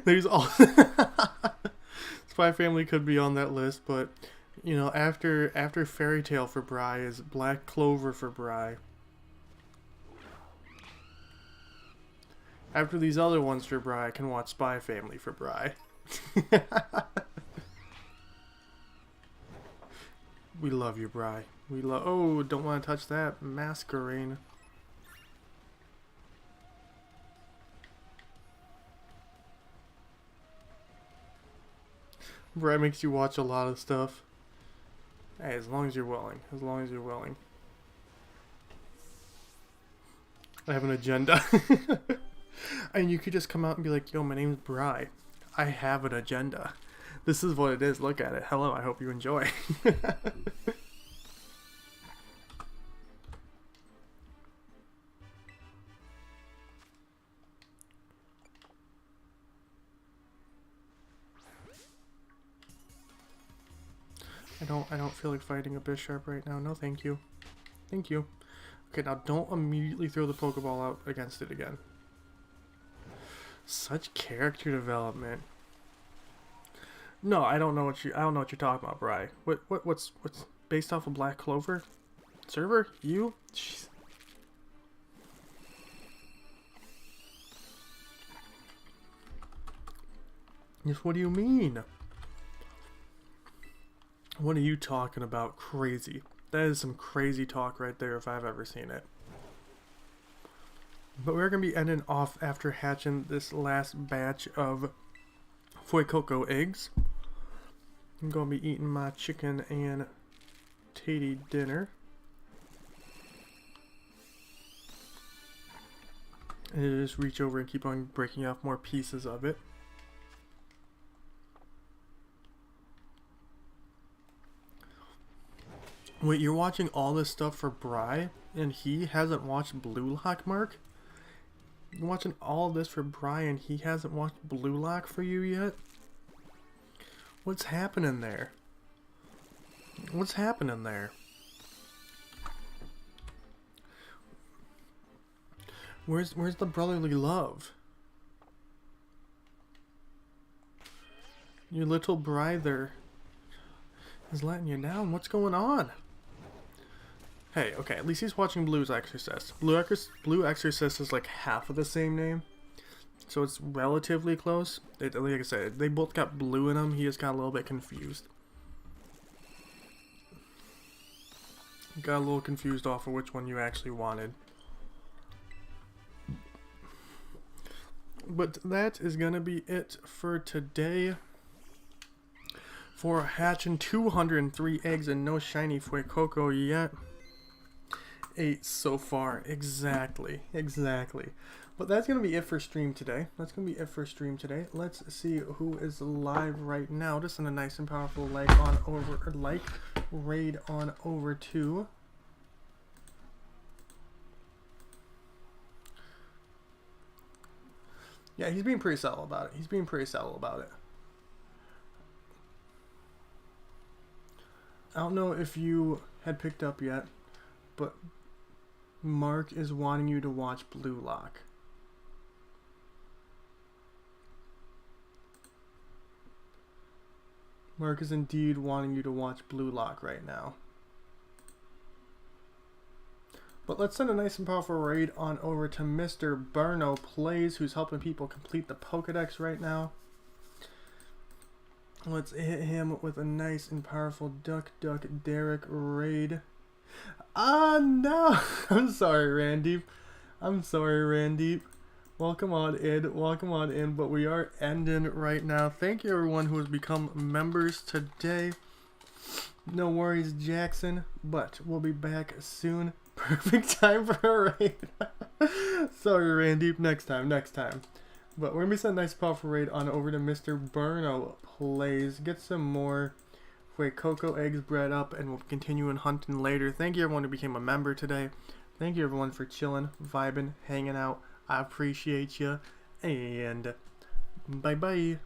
There's all Spy Family could be on that list, but you know, after Fairy Tail for Bri is Black Clover for Bri. After these other ones for Bri, I can watch Spy Family for Bri. We love you, Bri. We love. Oh, don't want to touch that masquerade. Bri makes you watch a lot of stuff. Hey, as long as you're willing. As long as you're willing. I have an agenda. And you could just come out and be like, yo, my name's Bri. I have an agenda. This is what it is. Look at it. Hello, I hope you enjoy. I don't feel like fighting a Bishop right now. No, thank you. Thank you. Okay, now don't immediately throw the Pokeball out against it again. Such character development. No, I don't know what you're talking about, Bri. What's based off of Black Clover? Server? You? Jeez. Yes, what do you mean? What are you talking about? Crazy. That is some crazy talk right there if I've ever seen it. But we're going to be ending off after hatching this last batch of FUECOCO eggs. I'm going to be eating my chicken and tatty dinner. And just reach over and keep on breaking off more pieces of it. Wait, you're watching all this stuff for Bri, and he hasn't watched Blue Lock, Mark? You're watching all this for Bri, and he hasn't watched Blue Lock for you yet? What's happening there? What's happening there? Where's the brotherly love? Your little brother is letting you down. What's going on? Hey, okay, at least he's watching Blue's Exorcist. Blue Exorcist is like half of the same name, so it's relatively close. Like I said, they both got blue in them. He just got a little bit confused. Got a little confused off of which one you actually wanted. But that is going to be it for today. For hatching 203 eggs and no shiny FUECOCO yet. 8 so far. Exactly. But that's going to be it for stream today. Let's see who is live right now. Just in a nice and powerful raid on over to... Yeah, he's being pretty subtle about it. I don't know if you had picked up yet, but Mark is wanting you to watch Blue Lock. Mark is indeed wanting you to watch Blue Lock right now. But let's send a nice and powerful raid on over to Mr. Burno Plays, who's helping people complete the Pokedex right now. Let's hit him with a nice and powerful Duck Derek raid. Ah, no! I'm sorry, Randeep. Welcome on in, but we are ending right now. Thank you, everyone who has become members today. No worries, Jackson, but we'll be back soon. Perfect time for a raid. Sorry, Randeep. Next time. But we're going to be sending a nice powerful raid on over to Mr. Burno Plays. Get some more FUECOCO eggs bred up, and we'll continue in hunting later. Thank you, everyone who became a member today. Thank you, everyone, for chilling, vibing, hanging out. I appreciate you. And bye-bye.